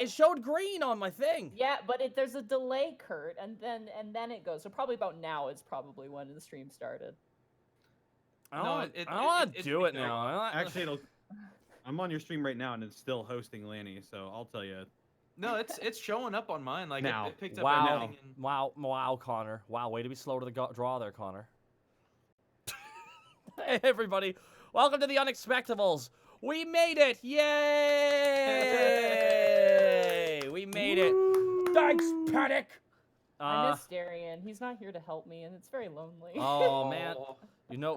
it showed green on my thing. Yeah, but there's a delay, Kurt, and then it goes. So probably about now is probably when the stream started. I don't want to do it now. Actually, I'm on your stream right now, and it's still hosting Lanny, so I'll tell you. No, it's showing up on mine. Like now. It picked up Wow, everything. wow, Connor. Wow, way to be slow to the draw there, Connor. Hey, everybody. Welcome to The Unexpectables. We made it! Yay! We made it. Thanks, Paddock! I miss Darian. He's not here to help me, and it's very lonely. Oh, man. You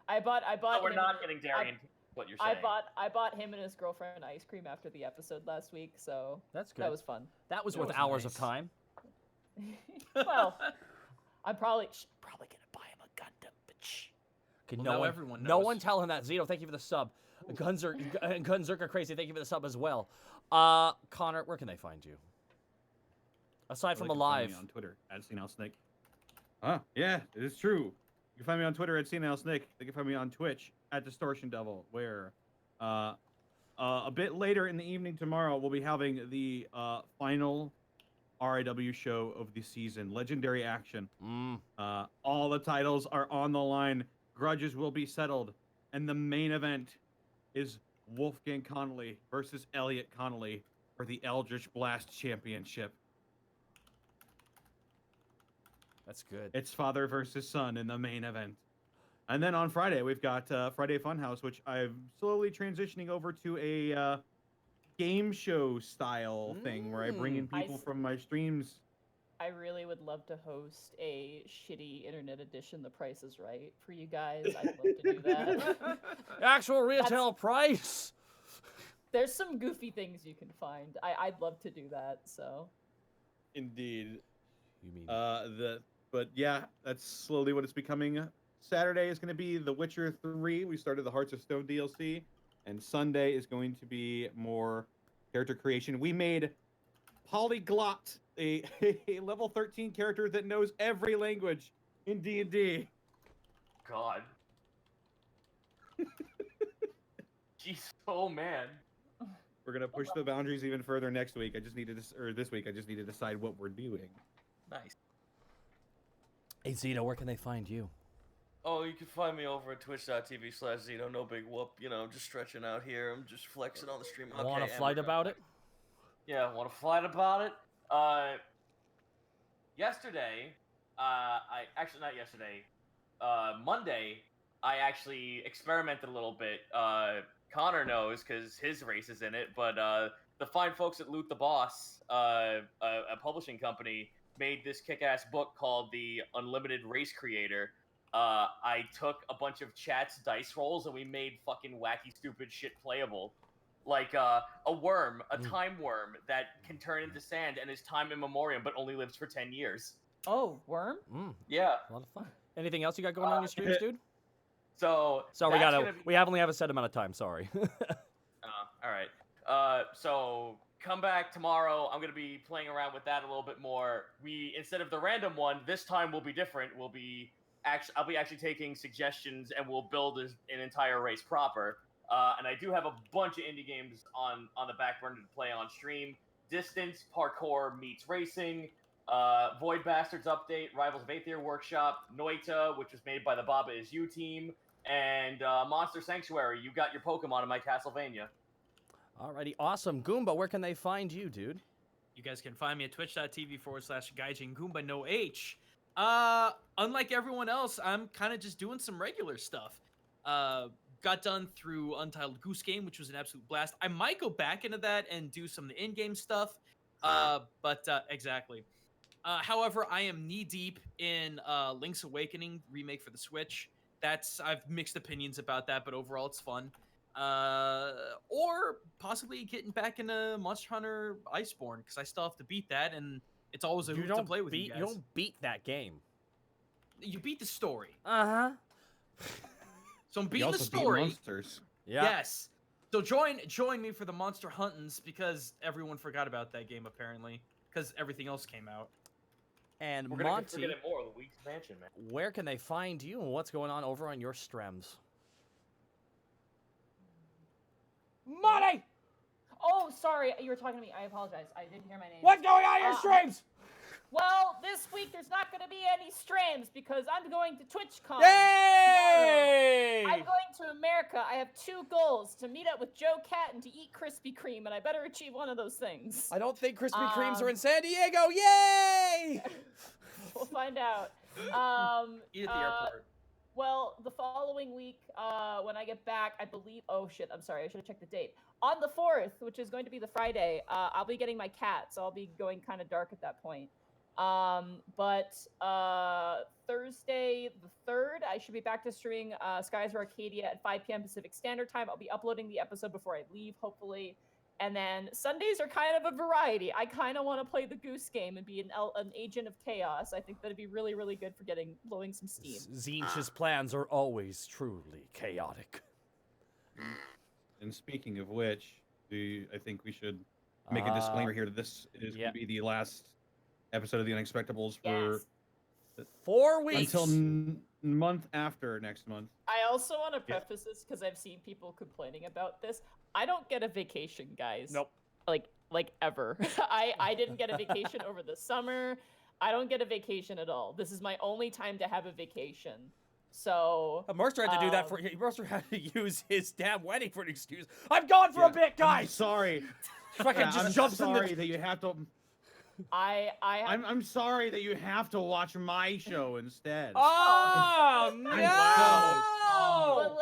I bought. Oh, we're not getting Darian. What you're saying? I bought him and his girlfriend ice cream after the episode last week, so that's good. That was fun. That was worth hours of time. Well, I'm probably gonna buy him a Gundam, bitch. Okay, well, everyone knows. No one tell him that. Zito, thank you for the sub. Gunzerker Crazy, thank you for the sub as well. Connor, where can they find you? Aside from alive. On Twitter @CNLSnake. Yeah, it is true. You can find me on Twitter @CNLSnake. They can find me on Twitch @DistortionDevil, where a bit later in the evening tomorrow we'll be having the final RIW show of the season. Legendary action. All the titles are on the line. Grudges will be settled, and the main event is Wolfgang Connolly versus Elliot Connolly for the Eldritch Blast Championship. That's good. It's father versus son in the main event. And then on Friday, we've got Friday Funhouse, which I'm slowly transitioning over to a game show style thing where I bring in people from my streams. I really would love to host a shitty internet edition, The Price is Right, for you guys. I'd love to do that. Actual retail price. There's some goofy things you can find. I'd love to do that. So. Indeed. You mean But yeah, that's slowly what it's becoming. Saturday is going to be The Witcher 3. We started the Hearts of Stone DLC. And Sunday is going to be more character creation. We made Polyglot, a level 13 character that knows every language in D&D. God. Jeez, oh man. We're going to push the boundaries even further next week. This week, I just need to decide what we're doing. Nice. Hey, Zito, where can they find you? Oh, you can find me over at twitch.tv/Zito, no big whoop, you know, just stretching out here, I'm just flexing on the stream. Okay, Want a flight about it? Yeah, want to flight about it? Yesterday, Monday, I actually experimented a little bit. Connor knows, because his race is in it, but the fine folks at Loot the Boss, a publishing company, made this kick-ass book called The Unlimited Race Creator. I took a bunch of chat's dice rolls and we made fucking wacky, stupid shit playable. Like a worm, a time worm that can turn into sand and is time immemorial but only lives for 10 years. Oh, worm? Yeah. A lot of fun. Anything else you got going on your streams, dude? So we only have a set amount of time, sorry. All right. So come back tomorrow. I'm gonna be playing around with that a little bit more. Instead of the random one, this time will be different. I'll be actually taking suggestions and we'll build an entire race proper. And I do have a bunch of indie games on the back burner to play on stream. Distance, Parkour meets Racing, Void Bastards Update, Rivals of Aether Workshop, Noita, which was made by the Baba Is You team, and Monster Sanctuary. You got your Pokemon in my Castlevania. Alrighty, awesome. Goomba, where can they find you, dude? You guys can find me at twitch.tv/Gaijin Goomba no H. Unlike everyone else, I'm kind of just doing some regular stuff. Got done through Untitled Goose Game, which was an absolute blast. I might go back into that and do some of the in-game stuff. Exactly. However, I am knee-deep in Link's Awakening remake for the Switch. I've mixed opinions about that, but overall it's fun. Or possibly getting back into Monster Hunter Iceborne, because I still have to beat that, and it's always a hoot to play with you guys. You don't beat that game. You beat the story. Uh-huh. So I'm beating the story. Monsters. Yeah. Yes. So join me for the Monster Huntins, because everyone forgot about that game apparently, because everything else came out. And We're gonna Monty, forget it more the week's mansion, man. where can they find you, and what's going on over on your streams? Money! Oh, sorry, you were talking to me. I apologize. I didn't hear my name. What's going on in your streams? Well, this week there's not going to be any streams because I'm going to TwitchCon. Yay! I'm going to America. I have 2 goals: to meet up with Joe Cat and to eat Krispy Kreme, and I better achieve one of those things. I don't think Krispy Kremes are in San Diego. Yay! We'll find out. Eat at the airport. Well, the following week, when I get back, I believe. Oh shit! I'm sorry. I should have checked the date. On the 4th, which is going to be the Friday, I'll be getting my cat, so I'll be going kind of dark at that point. But Thursday the 3rd, I should be back to streaming Skies of Arcadia at 5 p.m. Pacific Standard Time. I'll be uploading the episode before I leave, hopefully. And then Sundays are kind of a variety. I kind of want to play the Goose Game and be an agent of chaos. I think that'd be really, really good for blowing some steam. Zinch's plans are always truly chaotic. And speaking of which, I think we should make a disclaimer here that this is going to be the last episode of The Unexpectables for 4 weeks. until month after next month. I also want to preface this because I've seen people complaining about this. I don't get a vacation, guys. Nope. Like ever. I didn't get a vacation over the summer. I don't get a vacation at all. This is my only time to have a vacation. So Mercer had to do that for. Mercer had to use his damn wedding for an excuse. I'm gone for a bit, I'm guys. sorry. Fucking I'm just jumps in sorry the. that you have to. I'm sorry that you have to watch my show instead. Oh no! But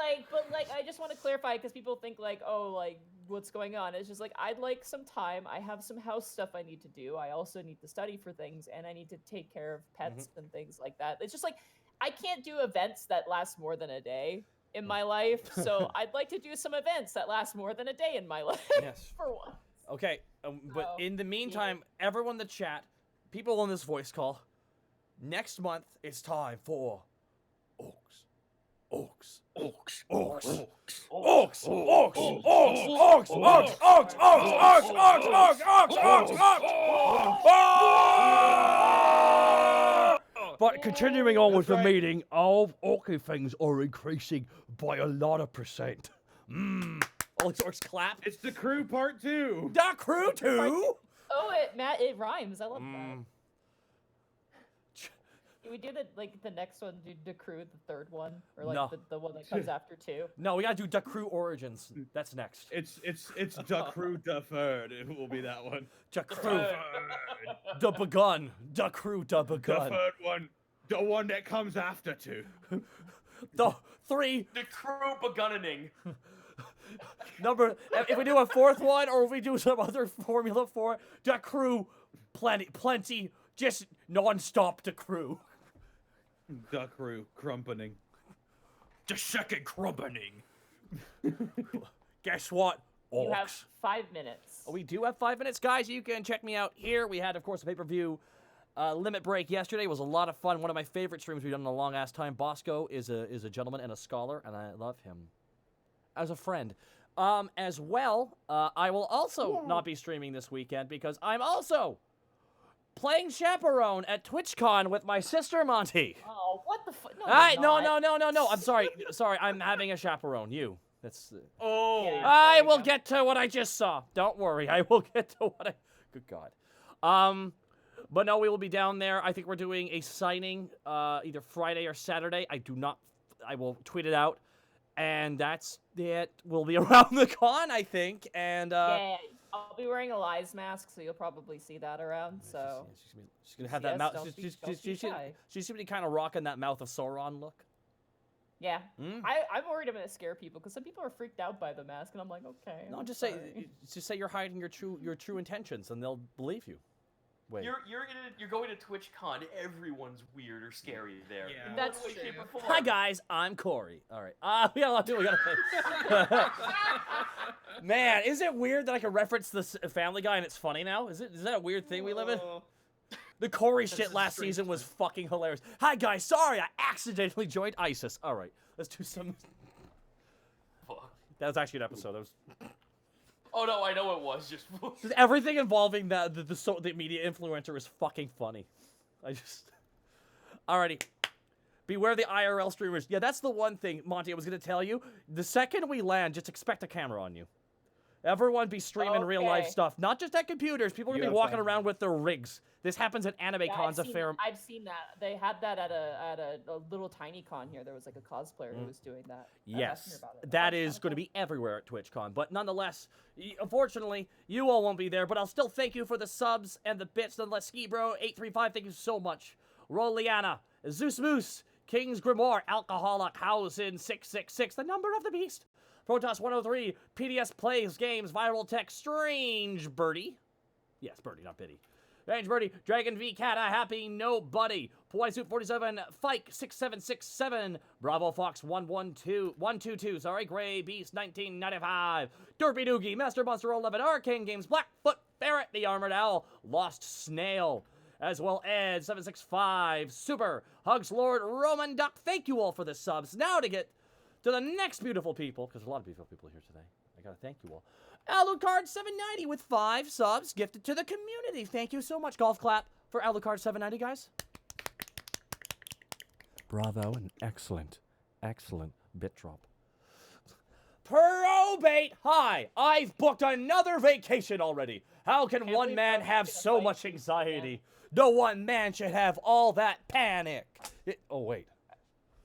I just want to clarify because people think like, oh, like what's going on? It's just like I'd like some time. I have some house stuff I need to do. I also need to study for things, and I need to take care of pets and things like that. It's just like I can't do events that last more than a day in my life. So I'd like to do some events that last more than a day in my life. Yes. For once. Okay, but in the meantime, everyone in the chat, people on this voice call, next month it's time for Orcs. Orcs. Orcs. Orcs. Orcs. Orcs. Orcs. Orcs. Orcs. Orcs. Orcs. Orcs. Orcs. Orcs. Orcs. Orcs. But continuing on with the meeting, all orky things are increasing by a lot of percent. All these orcs clap. It's the crew part 2. The crew 2? Oh, it rhymes. I love that. Can we do the next one? Do the crew the 3rd one, or like No. the one that comes after 2? No, we gotta do the crew origins. That's next. It's the crew the 3rd. It will be that one. The crew. The begun. The crew the The begun. 3rd one. The one that comes after 2. The 3. The crew begunning. Number. If we do a 4th one, or if we do some other formula for it, the crew. Plenty. Just non-stop the crew. The crew crumpening. The second crumpening. Guess what? Orcs. You have 5 minutes. We do have 5 minutes, guys. You can check me out here. We had, of course, a pay-per-view limit break yesterday. It was a lot of fun. One of my favorite streams we've done in a long-ass time. Bosco is a gentleman and a scholar, and I love him as a friend. As well, I will also not be streaming this weekend because I'm also playing Chaperone at TwitchCon with my sister, Monty. Oh, what the fuck? No, No. I'm sorry. I'm having a chaperone. You. That's. Oh. Yeah. I will get to what I just saw. Don't worry. I will get to what I. Good God. But no, we will be down there. I think we're doing a signing either Friday or Saturday. I will tweet it out. And that's it. We'll be around the con, I think. And yeah, I'll be wearing a Lies mask, so you'll probably see that around. So she's gonna have that Yes, mouth. don't be shy. She's gonna be kind of rocking that mouth of Sauron look. yeah, Mm. I'm worried I'm gonna scare people because some people are freaked out by the mask, and I'm like, okay. No, I'm just sorry. say you're hiding your true intentions, and they'll believe you. Wait. You're going to TwitchCon. Everyone's weird or scary there. Yeah. In That's one way, true. shape, or form. Hi guys, I'm Corey. All right. We got a lot to do. We gotta play. Man, is it weird that I can reference the Family Guy and it's funny now? Is that a weird thing we live in? The Corey That's shit a last strange season was thing. fucking hilarious. Hi guys, sorry I accidentally joined ISIS. All right, let's do some. Fuck. That was actually an episode. That was Oh no, I know it was just. just everything involving the media influencer is fucking funny. Alrighty. Beware the IRL streamers. Yeah, that's the one thing, Monty, I was gonna tell you. The second we land, just expect a camera on you. Everyone be streaming real life Okay. stuff, not just at computers. People are gonna be Yeah, walking fine. around with their rigs. This happens at anime Yeah, cons a fair. I've seen that. They had that at a little tiny con here. There was like a cosplayer who was doing that. I was asking her Yes, about it. that Oh, is going to cool. be everywhere at TwitchCon. But nonetheless, unfortunately, you all won't be there. But I'll still thank you for the subs and the bits. Nonetheless, Ski Bro 835, thank you so much. Roliana, Zeus Moose, King's Grimoire, Alcoholic, Housen 666, the number of the beast. Protoss 103, PDS Plays Games, Viral Tech, Strange Birdie. Yes, Birdie, not Biddy. Strange Birdie, Dragon V Cat, a happy nobody. Poison 47, Fike 6767, Bravo Fox 122, sorry, Gray Beast 1995, Derpy Doogie, Master Monster 11, Arcane Games, Blackfoot Ferret, the Armored Owl, Lost Snail, as well as 765, Super, Hugs Lord, Roman Duck. Thank you all for the subs. Now to get to the next beautiful people, because a lot of beautiful people here today. I gotta thank you all. Alucard 790 with 5 subs gifted to the community. Thank you so much. Golf clap for Alucard 790, guys. Bravo and excellent bit drop. Probate. Hi, I've booked another vacation already. How can Can't one believe man Probate's have gonna so fight much you. anxiety? No one man should have all that panic. Oh, wait.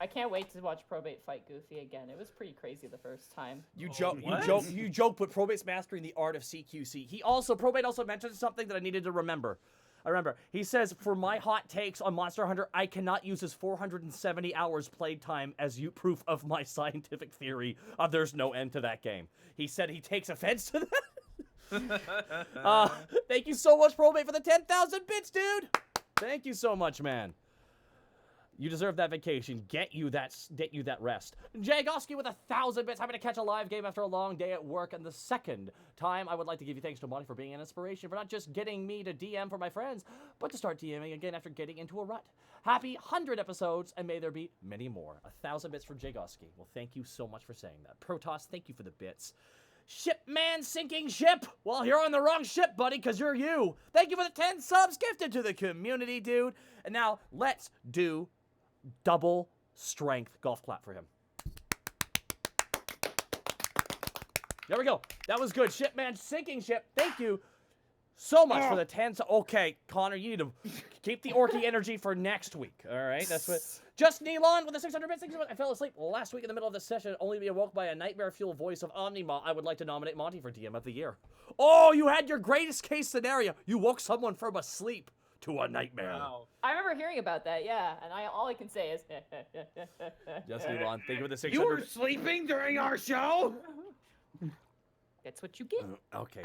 I can't wait to watch Probate fight Goofy again. It was pretty crazy the first time. You Oh, joke, what? you joke, but Probate's mastering the art of CQC. Probate also mentioned something that I needed to remember. I remember. He says, for my hot takes on Monster Hunter, I cannot use his 470 hours played time as proof of my scientific theory of there's no end to that game. He said he takes offense to that. Thank you so much, Probate, for the 10,000 bits, dude. Thank you so much, man. You deserve that vacation. Get you that rest. Jagoski with 1,000 bits. Happy to catch a live game after a long day at work. And the second time, I would like to give you thanks to Monty for being an inspiration, for not just getting me to DM for my friends, but to start DMing again after getting into a rut. Happy 100 episodes, and may there be many more. 1,000 bits for Jagoski. Well, thank you so much for saying that. Protoss, thank you for the bits. Shipman sinking ship. Well, you're on the wrong ship, buddy, because you're you. Thank you for the 10 subs gifted to the community, dude. And now, let's do double strength golf clap for him. There we go. That was good. Shipman sinking ship. Thank you so much for the 10. Okay, Connor, you need to keep the orky energy for next week. All right, that's what. Just Neelon with the 600 bits. I fell asleep last week in the middle of the session, only to be awoke by a nightmare-fueled voice of Omnima. I would like to nominate Monty for DM of the year. Oh, you had your greatest case scenario. You woke someone from a sleep to a nightmare. Wow. I remember hearing about that, yeah, and all I can say is Just Neelon. Thank you for the 600. You were sleeping during our show? That's what you get. Okay.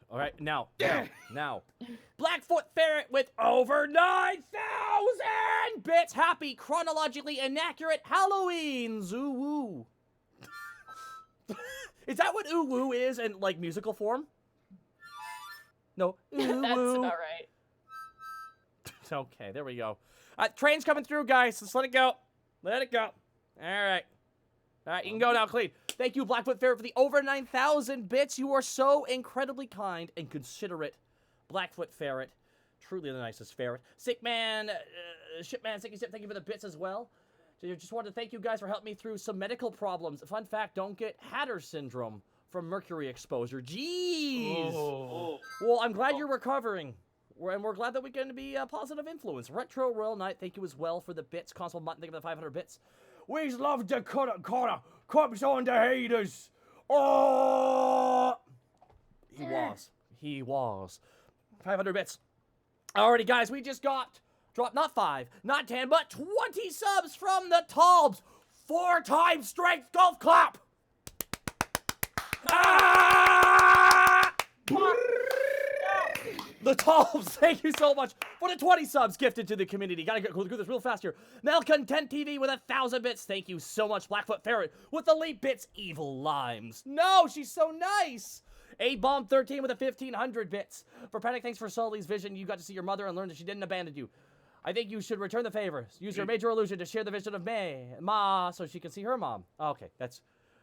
All right, now. Blackfoot Ferret with over 9,000 bits. Happy, chronologically inaccurate Halloween. Zoo woo. Is that what ooh woo is in like musical form? No. Ooh That's woo. about right. Okay, there we go. Train's coming through, guys. Let's let it go. Let it go. All right. All right, you can go now, clean. Thank you, Blackfoot Ferret, for the over 9,000 bits. You are so incredibly kind and considerate. Blackfoot Ferret. Truly the nicest ferret. Sickman, Shipman, Sicky Sip, thank you for the bits as well. Just wanted to thank you guys for helping me through some medical problems. Fun fact, don't get Hatter syndrome from mercury exposure. Jeez. Oh. Well, I'm glad you're recovering. And we're glad that we can be a positive influence. Retro Royal Knight, thank you as well for the bits. Console Mutton, thank you for the 500 bits. We love to cut it, Connor. Cops on the haters. Oh! He was. 500 bits. Alrighty, guys, we just got dropped not 5, not 10, but 20 subs from the Talbs. 4 times strength golf clap. Ah! The Talbs, thank you so much for the 20 subs gifted to the community. Gotta go through this real fast here. Malcontent TV with 1,000 bits. Thank you so much. Blackfoot Ferret with the late bits. Evil Limes. No, she's so nice. A-Bomb 13 with a 1,500 bits. For Panic, thanks for Sully's vision. You got to see your mother and learn that she didn't abandon you. I think you should return the favor. Use your major illusion to share the vision of Ma so she can see her mom. Okay, that's...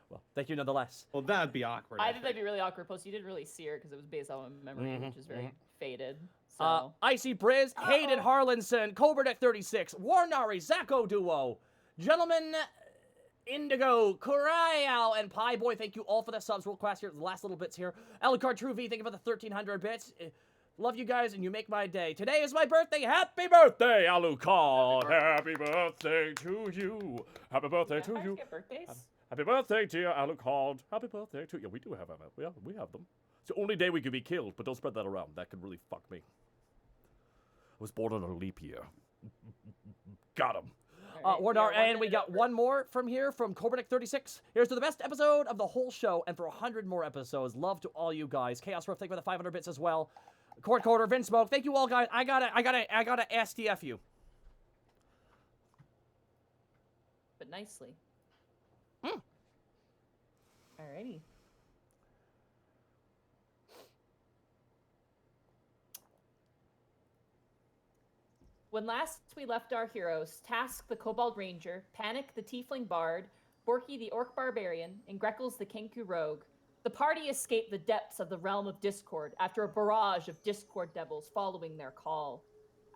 Well, thank you nonetheless. Well, that'd be awkward. I think that'd be really awkward. Plus, you didn't really see her because it was based on memory, which is very faded. So. Icy Briz, Hayden Harlinson, Cobra Deck 36, Warnari, Zacho Duo, Gentleman Indigo, Corral, and Pie Boy, thank you all for the subs. Real fast here, the last little bits here. Alucard True V, thank you for the 1,300 bits. Love you guys, and you make my day. Today is my birthday. Happy birthday, Alucard. Happy birthday to you. Happy birthday to you. Get birthdays? Happy birthday, dear Alucard. Happy birthday to you. Yeah, we do have them. We have them. It's the only day we could be killed, but don't spread that around. That could really fuck me. I was born on a leap year. Got him. And we got one more from here from Coburnick36. Here's to the best episode of the whole show, and for 100 more episodes. Love to all you guys. Chaos Roof, thank you for the 500 bits as well. Court Quarter, Vince Smoke, thank you all guys. I gotta SDF you. But nicely. Hmm. Alrighty. When last we left our heroes, Task the Kobold Ranger, Panic the Tiefling Bard, Borky the Orc Barbarian, and Greckles the Kenku Rogue, the party escaped the depths of the realm of Discord after a barrage of Discord devils following their call.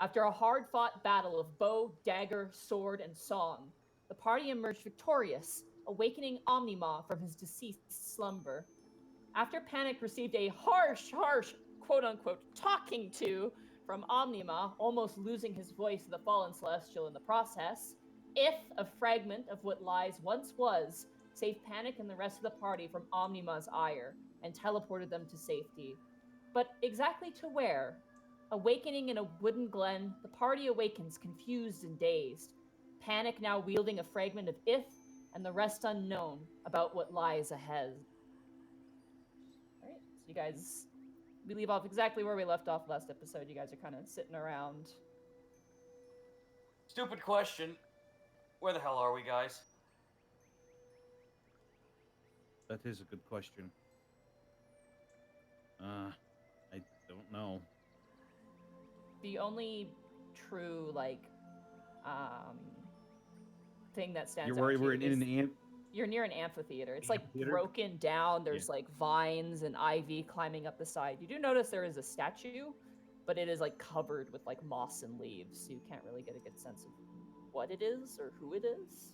After a hard-fought battle of bow, dagger, sword, and song, the party emerged victorious, awakening Omnima from his deceased slumber. After Panic received a harsh, quote-unquote, talking to from Omnima, almost losing his voice to the fallen celestial in the process, If, a fragment of what lies once was, saved Panic and the rest of the party from Omnima's ire and teleported them to safety. But exactly to where? Awakening in a wooden glen, the party awakens confused and dazed, Panic now wielding a fragment of If, and the rest unknown about what lies ahead. Alright, so you guys, we leave off exactly where we left off last episode. You guys are kind of sitting around. Stupid question. Where the hell are we, guys? That is a good question. I don't know. The only true, thing that stands You're out worried to we're you in is an you're near an amphitheater. It's like Amphitheater? broken down. There's like vines and ivy climbing up the side. You do notice there is a statue, but it is like covered with like moss and leaves, so you can't really get a good sense of what it is or who it is.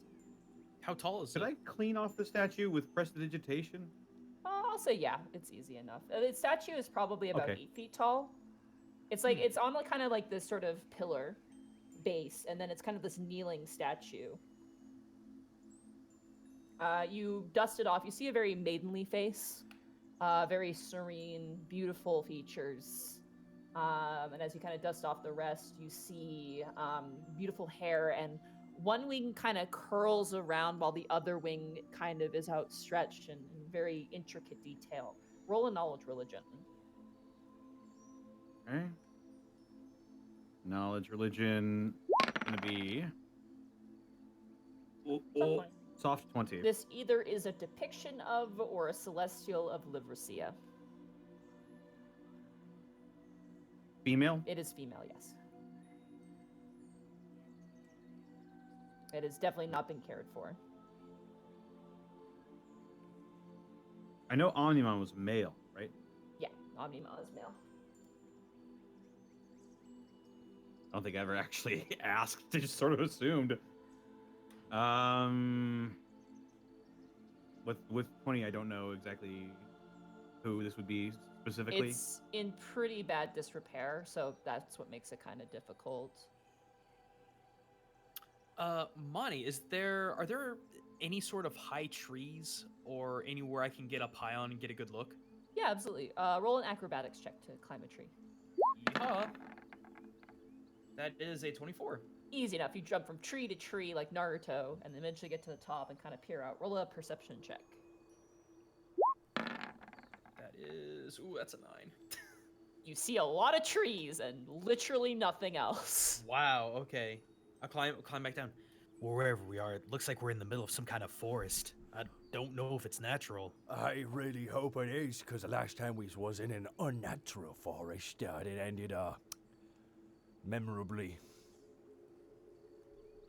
How tall is Could it? I clean off the statue with prestidigitation? I'll say yeah, it's easy enough. The statue is probably about Okay. 8 feet tall. It's like it's on like kind of like this sort of pillar base, and then it's kind of this kneeling statue. You dust it off. You see a very maidenly face, very serene, beautiful features. And as you kind of dust off the rest, you see beautiful hair, and one wing kind of curls around while the other wing kind of is outstretched in very intricate detail. Roll a knowledge religion. Okay. Knowledge religion gonna be soft 20. This either is a depiction of or a celestial of Livracia. Female? It is female, yes. It has definitely not been cared for. I know Omnimon was male, right? Yeah, Omnima is male. I don't think I ever actually asked. I just sort of assumed. With 20, I don't know exactly who this would be specifically. It's in pretty bad disrepair, so that's what makes it kind of difficult. Monty, are there any sort of high trees or anywhere I can get up high on and get a good look? Yeah, absolutely. Roll an acrobatics check to climb a tree. Yeah. That is a 24. Easy enough. You jump from tree to tree like Naruto, and eventually get to the top and kind of peer out. Roll a perception check. That is... Ooh, that's a 9. You see a lot of trees and literally nothing else. Wow, okay. I'll climb back down. Wherever we are, it looks like we're in the middle of some kind of forest. I don't know if it's natural. I really hope it is, because the last time we was in an unnatural forest, it ended, memorably.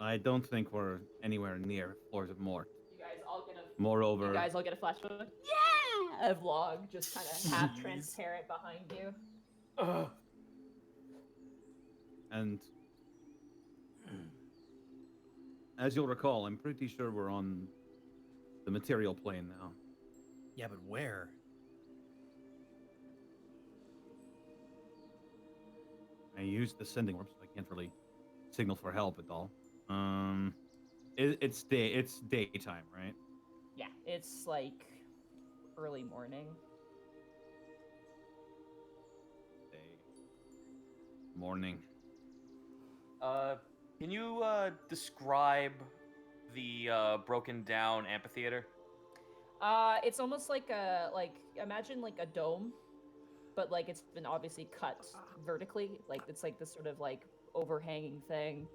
I don't think we're anywhere near Floors of Mort. You guys all get a Moreover, You guys all get a flash photo. Yeah! A vlog just kind of half transparent behind you. and as you'll recall, I'm pretty sure we're on the material plane now. Yeah, but where? I used the sending orb, so I can't really signal for help at all. It's daytime, right? Yeah, it's like early morning. Morning. Can you describe the broken down amphitheater? It's almost like imagine like a dome, but like it's been obviously cut vertically. Like it's like this sort of like overhanging thing.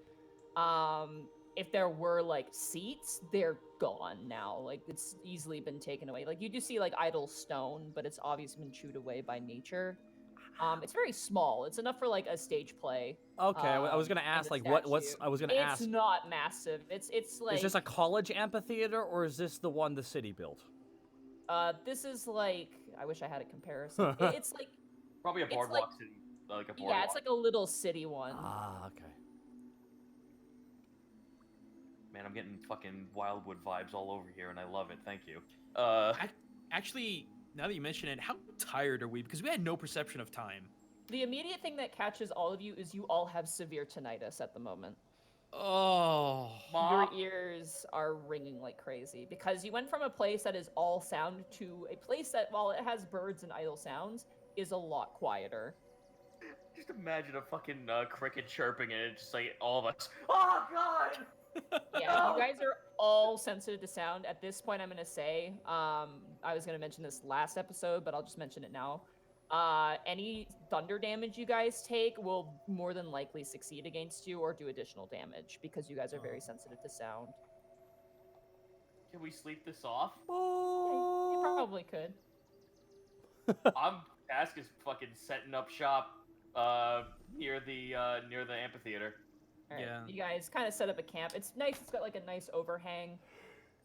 If there were like seats, they're gone now. Like it's easily been taken away. Like you do see like idle stone, but it's obviously been chewed away by nature. It's very small. It's enough for like a stage play. Okay, I was gonna and ask a like what's statue. I was gonna It's ask. not massive. It's like Is this a college amphitheater or is this the one the city built? this is like I wish I had a comparison. It's like Probably a It's boardwalk like- city, like a boardwalk. yeah, it's like a little city one. Ah, okay. Man, I'm getting fucking Wildwood vibes all over here, and I love it. Thank you. Actually, now that you mention it, how tired are we? Because we had no perception of time. The immediate thing that catches all of you is you all have severe tinnitus at the moment. Oh. Mom, Your ears are ringing like crazy because you went from a place that is all sound to a place that, while it has birds and idle sounds, is a lot quieter. just imagine a fucking cricket chirping, and it's just like all of us. Oh God! Yeah, No! you guys are all sensitive to sound. At this point, I'm gonna say, I was gonna mention this last episode, but I'll just mention it now. Any thunder damage you guys take will more than likely succeed against you or do additional damage because you guys are very sensitive to sound. Can we sleep this off? Yeah, you probably could. Task is fucking setting up shop near the amphitheater. All right, Yeah. you guys kind of set up a camp. It's nice. It's got like a nice overhang,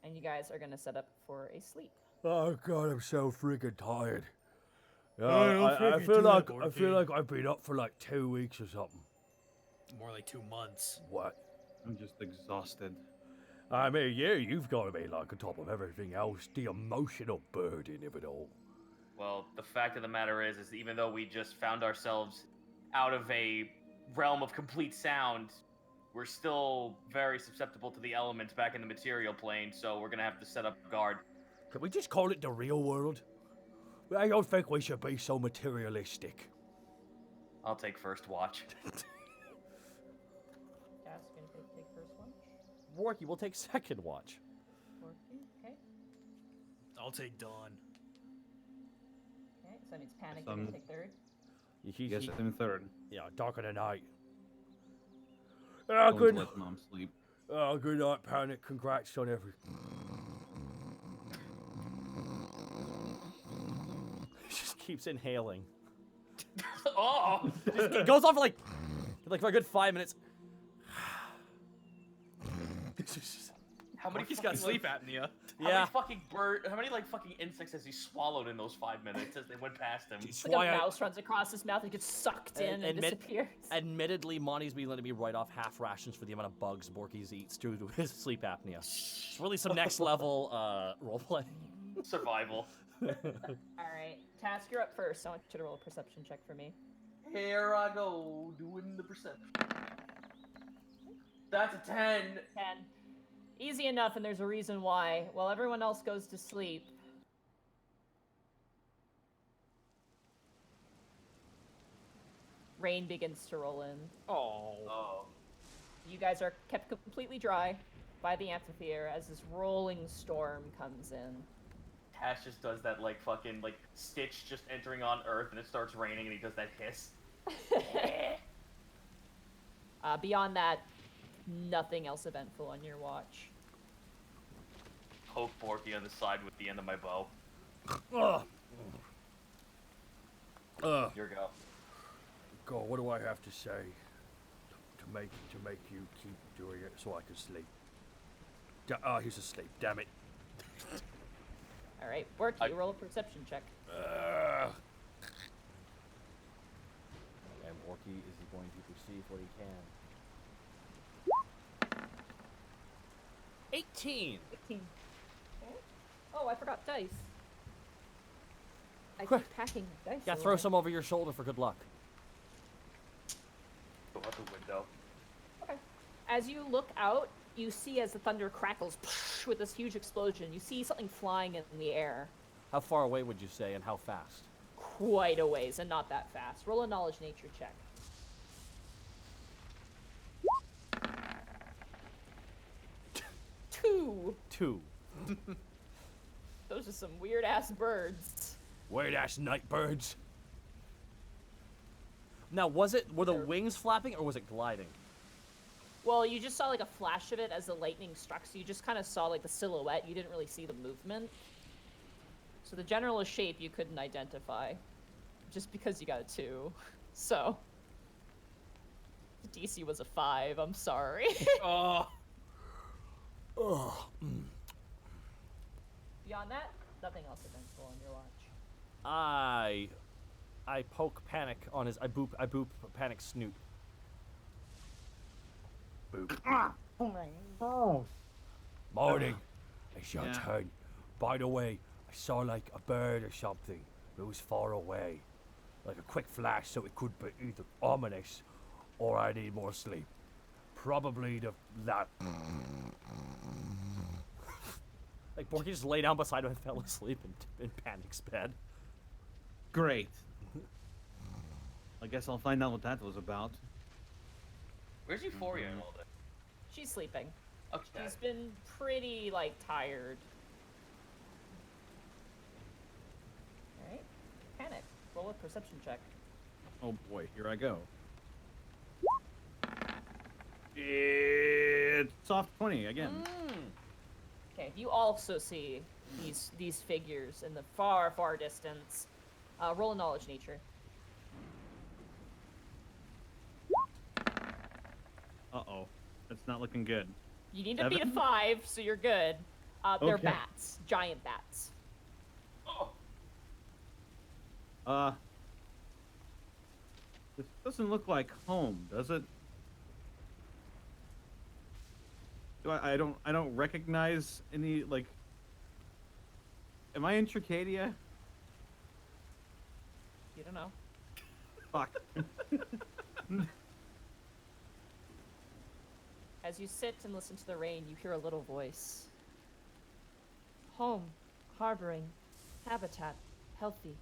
and you guys are gonna set up for a sleep. Oh god, I'm so freaking tired. Yeah, don't I freaking feel do like that, I feel Borky. like I've been up for like 2 weeks or something. More like 2 months. What? I'm just exhausted. I mean, yeah, you've got to be like on top of everything else. The emotional burden of it all. Well, the fact of the matter is even though we just found ourselves out of a realm of complete sound, we're still very susceptible to the elements back in the material plane, so we're gonna have to set up guard. Can we just call it the real world? I don't think we should be so materialistic. I'll take first watch. Cass, gonna take first watch. Warky, we'll take second watch. Okay. I'll take Dawn. Okay. So that means panic. Some- You're gonna take third. Yes, I'm third. Yeah, dark of the night. Going Good. to let mom sleep. Good night, Panic. Congrats on everything. Just keeps inhaling. Oh! It goes on for like for a good 5 minutes. How many He's got fucking, sleep like, apnea. How Yeah. many fucking how many like fucking insects has he swallowed in those 5 minutes as they went past him? It's Like why a I- mouse runs across his mouth and gets sucked in and admit- disappears. Admittedly, Monty's been letting me write off half rations for the amount of bugs Borky eats due to his sleep apnea. It's really some next level roleplay. Survival. All right, Task, you're up first. I want you to roll a perception check for me. Here I go, doing the perception. That's a 10. 10. Easy enough, and there's a reason why. While everyone else goes to sleep, rain begins to roll in. Oh. Oh. You guys are kept completely dry by the amphitheater as this rolling storm comes in. Tash just does that like fucking like Stitch just entering on Earth and it starts raining and he does that hiss. Beyond that, nothing else eventful on your watch. Poke Borky on the side with the end of my bow. Your go. God, what do I have to say to make you keep doing it so I can sleep? He's asleep. Damn it. All right, Borky, roll a perception check. And Borky is going to perceive what he can. 18. 15. Oh, I forgot dice. I Quick. keep packing dice. Yeah, throw away. some over your shoulder for good luck. Go out the window. Okay. As you look out, you see as the thunder crackles with this huge explosion, you see something flying in the air. How far away would you say, and how fast? Quite a ways, and not that fast. Roll a knowledge nature check. Two. 2. Those are some weird ass birds. Weird ass night birds. Now, were the wings flapping or was it gliding? Well, you just saw like a flash of it as the lightning struck, so you just kind of saw like the silhouette. You didn't really see the movement. So the general shape you couldn't identify, just because you got a 2. So the DC was a 5. I'm sorry. Oh. Ugh. Beyond that, nothing else eventful on your watch. I poke Panic on his. I boop Panic's snoot. Boop. Morning. It's your Yeah. turn. By the way, I saw like a bird or something. It was far away. Like a quick flash, so it could be either ominous or I need more sleep. Probably that. Like Borky just lay down beside him and fell asleep in Panic's bed. Great. I guess I'll find out what that was about. Where's Euphoria in all this? She's sleeping. Okay. She's been pretty like tired. All right, Panic. Roll a perception check. Oh boy, here I go. It's soft 20 again. Okay, you also see these figures in the far, far distance. Roll a knowledge nature. Uh-oh. That's not looking good. You need to beat a 7? 5, so you're good. They're Okay. bats, giant bats. Oh, This doesn't look like home, does it? I don't recognize any, like... Am I in Tricadia? You don't know. Fuck. As you sit and listen to the rain, you hear a little voice. Home, harboring, habitat, healthy,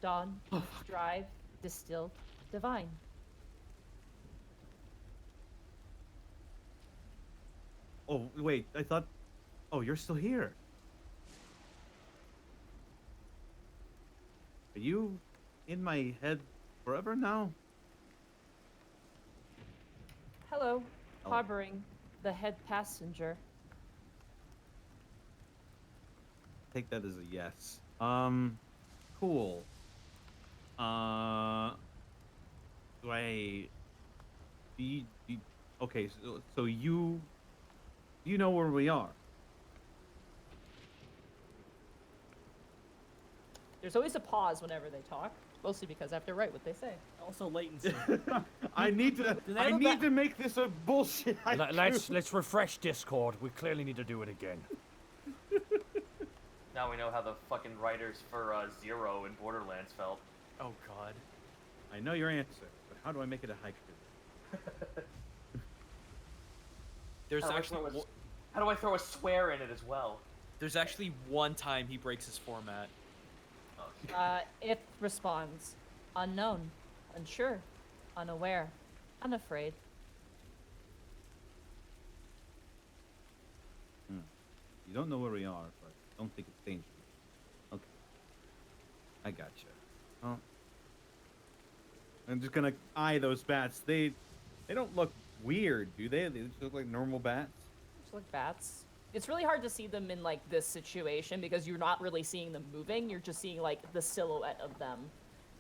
dawn, drive, distilled, divine. Oh, wait, I thought... Oh, you're still here. Are you in my head forever now? Hello, Oh. harboring the head passenger. Take that as a yes. Cool. Wait. Okay, so you know where we are. There's always a pause whenever they talk, mostly because I have to write what they say. Also latency. I need to. they I have a need to make this a bullshit. Let's refresh Discord. We clearly need to do it again. now we know how the fucking writers for Zero in Borderlands felt. Oh God. I know your answer, but how do I make it a haiku? There's How do I actually throw how do I throw a swear in it as well? there's actually one time he breaks his format. Oh, It responds, unknown, unsure, unaware, unafraid. You don't know where we are, but don't think it's dangerous. Okay. I gotcha. Oh. I'm just gonna eye those bats. They don't look weird, do they? They just look like normal bats. Just like bats. It's really hard to see them in like this situation because you're not really seeing them moving. You're just seeing like the silhouette of them,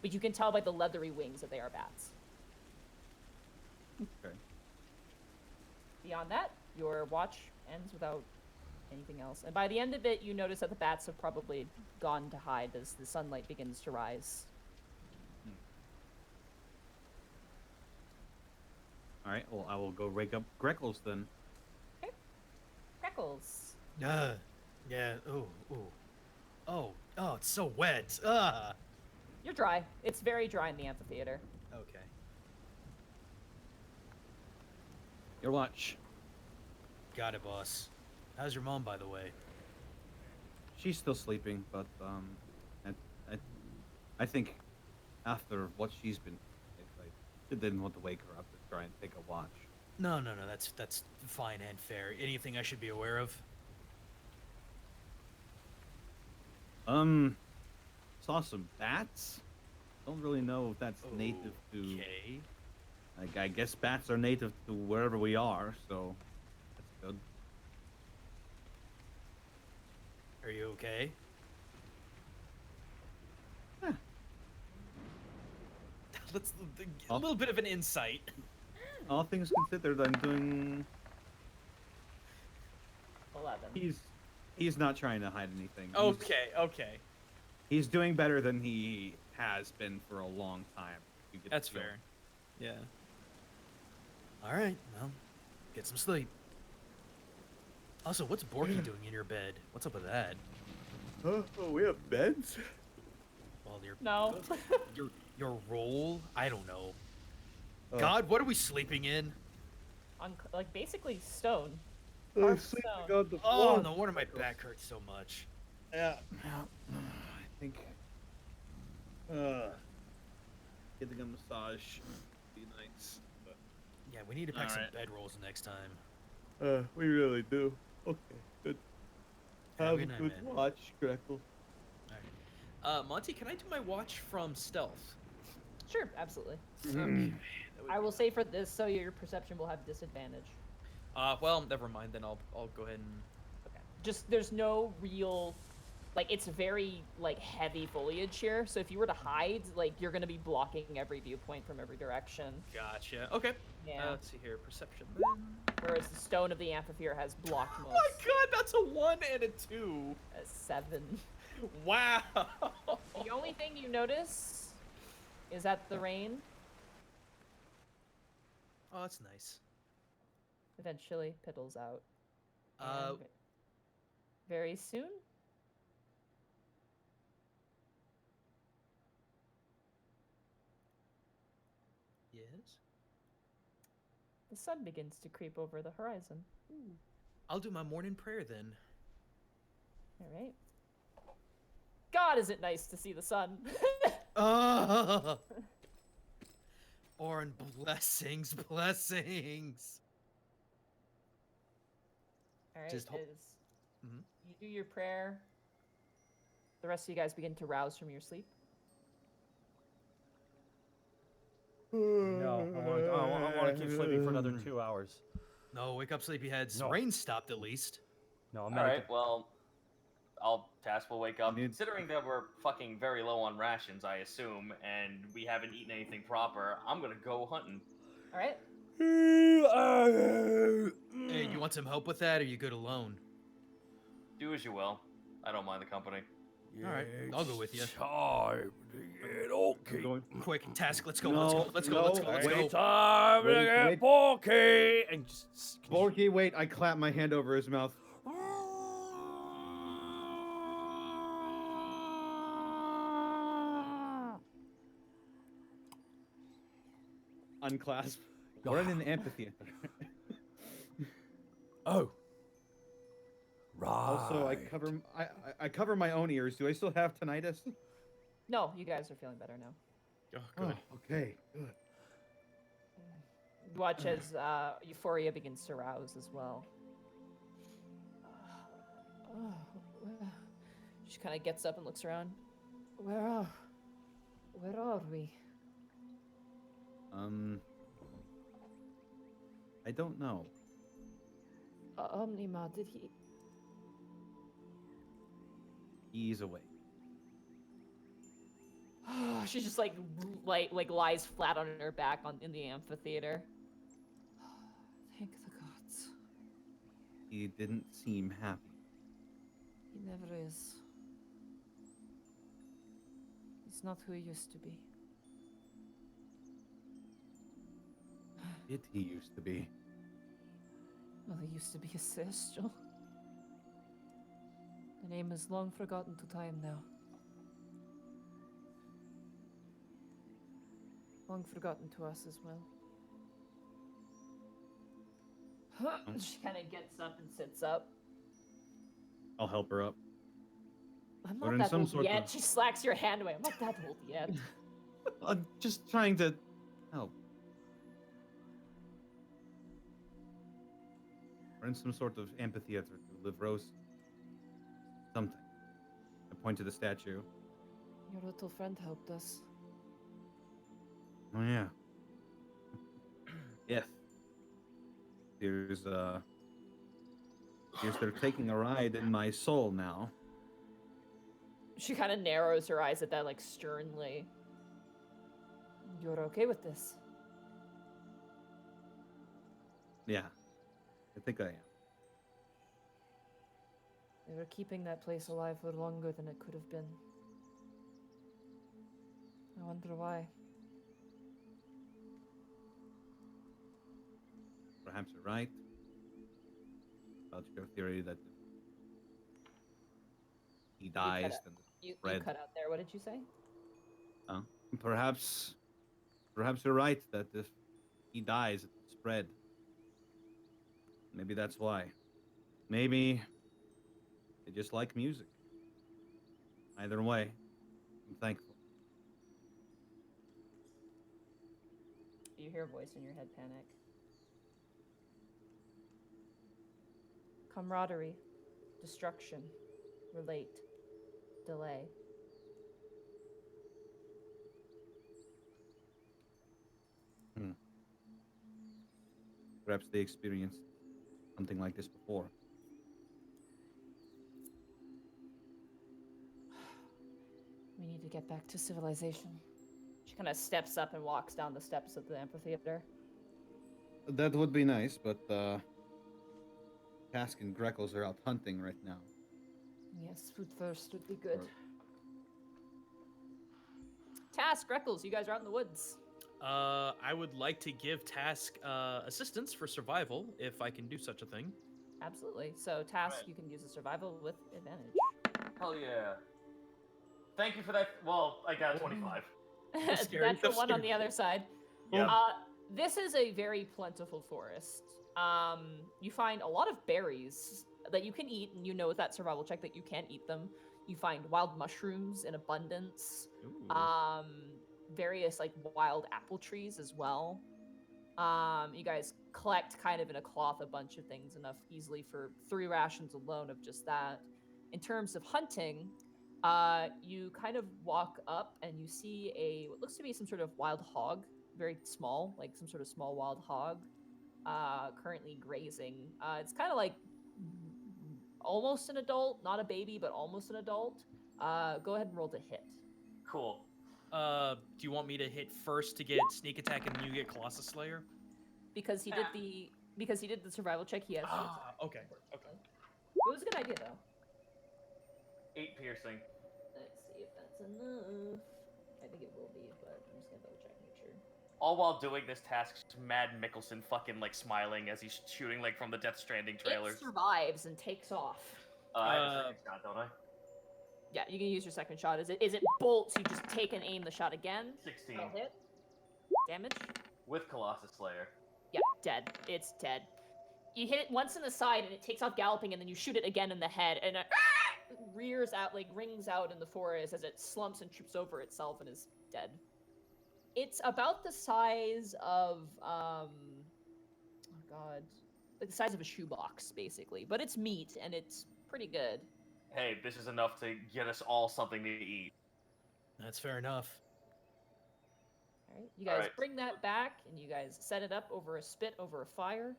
but you can tell by the leathery wings that they are bats. Okay. Beyond that, your watch ends without anything else. And by the end of it, you notice that the bats have probably gone to hide as the sunlight begins to rise. All right. Well, I will go rake up Greckles then. Freckles. Yeah. Ooh. Ooh. Oh. Oh, it's so wet. Ah. You're dry. It's very dry in the amphitheater. Okay. Your lunch. Got it, boss. How's your mom, by the way? She's still sleeping, but I, I, I think after what she's been, I didn't want to wake her up to try and take a watch. No. That's fine and fair. Anything I should be aware of? Saw some bats. Don't really know if that's native to. Okay. Like, I guess bats are native to wherever we are, so that's good. Are you okay? Yeah. Let's a little bit of an insight. All things considered, I'm doing. 11. He's not trying to hide anything. Okay. He's doing better than he has been for a long time. You get That's the feel. fair. Yeah. All right. Well, get some sleep. Also, what's Borky doing in your bed? What's up with that? Oh, we have beds. Well, No. your role? I don't know. God, what are we sleeping in? Like basically stone. I'm Carved sleeping stone. on the Oh, floor. no wonder my back hurts so much. Yeah. I think. Getting a massage would be nice. But, Yeah, we need to pack some Alright. bedrolls next time. we really do. Okay, good. Have a Have good a night, good man. watch, Gretel. Monty, can I do my watch from stealth? Sure, absolutely. Mm-hmm. I will say for this, so your perception will have disadvantage. Well, never mind. Then I'll go ahead and. Okay. Just there's no real, like it's very like heavy foliage here. So if you were to hide, like you're gonna be blocking every viewpoint from every direction. Gotcha. Okay. Yeah. Let's see here. Perception. Then. Whereas the stone of the amphitheater has blocked most. Oh my God, that's a 1 and a 2. A 7. Wow. The only thing you notice is that the rain Oh, that's nice. eventually piddles out. Uh, And very soon, Yes. the sun begins to creep over the horizon. I'll do my morning prayer then. All right. God, is it nice to see the sun? Orin, blessings. All right. Just You do your prayer. The rest of you guys begin to rouse from your sleep. No, I want to keep sleeping for another 2 hours. No, wake up, sleepyheads. No. Rain stopped at least. No, I'm All not. right, well, Task will wake up. Need- Considering that we're fucking very low on rations, I assume, and we haven't eaten anything proper, I'm gonna go hunting. All right. Hey, you want some help with that, or you good alone? Do as you will. I don't mind the company. All right, I'll go with you. Time to get okay. Going. Quick, Task, let's go, No, let's go. wait. Time to Wait, get wait. bulky. And just Borky, wait! I clap my hand over his mouth. Unclasp. We're in an amphitheater. Oh. Right. Also, I cover my own ears. Do I still have tinnitus? No, you guys are feeling better now. Oh, good. Oh, okay, good. Watch as Euphoria begins to rouse as well. She kind of gets up and looks around. Where are we? I don't know. Omnima, did he? He's awake. She just like lies flat on her back in the amphitheater. Thank the gods. He didn't seem happy. He never is. He's not who he used to be. He used to be. Well, he used to be a celestial. A name is long forgotten to time now. Long forgotten to us as well. She kind of gets up and sits up. I'll help her up. I'm We're not in that some old sort yet. of- She slacks your hand away. I'm not that old yet. I'm just trying to help. We're in some sort of amphitheater to live roast. Something. I point to the statue. Your little friend helped us. Oh yeah. Yes. Here's they're taking a ride in my soul now. She kind of narrows her eyes at that, like, sternly. You're okay with this? Yeah. I think I am. They were keeping that place alive for longer than it could have been. I wonder why. Perhaps you're right. About your theory that he dies and You Red. cut out there. What did you say? perhaps you're right that if he dies, it will spread. Maybe that's why. Maybe they just like music. Either way, I'm thankful. You hear a voice in your head panic. Camaraderie, destruction, relate, delay. Perhaps they experienced something like this before. We need to get back to civilization. She kind of steps up and walks down the steps of the amphitheater. That would be nice, but Task and Greckles are out hunting right now. Yes, food first would be good. Or- Task, Greckles, you guys are out in the woods. I would like to give Task assistance for survival, if I can do such a thing. Absolutely. So, Task, Right. you can use a survival with advantage. Hell yeah. Thank you for that. Well, I got a 25. scary, That's the so one on scary. the other side. Yeah. This is a very plentiful forest. You find a lot of berries that you can eat, and you know with that survival check that you can eat them. You find wild mushrooms in abundance. Ooh. Various like wild apple trees as well. You guys collect kind of in a cloth a bunch of things, enough easily for 3 rations alone of just that. In terms of hunting, you kind of walk up and you see what looks to be some sort of wild hog, very small, like some sort of small wild hog, currently grazing. It's kind of like almost an adult, not a baby, but almost an adult. Go ahead and roll to hit. Cool. Do you want me to hit first to get sneak attack and you get Colossus Slayer? Because he did the survival check. He has. to attack. Okay. It was a good idea though. 8 piercing. Let's see if that's enough. I think it will be, but I'm just gonna double check, make sure. All while doing this task, Mad Mickelson fucking like smiling as he's shooting like from the Death Stranding trailers. It survives and takes off. I have a second shot, don't I? Yeah, you can use your second shot. Is it bolts? You just take and aim the shot again. 16. That'll hit. Damage. With Colossus Slayer. Yeah, dead. It's dead. You hit it once in the side and it takes off galloping, and then you shoot it again in the head, and it rears out, like rings out in the forest as it slumps and trips over itself and is dead. It's about the size of oh god, like the size of a shoebox basically, but it's meat and it's pretty good. Hey, this is enough to get us all something to eat. That's fair enough. All right, you guys Alright. bring that back and you guys set it up over a spit over a fire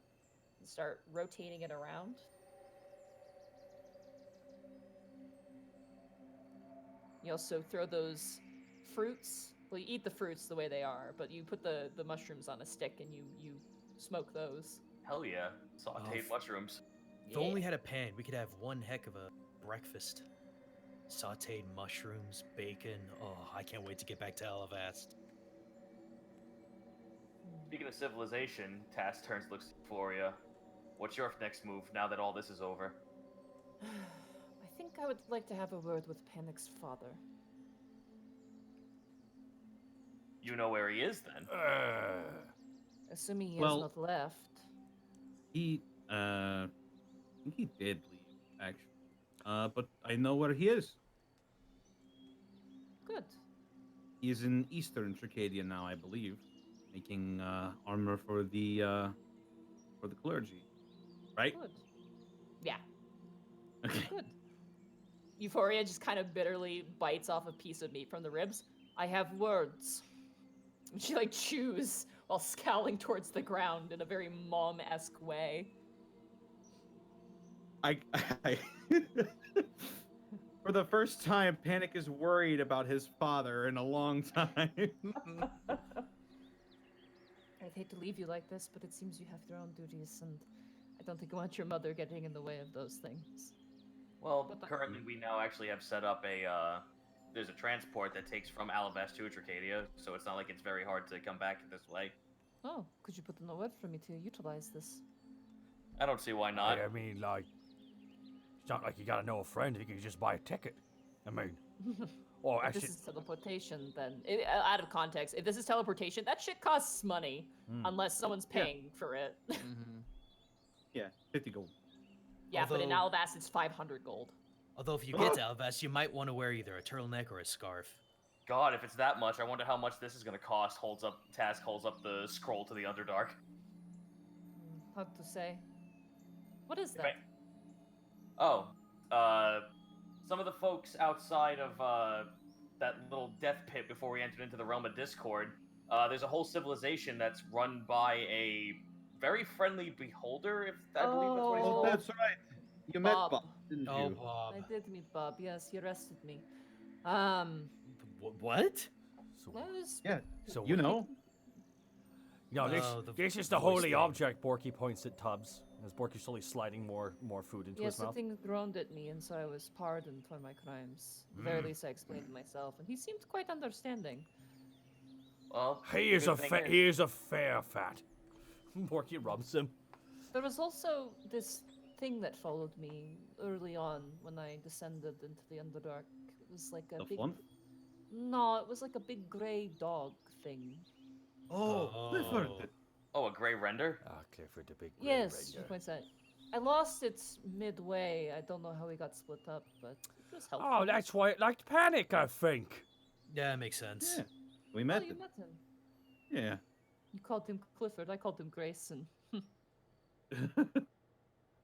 and start rotating it around. You also throw those fruits. Well, you eat the fruits the way they are, but you put the mushrooms on a stick and you smoke those. Hell yeah. Sauteed f- mushrooms. If we only had a pan, we could have one heck of a breakfast. Sauteed mushrooms, bacon. Oh, I can't wait to get back to Elavast. Speaking of civilization, Task turns looks for you. What's your next move now that all this is over? I think I would like to have a word with Panic's father. You know where he is then. Assuming he Well- has not left. He, I think he did leave, actually. But I know where he is. Good. He's in Eastern Tricadia now, I believe, making armor for the clergy, right? Good. Yeah, Okay. good. Euphoria just kind of bitterly bites off a piece of meat from the ribs. I have words. And she like chews while scowling towards the ground in a very mom-esque way. I for the first time, Panic is worried about his father in a long time. I'd hate to leave you like this, but it seems you have your own duties, and I don't think I want your mother getting in the way of those things. Well, But- currently we now actually have set up a there's a transport that takes from Alavest to Tricadia, so it's not like it's very hard to come back this way. Oh, could you put in a word for me to utilize this? I don't see why not. I mean, like, it's not like you gotta know a friend. You can just buy a ticket. I mean, well, If actually, this is teleportation, then out of context, if this is teleportation, that shit costs money, unless someone's Yeah. paying for it. Yeah, 50 gold. Yeah, but in Although- Alabast, it's 500 gold. Although if you get to Alvest, you might want to wear either a turtleneck or a scarf. God, if it's that much, I wonder how much this is gonna cost. Task holds up the scroll to the Underdark. Hard to say. What is If that? Oh, some of the folks outside of that little death pit before we entered into the realm of Discord, there's a whole civilization that's run by a very friendly beholder, if I believe that's what he's Oh, called. right. You met Bob. Bob, didn't Oh, you? Bob. I did meet Bob. Yes, he arrested me. What? so, That was Yeah, so you know. No, this, Oh, the this is the voice holy thing. object. Borky points at Tubbs as Borky's slowly sliding more food into yes, his mouth. something groaned at me, and so I was pardoned for my crimes. At the very least, I explained myself, and he seemed quite understanding. Well, He is good a thing he is a fair fat. Borky rubs him. There was also this thing that followed me early on when I descended into the Underdark. It was like a The big. flump? No, it was like a big gray dog thing. Oh, Clifford. Oh, a gray render? Ah, Clifford the big gray Yes, she reindeer. points out. I lost its midway. I don't know how we got split up, but it was helpful. Oh, that's why it liked Panic, I think. Yeah, makes sense. Yeah, we Oh, met you him. met him. Yeah. You called him Clifford. I called him Grayson.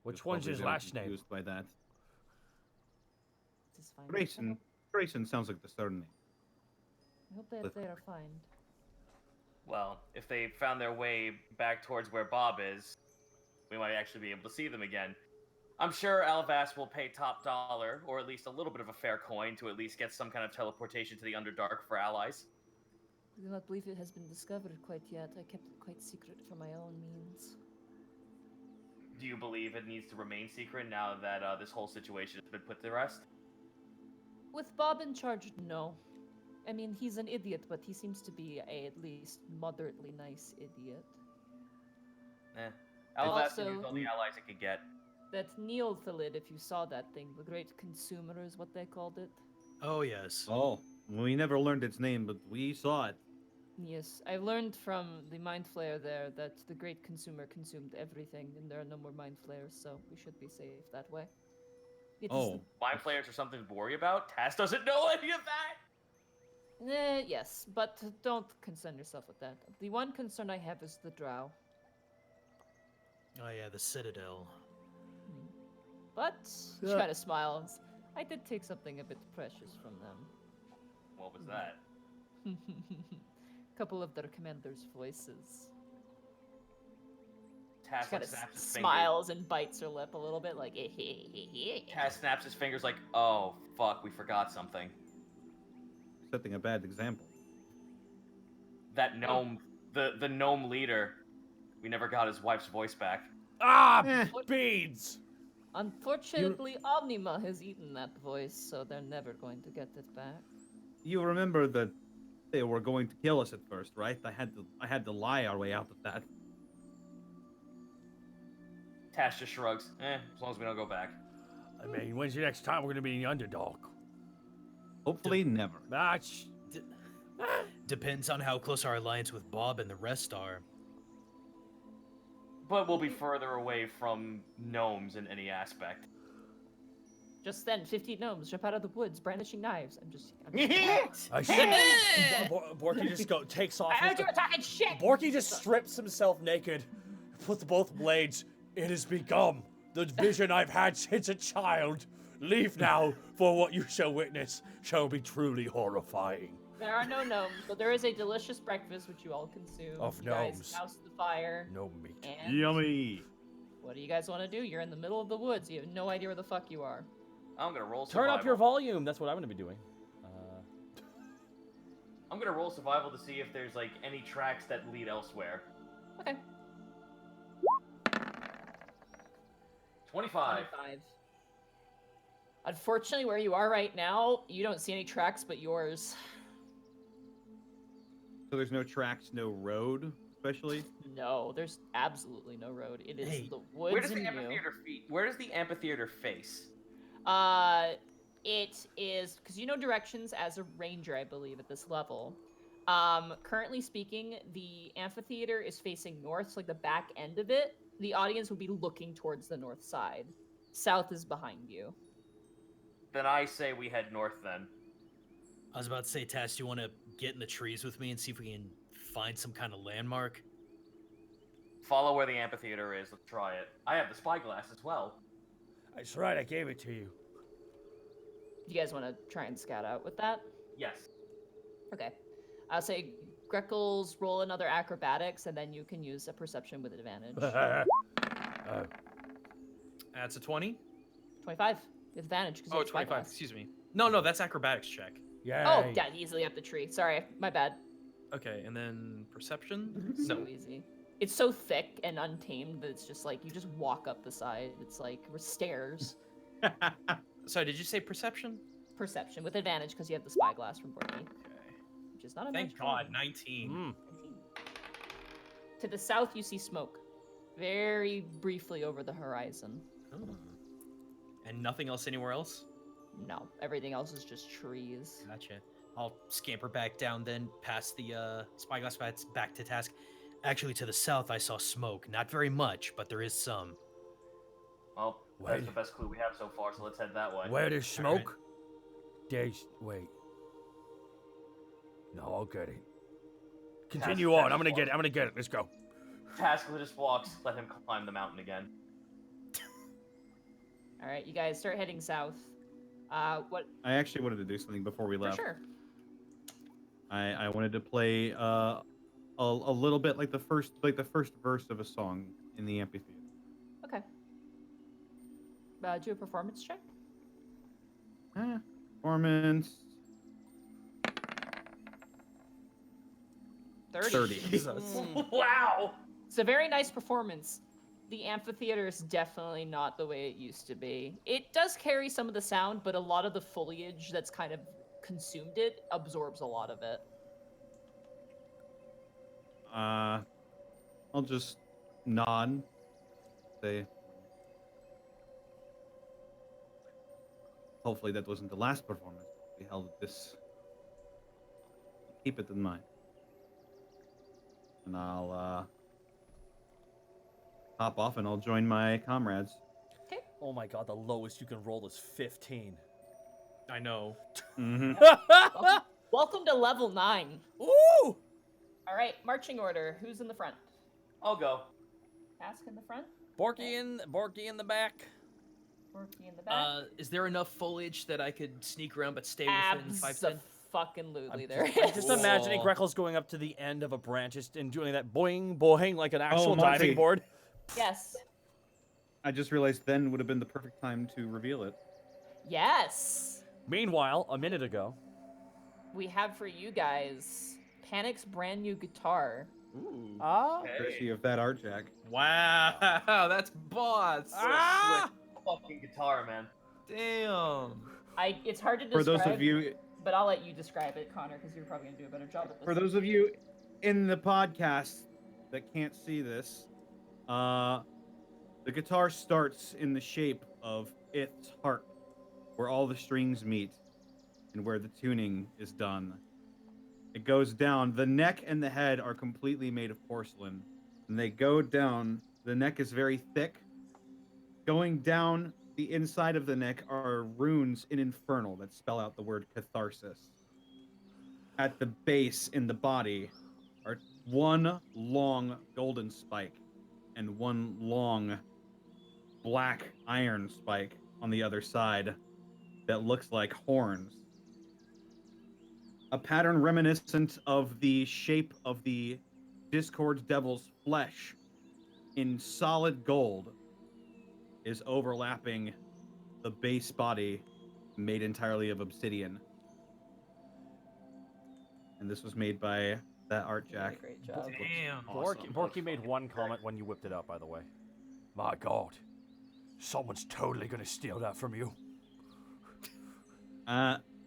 Which Was one's probably his very last name? confused by that. It is fine. Grayson. Grayson sounds like the surname. I hope that they are fine. Well, if they found their way back towards where Bob is, we might actually be able to see them again. I'm sure Alvast will pay top dollar, or at least a little bit of a fair coin, to at least get some kind of teleportation to the Underdark for allies. I do not believe it has been discovered quite yet. I kept it quite secret for my own means. Do you believe it needs to remain secret now that this whole situation has been put to rest? With Bob in charge, no. I mean, he's an idiot, but he seems to be a at least moderately nice idiot. Alvast Also- can use all the allies it could get. That Neolthalid, if you saw that thing, the Great Consumer is what they called it. Oh, yes. Oh, we never learned its name, but we saw it. Yes, I learned from the Mind Flayer there that the Great Consumer consumed everything, and there are no more Mind Flayers, so we should be safe that way. It is Oh, Mind flayers are something to worry about? Tass doesn't know any of that! Yes, but don't concern yourself with that. The one concern I have is the Drow. Oh, yeah, the Citadel. But she Yeah. kind of smiles. I did take something a bit precious from them. What was that? Couple of their commanders' voices. Tass She kind like, of snaps his smiles and bites her lip a little bit, like. fingers. Tass snaps his fingers like, oh, fuck, we forgot something. setting a bad example. That gnome, the gnome leader, we never got his wife's voice back. Ah, Eh. beads. Unfortunately, Omnima has eaten that voice, so they're never going to get it back. You remember that they were going to kill us at first, right? I had to lie our way out of that. Tash just shrugs. As long as we don't go back. I mean, when's the next time we're gonna be the underdog? Hopefully, never. That's Depends on how close our alliance with Bob and the rest are. But we'll be further away from gnomes in any aspect. Just then, 50 gnomes jump out of the woods, brandishing knives. I'm just I Borky just takes off. I heard you were talking shit! Borky just strips himself naked, puts both blades. It has become the vision I've had since a child. Leave now, for what you shall witness shall be truly horrifying. There are no gnomes, but there is a delicious breakfast which you all consume. Of You guys gnomes. douse the fire. no meat. And Yummy. what do you guys want to do? You're in the middle of the woods. You have no idea where the fuck you are. I'm gonna roll Turn survival. up your volume. That's what I'm going to be doing. I'm gonna roll survival to see if there's like any tracks that lead elsewhere. Okay. 25. 25. Unfortunately, where you are right now, you don't see any tracks but yours. So there's no tracks, no road, especially. No, there's absolutely no road. It is Hey, the woods Where does the and you. amphitheater Where does the amphitheater face? It is because you know directions as a ranger, I believe, at this level. Currently speaking, the amphitheater is facing north, so like the back end of it. The audience will be looking towards the north side. South is behind you. Then I say we head north then. I was about to say, Tass, do you want to get in the trees with me and see if we can find some kind of landmark? Follow where the amphitheater is. Let's try it. I have the spyglass as well. That's right. I gave it to you. Do you guys want to try and scout out with that? Yes. Okay. I'll say Greckles roll another acrobatics, and then you can use a perception with advantage. That's a 20. 25 with advantage. 'cause you Oh, have 25. spyglass. Excuse me. No, that's acrobatics check. Yeah. Oh, yeah, easily up the tree. Sorry, my bad. Okay, and then perception? So No. easy. It's so thick and untamed that it's just like you just walk up the side. It's like stairs. Sorry, did you say perception? Perception with advantage because you have the spyglass from Borky, Okay. which is not a Thank natural God, one. 19. To the south, you see smoke, very briefly over the horizon. Oh. And nothing else anywhere else? No, everything else is just trees. Gotcha. I'll scamper back down then, past the spyglass back to task. Actually, to the south, I saw smoke. Not very much, but there is some. Well, Wait. that's the best clue we have so far, so let's head that way. Where there's smoke, there's wait. No, I'll get it. Continue Task on. I'm gonna walk. get it. I'm gonna get it. Let's go. Taskler just walks. Let him climb the mountain again. All right, you guys start heading south. What? I actually wanted to do something before we For left. sure. I wanted to play a little bit like the first verse of a song in the amphitheater. Okay. Do a performance check. Performance 30. Wow! It's a very nice performance. The amphitheater is definitely not the way it used to be. It does carry some of the sound, but a lot of the foliage that's kind of consumed it absorbs a lot of it. I'll just nod. Say, hopefully that wasn't the last performance we held at this. Keep it in mind. And I'll hop off and I'll join my comrades. Oh my God, the lowest you can roll is 15. I know. Mm-hmm. Welcome to level 9. Ooh! All right, marching order. Who's in the front? I'll go. Ask in the front. Borky in the back. Borky in the back. Is there enough foliage that I could sneak around but stay within 5'10"? Fucking there. I'm just imagining Whoa. Greckles going up to the end of a branch and doing that boing, boing, like an actual Monty. diving board. Yes. I just realized then would have been the perfect time to reveal it. Yes. Meanwhile, a minute ago. We have for you guys Panic's brand new guitar. Ooh. Courtesy of that art jack. Wow, that's boss. Ah! Fucking guitar, man. Damn. It's hard to For describe. those of you But I'll let you describe it, Connor, because you're probably gonna do a better job at this. For those of you in the podcast that can't see this, the guitar starts in the shape of its heart, where all the strings meet and where the tuning is done. It goes down. The neck and the head are completely made of porcelain. And they go down. The neck is very thick. Going down the inside of the neck are runes in Infernal that spell out the word catharsis. At the base in the body are one long golden spike and one long black iron spike on the other side that looks like horns. A pattern reminiscent of the shape of the Discord Devil's flesh in solid gold is overlapping the base body made entirely of obsidian. And this was made by that art You did jack. a great job. Damn. Borky, Awesome. Borky made one comment when you whipped it out, by the way. My God, someone's totally gonna steal that from you.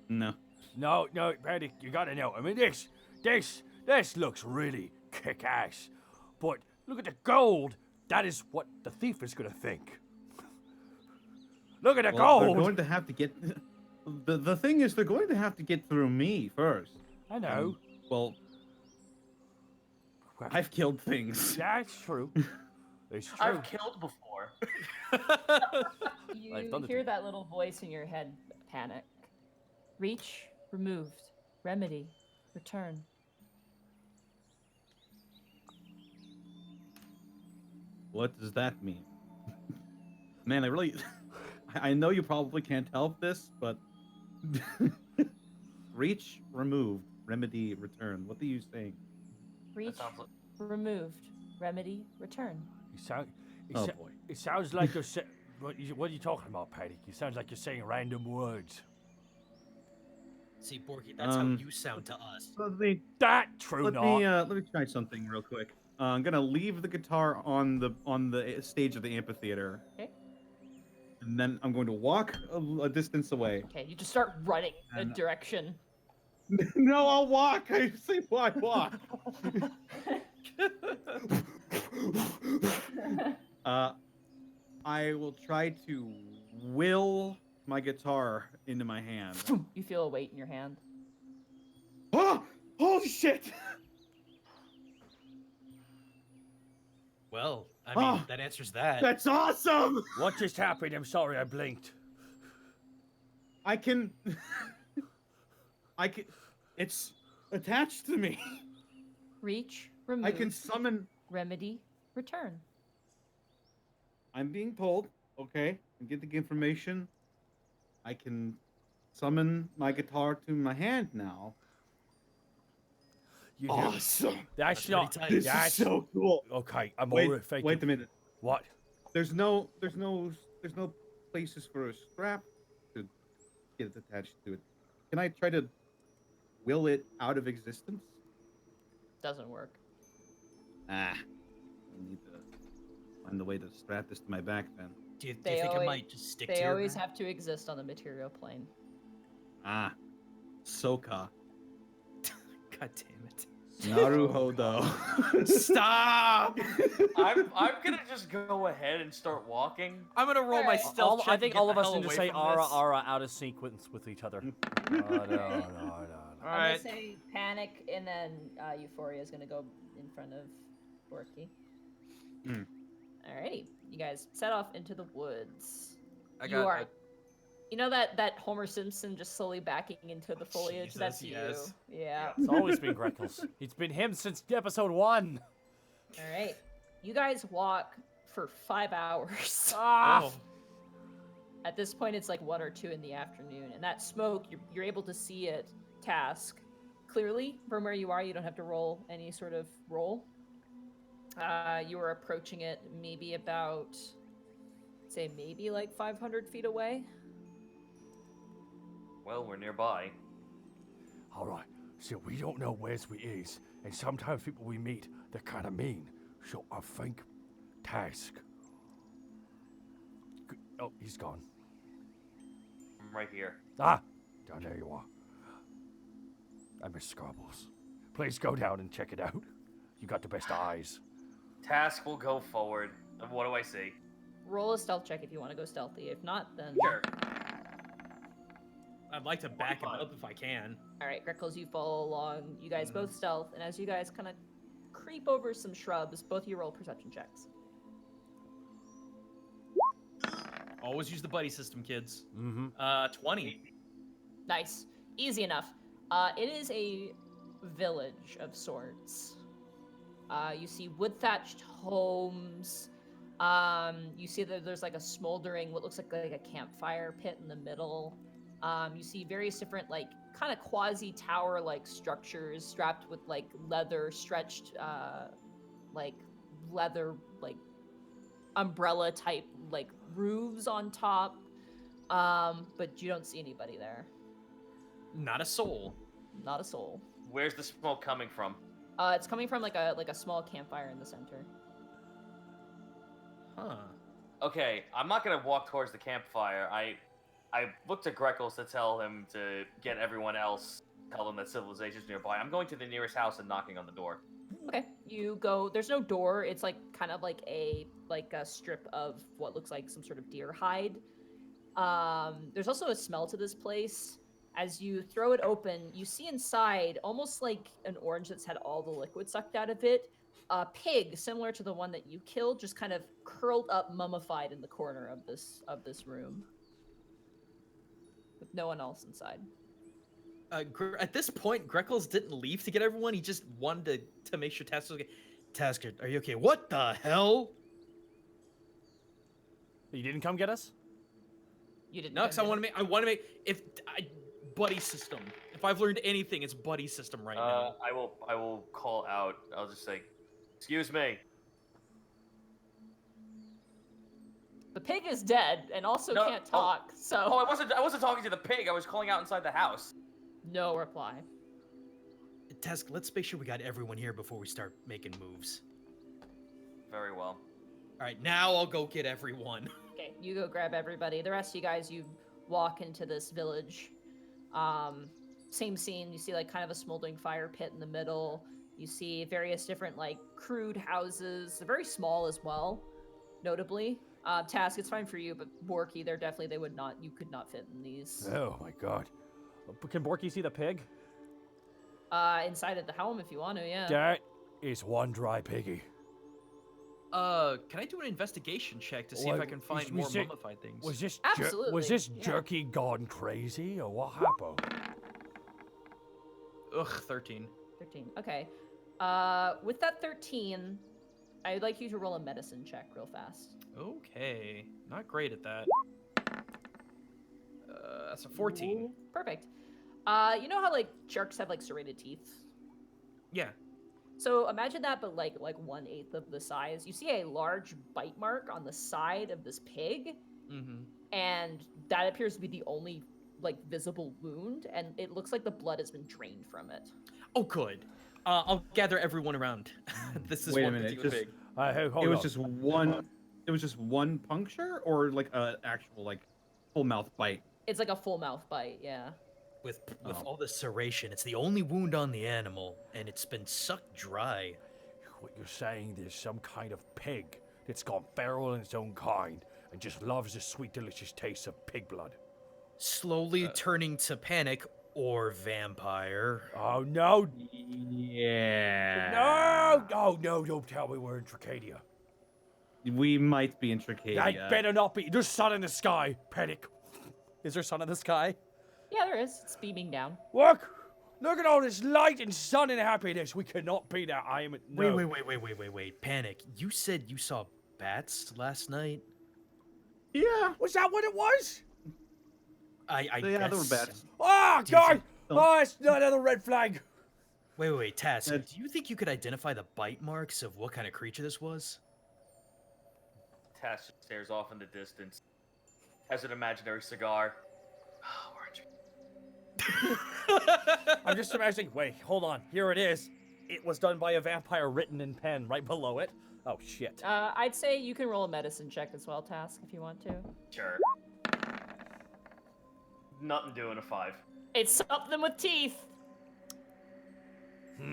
No. No, Paddy, you gotta know. I mean, this looks really kick-ass. But look at the gold. That is what the thief is gonna think. Look at the Well, they're gold. going to have to get. The thing is, they're going to have to get through me first. I know. Well, Well, I've killed things. That's true. It's true. I've killed before. I've You done it hear too. that little voice in your head panic. Reach, removed. Remedy, return. What does that mean? Man, I really. I know you probably can't help this, but. Reach, removed. Remedy, return. What are you saying? Reach, sounds like- removed. Remedy, return. Oh boy. It sounds like you're saying. What are you talking about, Paddy? It sounds like you're saying random words. See, Borky, that's how you sound to us. Let me That true let not. me try something real quick. I'm gonna leave the guitar on the stage of the amphitheater. Okay. And then I'm going to walk a distance away. Okay, you just start running a And- direction. No, I'll walk. I say why walk. I will try to will my guitar into my hand. You feel a weight in your hand. Oh, holy shit! Well, I mean, Ah, that answers that. That's awesome! What just happened? I'm sorry, I blinked. I can. It's attached to me. Reach, remove. I can summon. Remedy, return. I'm being told, okay, and get the information. I can summon my guitar to my hand now. You do. Awesome! That's That's not. pretty tight. This That's is so cool. okay. I'm Wait, over it. wait a minute. What? There's no places for a strap to get it attached to it. Can I try to will it out of existence? Doesn't work. I need to find the way to strap this to my back then. Do you They think it always- might just stick to They your always back? have to exist on the material plane. Soka. God damn it. Naruhodo. Stop! I'm gonna just go ahead and start walking. I'm gonna roll my Alright. stealth check. I to think get all the of us hell need to away say from Ara this. Ara out of sequence with each other. No. All I'm right. gonna say panic, and then Euphoria is gonna go in front of Borky. Hmm. Alrighty, you guys set off into the woods. I You got. are. You know that Homer Simpson just slowly backing into the foliage? That's Jesus, you. yes. Yeah. It's always been Greckles. It's been him since episode 1. All right. You guys walk for 5 hours. Ah! Oh. At this point, it's like 1 or 2 in the afternoon, and that smoke, you're able to see it task clearly from where you are. You don't have to roll any sort of roll. You are approaching it maybe about, say, maybe like 500 feet away. Well, we're nearby. All right. So we don't know where we is, and sometimes people we meet, they're kind of mean. So I think task. Oh, he's gone. I'm right here. Ah, down there you are. I miss Scrabbles. Please go down and check it out. You got the best eyes. Task will go forward. And what do I see? Roll a stealth check if you want to go stealthy. If not, then Sure. I'd like to back him 25. up if I can. All right, Greckles, you follow along. You guys both stealth, and as you guys kind of creep over some shrubs, both of you roll perception checks. Always use the buddy system, kids. Mm-hmm. 20. Nice, easy enough. It is a village of sorts. You see wood-thatched homes. You see that there's like a smoldering, what looks like a campfire pit in the middle. You see various different like kind of quasi-tower-like structures strapped with like leather stretched, like leather like umbrella type like roofs on top. But you don't see anybody there. Not a soul. Not a soul. Where's the smoke coming from? It's coming from like a small campfire in the center. Huh. Okay, I'm not gonna walk towards the campfire. I looked to Greckles to tell him to get everyone else, tell them that civilization's nearby. I'm going to the nearest house and knocking on the door. Okay, you go. There's no door. It's like kind of like a strip of what looks like some sort of deer hide. There's also a smell to this place. As you throw it open, you see inside, almost like an orange that's had all the liquid sucked out of it, a pig similar to the one that you killed, just kind of curled up, mummified in the corner of this room, with no one else inside. At this point, Greckles didn't leave to get everyone. He just wanted to make sure Task was okay. Tasker, are you okay? What the hell? You didn't come get us? You didn't. No, because I want to make. Buddy system. If I've learned anything, it's buddy system right now. I will call out. I'll just say, "Excuse me." The pig is dead and also No, can't talk. So Oh, I wasn't talking to the pig. I was calling out inside the house. no reply. Task, let's make sure we got everyone here before we start making moves. Very well. All right, now I'll go get everyone. Okay, you go grab everybody. The rest of you guys, you walk into this village. Same scene. You see like kind of a smoldering fire pit in the middle. You see various different like crude houses. They're very small as well, notably. Task, it's fine for you, but Borky, you could not fit in these. Oh my god. Can Borky see the pig? Inside of the home if you want to, yeah. That is one dry piggy. Can I do an investigation check to see if I can find more mummified things? Was this Absolutely, was this yeah. jerky gone crazy or what happened? Ugh, 13. 13. Okay. With that 13, I'd like you to roll a medicine check real fast. Okay, not great at that. That's a 14. Perfect. You know how like sharks have like serrated teeth? Yeah. So imagine that, but like 1/8 of the size. You see a large bite mark on the side of this pig, Mm-hmm. and that appears to be the only like visible wound, and it looks like the blood has been drained from it. Oh, good. I'll gather everyone around. This is Wait a one minute, particular just- pig. Hey, hold It was on. just one. It was just one puncture, or like an actual like full mouth bite. It's like a full mouth bite, yeah. With Oh. all the serration, it's the only wound on the animal, and it's been sucked dry. What you're saying, there's some kind of pig that's gone feral in its own kind and just loves the sweet, delicious taste of pig blood. Slowly turning to panic or vampire. Oh no! Yeah. No! Oh no! Don't tell me we're in Tricadia. We might be in Tricadia. I better not be. There's sun in the sky. Panic. Is there sun in the sky? Yeah, there is. It's beaming down. Look! Look at all this light and sun and happiness. We cannot be that. I am. No. Wait. Panic. You said you saw bats last night? Yeah. Was that what it was? I Yeah, guess. there were bats. Oh Did God! you- Oh, it's another red flag. Wait, Task, That's- do you think you could identify the bite marks of what kind of creature this was? Tash stares off in the distance. Has an imaginary cigar. Orange. I'm just imagining. Wait, hold on. Here it is. It was done by a vampire, written in pen right below it. Oh shit. I'd say you can roll a medicine check as well, Task, if you want to. Sure. Nothing doing a 5. It's something with teeth.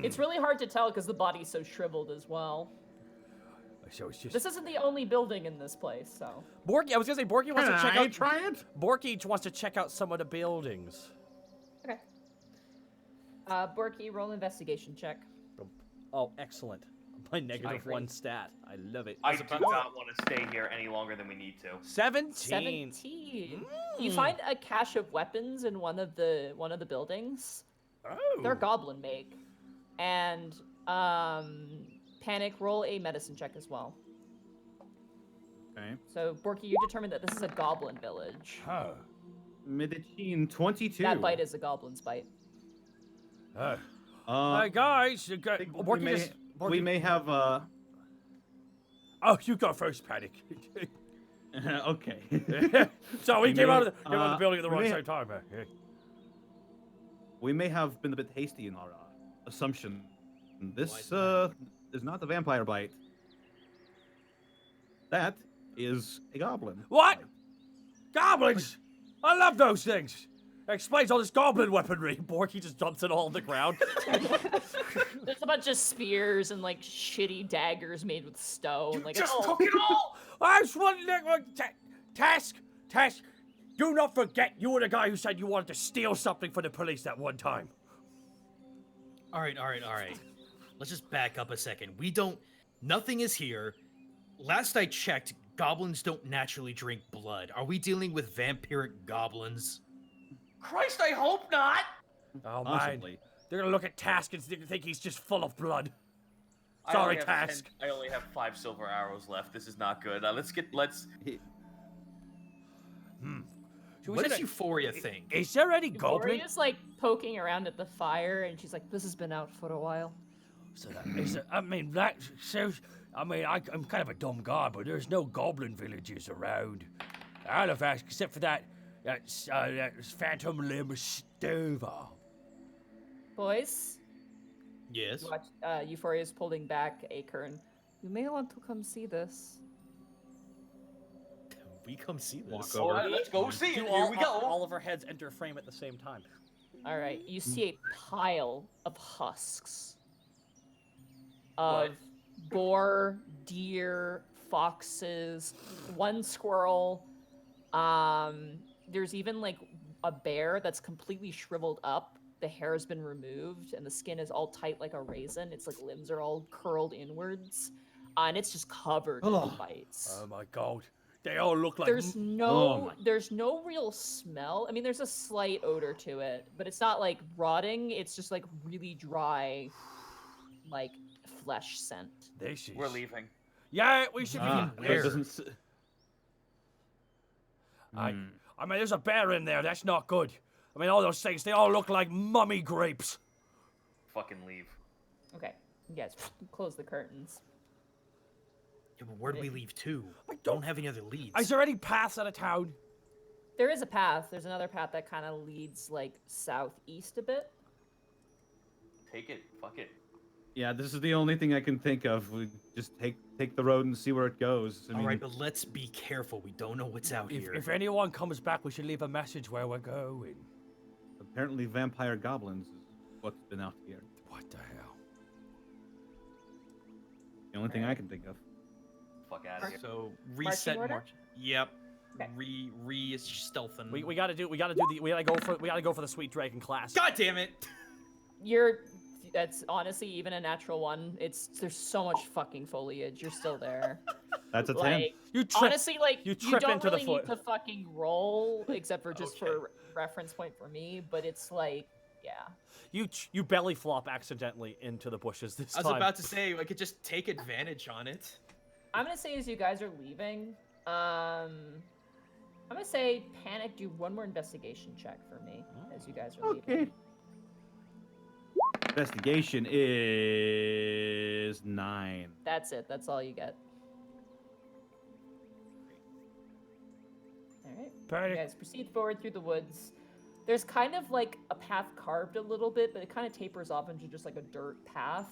It's really hard to tell because the body's so shriveled as well. So it's just. This isn't the only building in this place, so. Borky, I was gonna say Borky wants to check out. try it? Borky wants to check out some of the buildings. Okay. Borky, roll investigation check. Oh, excellent. My negative great. 1 stat. I love it. I do not want to stay here any longer than we need to. 17. 17. You find a cache of weapons in one of the buildings. Oh. They're goblin make. And Panic, roll a medicine check as well. Okay. So Borky, you determined that this is a goblin village. Oh. Medicine 22. That bite is a goblin's bite. Oh. Uh, Hey guys, you I got. think Borky we may have Oh, you go first, Panic. okay. So we We came may- out of the building at the we right may- same time. Yeah. We may have been a bit hasty in our assumption. This is not a vampire bite. That is a goblin. What? Goblins! I love those things. That explains all this goblin weaponry. Borky just dumps it all on the ground. There's a bunch of spears and like shitty daggers made with stone. Like Just it's all... took it all. I just want Task. Do not forget you were the guy who said you wanted to steal something for the police that one time. All right. Let's just back up a second. We don't. Nothing is here. Last I checked, goblins don't naturally drink blood. Are we dealing with vampiric goblins? Christ, I hope not. Oh man, Possibly. they're gonna look at Task and think he's just full of blood. I Sorry, only have Task. I only have 5 silver arrows left. This is not good. Let's. What does Euphoria think? Is there any goblin? Euphoria is like poking around at the fire, and she's like, "This has been out for a while." So I mean, that sounds. I mean, I'm kind of a dumb guy, but there's no goblin villages around Halifax except for that Phantom Limb Stover. Boys, Yes. you watch. Euphoria is pulling back a curtain. You may want to come see this. We come see this. Walk All over. right, let's go see it. Do Here we go. all of our heads enter frame at the same time. All right, you see a pile of husks of boar, deer, foxes, one squirrel. There's even like a bear that's completely shriveled up. The hair has been removed and the skin is all tight like a raisin. Its like limbs are all curled inwards, and it's just covered in bites. Oh my god, they all look like. There's no my- there's no real smell. I mean, there's a slight odor to it, but it's not like rotting. It's just like really dry, like flesh scent. This is. We're leaving. Yeah, we should Ah, be. that where? doesn't I mean, there's a bear in there. That's not good. I mean, all those things, they all look like mummy grapes. Fucking leave. Okay, you guys close the curtains. Yeah, but where do we leave to? I Don't have any other leads. Is there any paths out of town? There is a path. There's another path that kind of leads like southeast a bit. Take it. Fuck it. Yeah, this is the only thing I can think of. We just take the road and see where it goes. I All mean, right, but let's be careful. We don't know what's out here. If anyone comes back, we should leave a message where we're going. apparently vampire goblins is what's been out here. What the hell? The only thing I can think of. Fuck out of here. So reset order? march. Yep. Okay. Re stealthing. We gotta go for the sweet dragon class. God damn it! That's honestly even a natural one. There's so much fucking foliage. You're still there. That's a 10. Like You trip. honestly, like you you trip don't into the really need foot. to fucking roll, except for just Okay. for reference point for me. But it's like, yeah. You belly flop accidentally into the bushes this I was time. about to say I could just take advantage on it. I'm gonna say as you guys are leaving, I'm gonna say Panic, do one more investigation check for me as you guys are Okay. leaving. Investigation is 9. That's it. That's all you get. All right. You Panic. guys proceed forward through the woods. There's kind of like a path carved a little bit, but it kind of tapers off into just like a dirt path.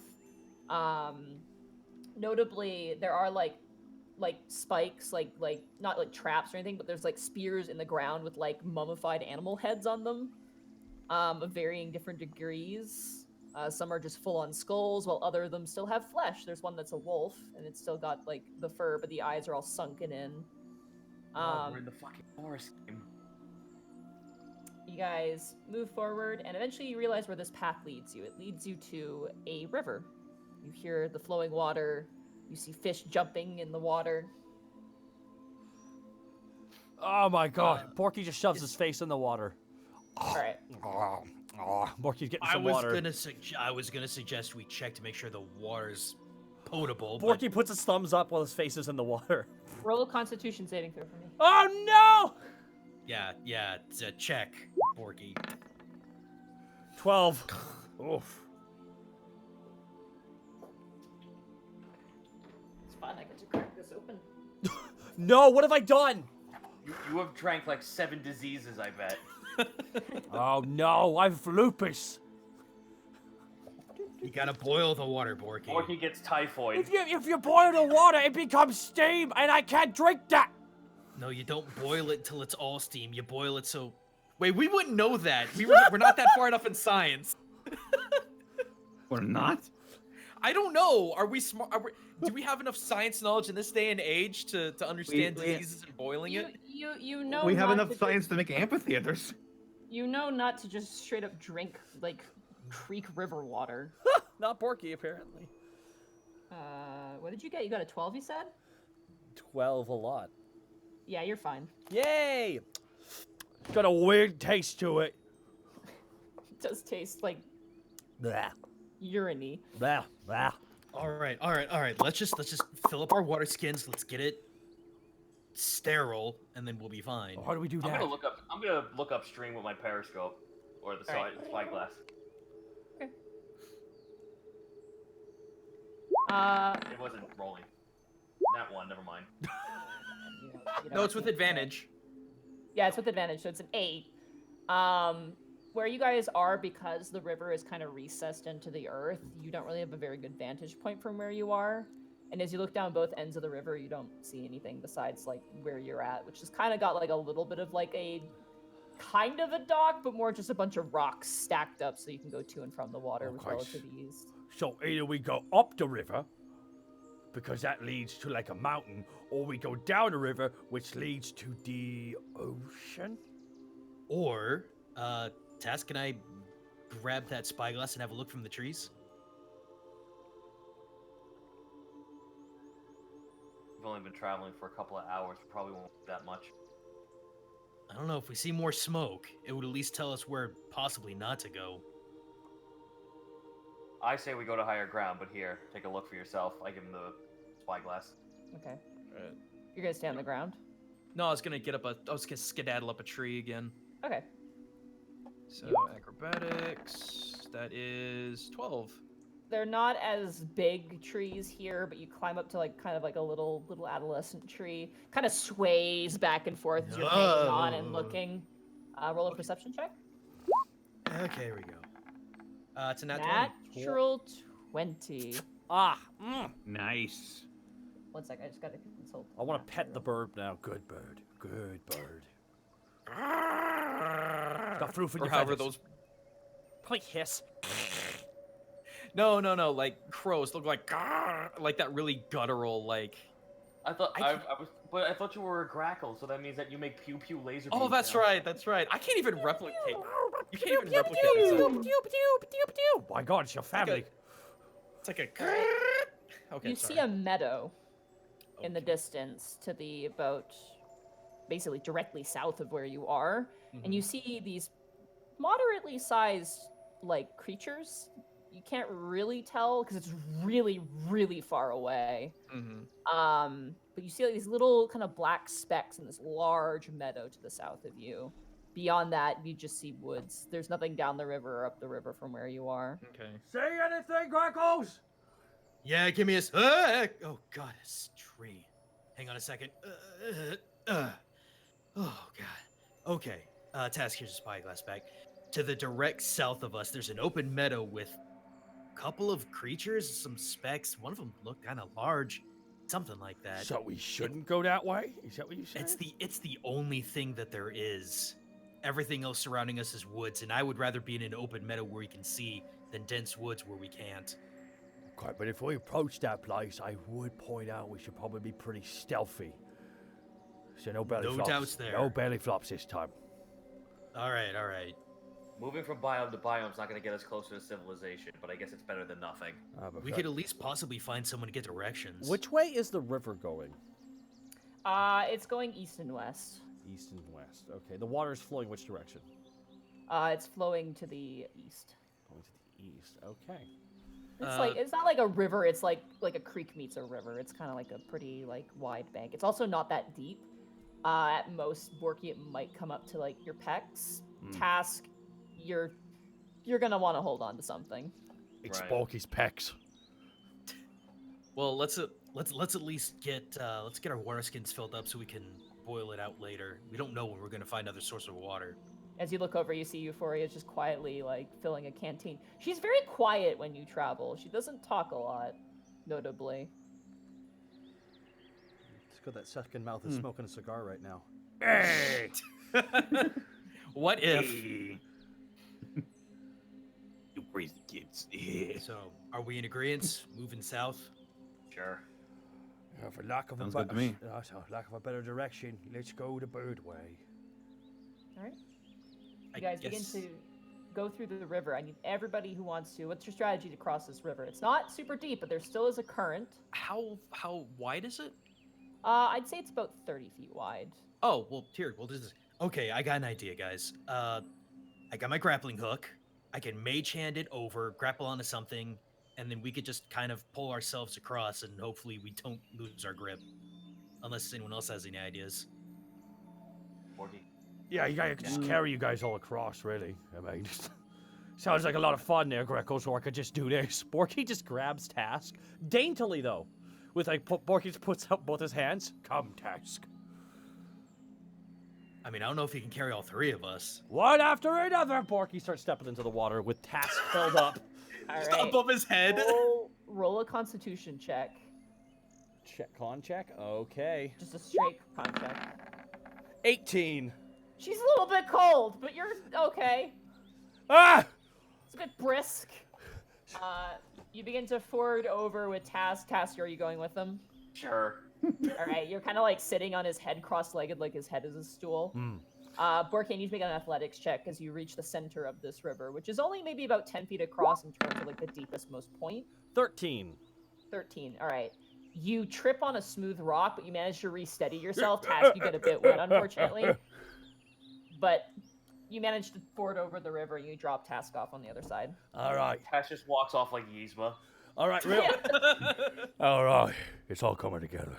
Notably, there are like spikes, like not like traps or anything, but there's like spears in the ground with like mummified animal heads on them, of varying different degrees. Some are just full on skulls, while other of them still have flesh. There's one that's a wolf, and it's still got like the fur, but the eyes are all sunken in. Oh, we're in the fucking forest game. You guys move forward, and eventually you realize where this path leads you. It leads you to a river. You hear the flowing water. You see fish jumping in the water. Oh my god. Porky just shoves his face in the water. All right. Porky's getting I some was water. gonna suggest we check to make sure the water's potable. but- Porky puts his thumbs up while his face is in the water. Roll a Constitution saving throw for me. Oh no! Yeah, it's a check, Porky. 12. Oof. It's fine. I get to crack this open. No, what have I done? You have drank like 7 diseases, I bet. Oh no, I've lupus. You gotta boil the water, Porky. Or he gets typhoid. If you boil the water, it becomes steam, and I can't drink that. No, you don't boil it till it's all steam. You boil it so. Wait, we wouldn't know that. We're not that far enough in science. Or not? I don't know. Are we smart? Do we have enough science knowledge in this day and age to understand diseases and boiling it? You know. We have not enough to science to make amphitheaters. You know not to just straight up drink like creek river water. Not Porky, apparently. What did you get? You got a 12, you said? 12 a lot. Yeah, you're fine. Yay! Got a weird taste to it. It does taste like Blah, urine-y. blah, blah. All right. Let's just fill up our water skins. Let's get it sterile, and then we'll be fine. How do we do I'm that? gonna look upstream with my periscope or the Alright. spyglass. It wasn't rolling. That one, never mind. No, it's with advantage. Yeah, it's with advantage, so it's an 8. Where you guys are, because the river is kind of recessed into the earth, you don't really have a very good vantage point from where you are. And as you look down both ends of the river, you don't see anything besides like where you're at, which has kind of got like a little bit of like a kind of a dock, but more just a bunch of rocks stacked up so you can go to and from the water with Okay. relative ease. So either we go up the river, because that leads to like a mountain, or we go down the river, which leads to the ocean. Or, Tess, can I grab that spyglass and have a look from the trees? We've only been traveling for a couple of hours. Probably won't do that much. I don't know. If we see more smoke, it would at least tell us where possibly not to go. I say we go to higher ground, but here, take a look for yourself. I give him the spyglass. Okay. Alright. You're gonna stay on the ground? No, I was gonna skedaddle up a tree again. Okay. So acrobatics, that is 12. They're not as big trees here, but you climb up to like kind of like a little adolescent tree. Kind of sways back and forth as you're hanging on and No. looking. Roll a perception check. Okay, here we go. It's a nat 20. Natural 20. Nice. One sec, I just gotta consult. I want to pet the bird now. Good bird. Good bird. Got proof in Or your however feathers. those. Probably hiss. No. Like crows look like that really guttural like. I thought I but I thought you were a grackle, so that means that you make pew pew laser. Oh, beams that's now. right. That's right. I can't even replicate. You can't even replicate the sound. Oh my God, it's your family. It's like a. Okay. You sorry. see a meadow in the Okay. distance to the about basically directly south of where you are, and you see these moderately sized like creatures. You can't really tell because it's really, really far away. Mhm. But you see like these little kind of black specks in this large meadow to the south of you. Beyond that, you just see woods. There's nothing down the river or up the river from where you are. Okay. Say anything, Grackles? Yeah, give me a. Oh God, a tree. Hang on a second. Oh God. Okay. Task, here's a spyglass back. To the direct south of us, there's an open meadow with a couple of creatures, some specks. One of them looked kind of large, something like that. So we shouldn't go that way? Is that what you said? It's the only thing that there is. Everything else surrounding us is woods, and I would rather be in an open meadow where we can see than dense woods where we can't. Okay, but if we approach that place, I would point out we should probably be pretty stealthy. So no belly No flops. doubts there. No belly flops this time. All right, all right. Moving from biome to biome's not going to get us closer to civilization, but I guess it's better than nothing. We could at least possibly find someone to get directions. Which way is the river going? It's going east and west. East and west. Okay. The water is flowing which direction? It's flowing to the east. Going to the east. Okay. It's like it's not like a river. It's like a creek meets a river. It's kind of like a pretty like wide bank. It's also not that deep. At most, Borky, it might come up to like your pecs. Task, you're gonna want to hold on to something. It's Right. Borky's pecs. Well, let's at least get our water skins filled up so we can boil it out later. We don't know when we're gonna find another source of water. As you look over, you see Euphoria just quietly like filling a canteen. She's very quiet when you travel. She doesn't talk a lot, notably. It's good that second mouth is smoking a cigar right now. Hey! What if? You crazy kids. So, are we in agreement? Moving south? Sure. For lack of Sounds a good to me. lack of a better direction, let's go the bird way. All right. I You guys begin guess- to go through the river. I need everybody who wants to. What's your strategy to cross this river? It's not super deep, but there still is a current. How wide is it? I'd say it's about 30 feet wide. Oh, well, here, we'll do this. Okay, I got an idea, guys. I got my grappling hook. I can mage hand it over, grapple onto something, and then we could just kind of pull ourselves across, and hopefully we don't lose our grip. Unless anyone else has any ideas. 40. Yeah, you guys, I could just carry you guys all across, really. I mean, sounds like a lot of fun there, Greco, so I could just do this. Borky just grabs Task daintily though, with like Borky just puts out both his hands. Come, Task. I mean, I don't know if he can carry all three of us. One after another, Borky starts stepping into the water with Task filled up. All Just right. above his head. Roll a Constitution check. Con check. Okay. Just a straight con check. 18. She's a little bit cold, but you're okay. Ah! It's a bit brisk. You begin to ford over with Task. Task, are you going with him? Sure. All right, you're kind of like sitting on his head, cross-legged, like his head is a stool. Borky, you need to make an athletics check as you reach the center of this river, which is only maybe about 10 feet across in terms of like the deepest, most point. 13. 13. All right. You trip on a smooth rock, but you manage to re-steady yourself. Task, you get a bit wet, unfortunately. But you manage to ford over the river, and you drop Task off on the other side. All right. Tash just walks off like Yzma. All right, real. All right. It's all coming together.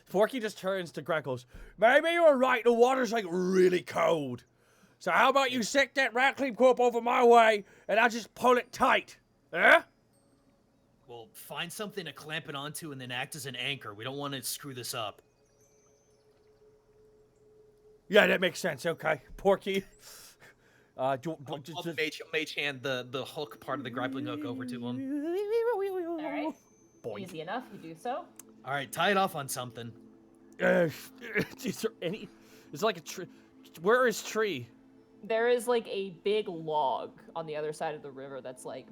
Forky just turns to Greg, goes, maybe you were right, the water's like really cold. So how about you stick that rat clean cup over my way, and I'll just pull it tight. Eh? Well, find something to clamp it onto and then act as an anchor. We don't want to screw this up. Yeah, that makes sense, okay. Porky. I'll mage hand the hook part of the grappling hook over to him. All right. Boink. Easy enough. You do so. All right, tie it off on something. Is there any... Is there like a tree... Where is tree? There is like a big log on the other side of the river that's like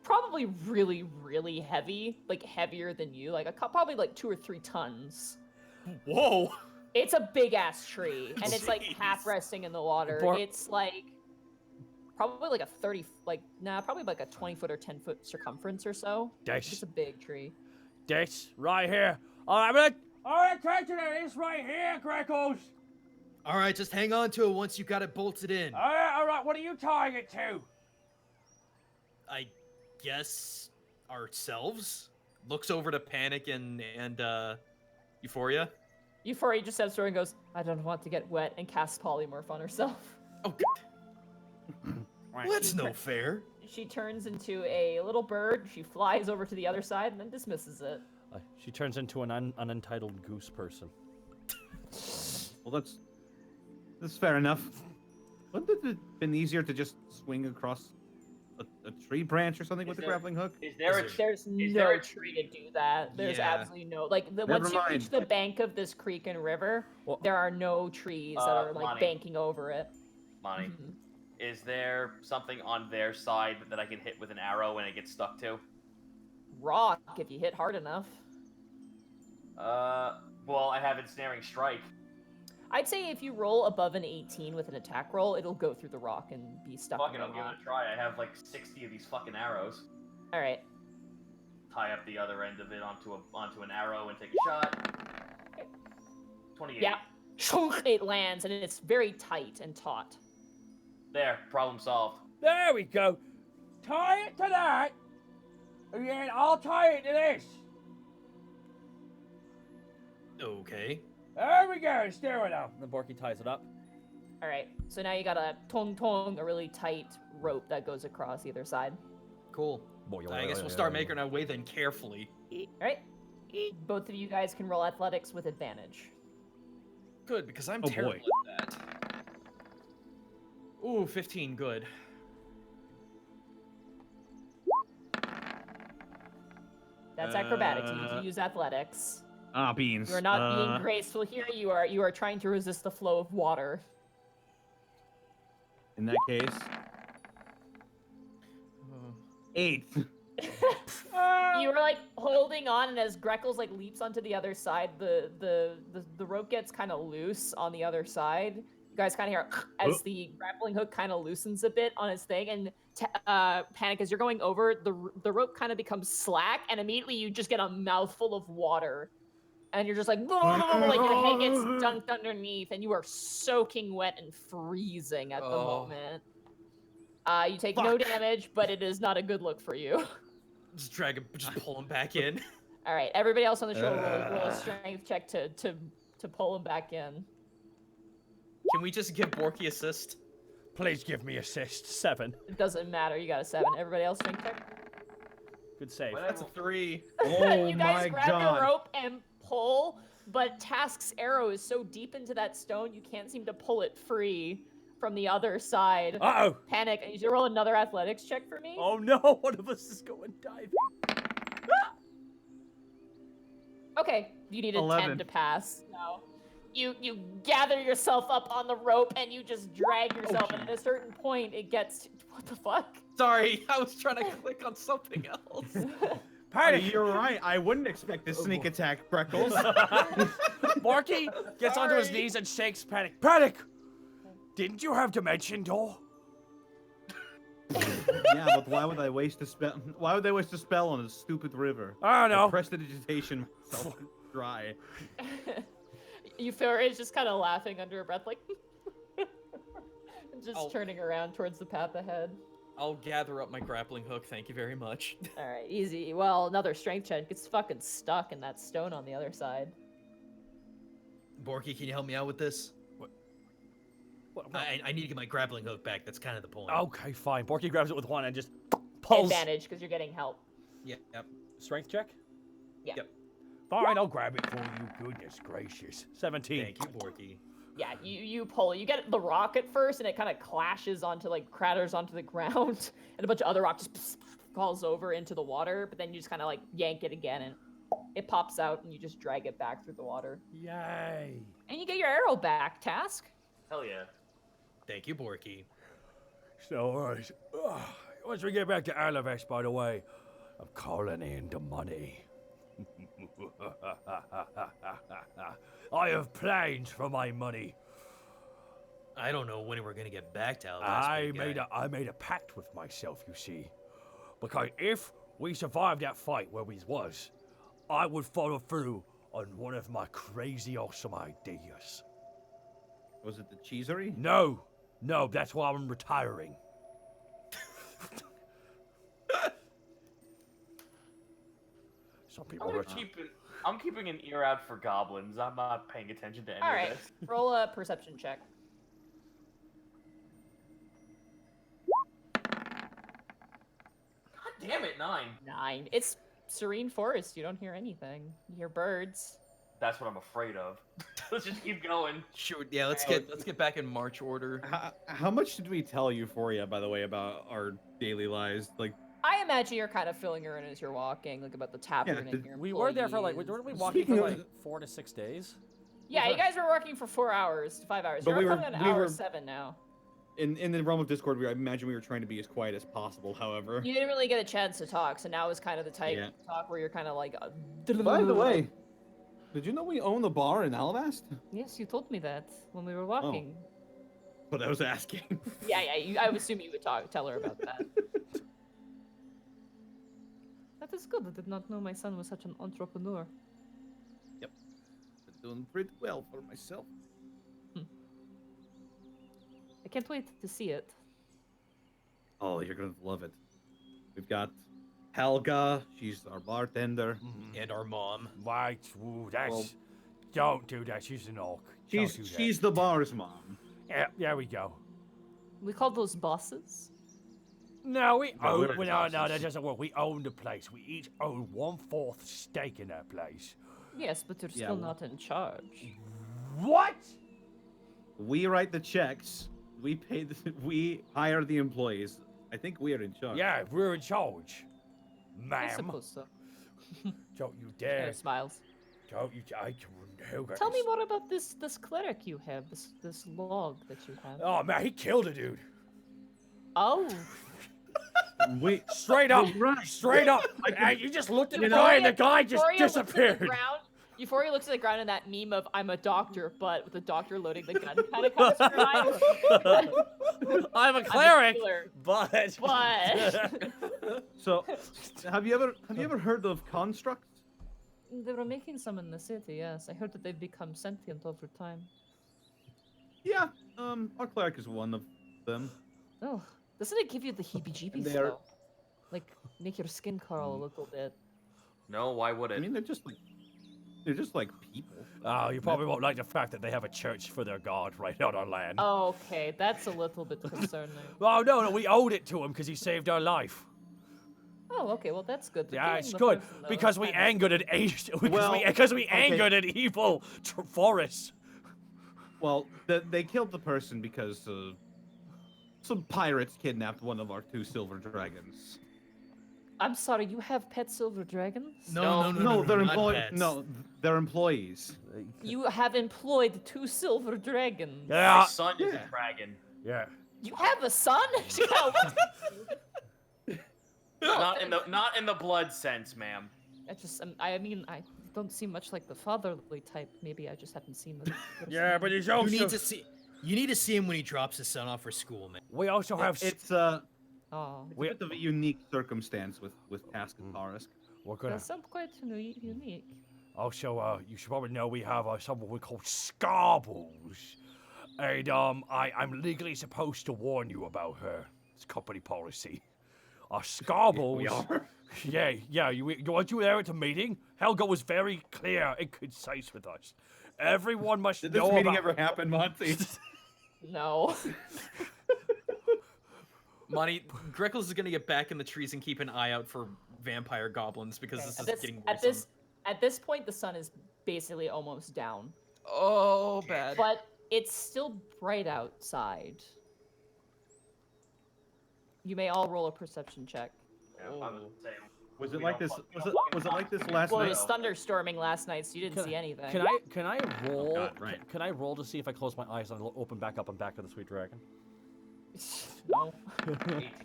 probably really, really heavy, like heavier than you, like probably like 2 or 3 tons. Whoa! It's a big ass tree, and it's like half resting in the water. It's like probably like a 30, probably like a 20-foot or 10-foot circumference or so. It's a big tree. This right here. All right, attention to this right here, Grecos. All right, just hang on to it once you got it bolted in. All right, what are you tying it to? I guess ourselves. Looks over to Panic and Euphoria. Euphoria just steps forward and goes, I don't want to get wet, and casts polymorph on herself. Oh, God. Well, that's no fair. She turns into a little bird, she flies over to the other side, and then dismisses it. She turns into an unentitled goose person. Well, that's fair enough. Wouldn't it have been easier to just swing across a tree branch or something with the grappling hook? There's no tree to do that. There's absolutely no once you reach the bank of this creek and river, there are no trees that are like Monty. banking over it. Monty, is there something on their side that I can hit with an arrow and it gets stuck to? Rock, if you hit hard enough. Well, I have ensnaring strike. I'd say if you roll above an 18 with an attack roll, it'll go through the rock and be stuck Fuck in it, the I'll give rock. it a try. I have like 60 of these fucking arrows. All right. Tie up the other end of it onto an arrow and take a shot. 28. Yeah. It lands, and it's very tight and taut. There, problem solved. There we go. Tie it to that. And then I'll tie it to this. Okay. There we go. Steer it up. And then Borky ties it up. All right. So now you got a a really tight rope that goes across either side. Cool. I guess we'll start making our way then carefully. All right. Both of you guys can roll athletics with advantage. Good, because I'm Oh, terrible boy. at that. Ooh, 15, good. That's acrobatics. You need to use athletics. Ah, beans. You are not being graceful here. You are trying to resist the flow of water. In that case, 8. You were like holding on, and as Greckles like leaps onto the other side, the rope gets kind of loose on the other side. You guys kind of hear as the grappling hook kind of loosens a bit on his thing, and Panic, as you're going over, the rope kind of becomes slack, and immediately you just get a mouthful of water, and you're just like your head gets dunked underneath, and you are soaking wet and freezing at the moment. You take no damage, but it is not a good look for you. Just pull him back in. All right, everybody else on the show roll a strength check to pull him back in. Can we just give Borky assist? Please give me assist. 7. It doesn't matter. You got a 7. Everybody else strength check. Good save. That's a 3. Oh You guys my grab god. the rope and pull, but Task's arrow is so deep into that stone you can't seem to pull it free from the other side. Uh-oh. Panic. You should roll another athletics check for me. Oh no, one of us is going diving. Okay, you need a 11. 10 to pass. No. You gather yourself up on the rope and you just drag yourself, and at a certain point it gets what the fuck? Sorry, I was trying to click on something else. Panic. You're right. I wouldn't expect this sneak attack, Breckles. Borky gets onto his knees and shakes Panic. Panic! Didn't you have Dimension Door? Yeah, but why would I waste a spell? Why would they waste a spell on a stupid river? I don't know. Prestidigitation myself dry. Euphora is just kind of laughing under her breath, like, and just turning around towards the path ahead. I'll gather up my grappling hook, thank you very much. All right, easy. Well, another strength check. It's fucking stuck in that stone on the other side. Borky, can you help me out with this? I need to get my grappling hook back. That's kind of the point. Okay, fine. Borky grabs it with one and just pulls. Advantage because you're getting help. Yep. Strength check? Yeah. Yep. Fine, I'll grab it for you. Goodness gracious. 17. Thank you, Borky. Yeah, you pull. You get the rock at first, and it kind of clashes onto, like, craters onto the ground, and a bunch of other rock just falls over into the water, but then you just kind of, like, yank it again, and it pops out, and you just drag it back through the water. Yay. And you get your arrow back, Task. Hell yeah. Thank you, Borky. So, alright. Once we get back to Alavex, by the way, I'm calling in the money. I have plans for my money. I don't know when we're gonna get back to Alavex. I made a pact with myself, you see. Because if we survived that fight where we was, I would follow through on one of my crazy awesome ideas. Was it the cheesery? No, that's why I'm retiring. Some people I'm keeping an ear out for goblins. I'm not paying attention to any All of right, this. roll a perception check. God damn it, 9. 9. It's serene forest. You don't hear anything. You hear birds. That's what I'm afraid of. Let's just keep going. Sure. Yeah. Let's get back in march order. How much did we tell Euphoria, by the way, about our daily lives? Like, I imagine you're kind of filling her in as you're walking, like about the tavern and your We were there for like, employees. weren't we walking for like 4 to 6 days? Yeah, you guys were working for 4 hours, 5 hours. But You're we were- coming on we hour were- 7 now. in the realm of Discord, I imagine we were trying to be as quiet as possible. However, You didn't really get a chance to talk, so now is kind of the type Yeah. of talk where you're kind of like. by the way, did you know we own the bar in Alabast? Yes, you told me that when we were walking. But I was asking. Yeah, I would assume you would tell her about that. That is good. I did not know my son was such an entrepreneur. Been doing pretty well for myself. I can't wait to see it. Oh, you're gonna love it. We've got Helga. She's our bartender. And our mom. Right, ooh, that's... Well- don't do that, she's an orc. She's Don't do that. she's the bar's mom. Yeah, there we go. We call those bosses. No, we No, own... we're Well, no, bosses. that doesn't work. We own the place. We each own 1/4 stake in that place. Yes, but you're Yeah, still well- not in charge. What? We write the checks. We pay. We hire the employees. I think we are in charge. Yeah, we're in charge. I Ma'am, suppose so. don't you Kind dare. of smiles. Don't you... I can... Tell me more about this cleric you have, this log that you have. Oh, man, he killed a dude. Oh, We Straight up. right. Straight up. And you just looked at the You know- guy and the guy just Euphoria looks at the disappeared. ground. Euphoria looks at the ground and that meme of "I'm a doctor," but with the doctor loading the gun kind of comes to her mind. I'm a cleric, healer, but but So, have you ever heard of constructs? they were making some in the city. Yes, I heard that they've become sentient over time. Yeah. Our cleric is one of them. Oh, doesn't it give you the heebie-jeebies They are- though? Like make your skin curl a little bit. No, why would I it? mean, they're just like people. Oh, you probably won't like the fact that they have a church for their god right out on land. Okay, that's a little bit concerning. Oh, no, we owed it to him because he saved our life. Oh, okay, well that's good. But Yeah, killing it's the good person, though, because is we kind of- angered an because we okay. angered an evil forest. Well, they killed the person because some pirates kidnapped one of our 2 silver dragons. I'm sorry, you have pet silver dragons? No, they're not employees. pets. No, they're employees. You have employed 2 silver dragons. My Yeah, son is Yeah. a dragon. yeah. You have a son? She kinda looks at you. Not in the blood sense, ma'am. I mean, I don't seem much like the fatherly type. Maybe I just haven't seen them. Yeah, but he's You also need to see. You need to see him when he drops his son off for school, man. we also have It's Oh, a bit of a unique circumstance with Tascatarisk. we're gonna that sounds quite unique. also you should probably know we have something we call scarbles, and I'm legally supposed to warn you about her. It's company policy. Our scarbles. We are. Yeah. You weren't you there at the meeting? Helga was very clear and concise with us. Everyone must Did this know meeting about. ever happen, Monty? No. Monty, Greckles is gonna get back in the trees and keep an eye out for vampire goblins because this is getting worrisome. At this point, the sun is basically almost down, Oh, bad. but it's still bright outside. You may all roll a perception check. Yeah, I would say Was it we like don't this? fuck- Was it like this last Well, it night? was thunderstorming last night, so you didn't see anything. Can I roll? God, right. Can I roll to see if I close my eyes and open back up and back to the sweet dragon? No.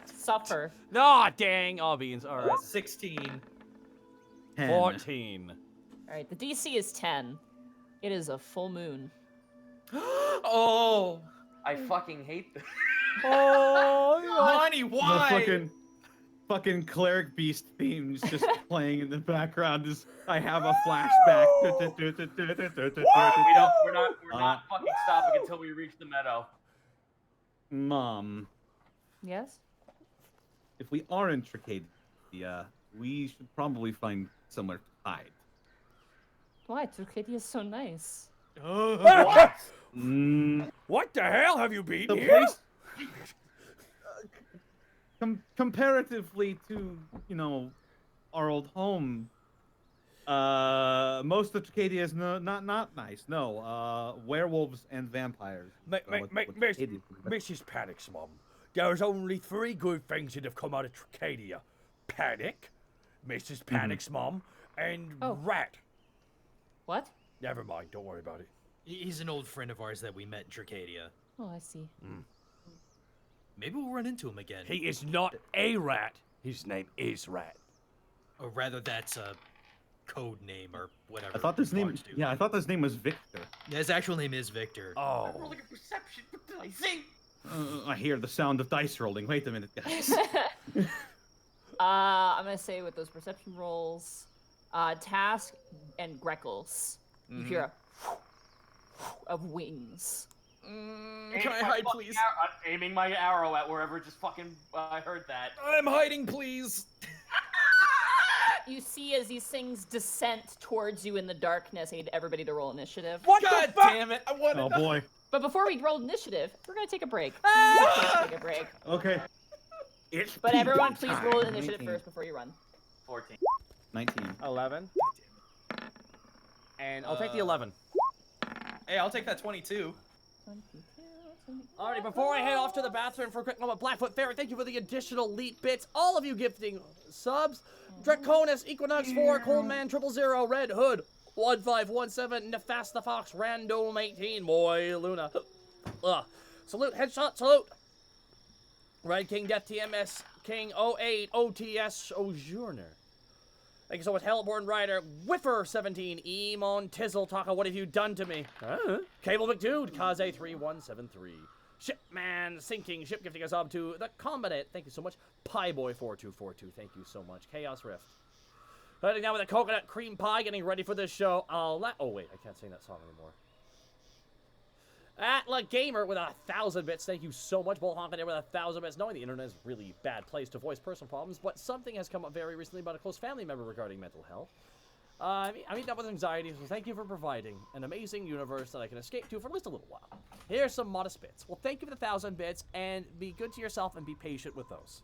Suffer. No, dang, all beans. All right, 16. 10. 14. All right, the DC is 10. It is a full moon. Oh, I fucking hate this. Oh, Monty, The why? fucking cleric beast themes just playing in the background. Is I have a flashback. We're not fucking stopping until we reach the meadow. Mom, Yes? if we are in Tricadia, we should probably find somewhere to hide. Why? Turcadia is so nice. What? Mm, What the hell have you been the here? place, comparatively to our old home, most of Tricadia is not nice. No, werewolves and vampires. Mrs. Panic's mom, there's only 3 good things that have come out of Tricadia. Panic, Mrs. Panic's mom, and Oh. Rat. What? Never mind, don't worry about it. He's an old friend of ours that we met in Dracadia. Oh, I see. Maybe we'll run into him again. He is not a rat. His name is Rat. Or rather, that's a code name or whatever. I thought his name. bards do. Yeah, I thought his name was Victor. Yeah, his actual name is Victor. Oh. Rolling a perception. What did I think? I hear the sound of dice rolling. Wait a minute, guys. I'm gonna say with those perception rolls, Task and Greckles, you hear a of wings. Can I hide, please? I'm aiming my arrow at wherever just fucking I heard that. I'm hiding, please. You see as these things descent towards you in the darkness. I need everybody to roll initiative. What God damn it! I wanted. Oh boy. But before we roll initiative, we're gonna take a break. We're gonna take a break. Okay. It's But everyone, please time. roll initiative 19. first before you run. 14. 19. 11. And I'll take the 11. Hey, I'll take that 22. 22, Alrighty, before I head off to the bathroom for a quick moment, Blackfoot Fairy, thank you for the additional leap bits. All of you gifting subs. Draconis, Equinox 4, Coldman 000, Red Hood 1517, Nefast the Fox, Random 18, Boy Luna. Salute, headshot, salute. Red King, Death TMS, King 08, OTS, Ojourner. Thank you so much, Hellborn Rider, Whiffer 17, Emon Tizzle Taka, what have you done to me? Cable McDude, Kaze 3173. Shipman Sinking, Ship gifting us up to the Commandant. Thank you so much. Pieboy 4242, thank you so much. Chaos Rift. Heading down with a coconut cream pie, getting ready for this show. Oh wait, I can't sing that song anymore. Atla Gamer with 1,000 bits. Thank you so much. Bull Honkin there with 1,000 bits. Knowing the internet is a really bad place to voice personal problems, but something has come up very recently about a close family member regarding mental health. I mean that with anxiety, so thank you for providing an amazing universe that I can escape to for at least a little while. Here's some modest bits. Well, thank you for the 1,000 bits, and be good to yourself and be patient with those.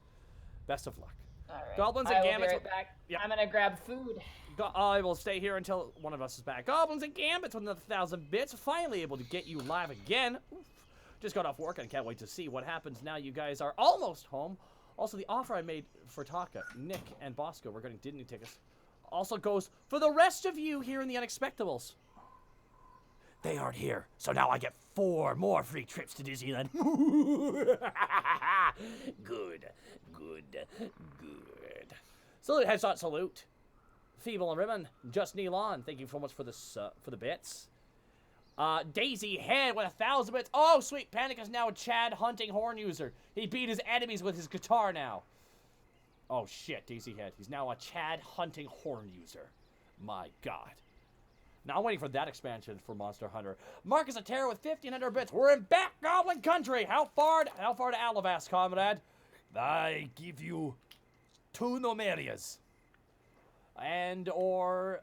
Best of luck. All right. Goblins I and will Gambits. be right back. Yep. I'm gonna grab food. I will stay here until one of us is back. Goblins and Gambits with another 1,000 bits. Finally able to get you live again. Oof. Just got off work and can't wait to see what happens now you guys are almost home. Also, the offer I made for Taka, Nick, and Bosco regarding Disney tickets also goes for the rest of you here in The Unexpectables. They aren't here, so now I get 4 more free trips to Disneyland. Good. Salute, headshot, salute. Feeble and Ribbon, Just Neelon, thank you so much for this for the bits. Daisy Head with 1,000 bits. Oh, sweet. Panic is now a Chad hunting horn user. He beat his enemies with his guitar now. Oh, shit, Daisy Head. He's now a Chad hunting horn user. My God. Now I'm waiting for that expansion for Monster Hunter. Marcus Atera with 1,500 bits. We're in Back Goblin Country. How far to Alavast, comrade? I give you 2 Nomerias. And or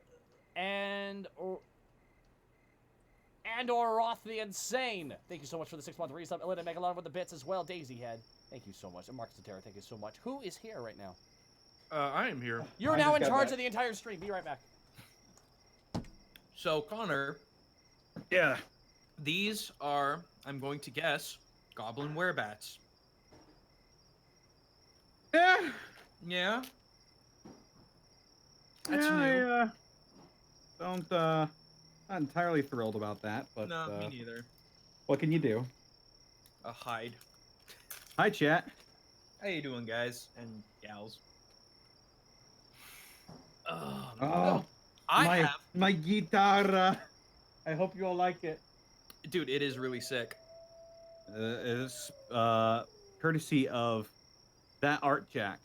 Roth the Insane. Thank you so much for the 6-month resub. Elena Megalon with the bits as well. Daisy Head. Thank you so much. And Marcus Atera, thank you so much. Who is here right now? I am here. You're I now just in got charge back. of the entire stream. Be right back. So, Connor, Yeah. these are, I'm going to guess, goblin werebats. Yeah. Yeah? That's yeah, new. I don't not entirely thrilled about that, but No, me neither. what can you do? A hide. Hi, chat. How you doing, guys and gals? Oh, I my guitar. I hope you all like it. Dude, it is really sick. It's courtesy of that Art Jack.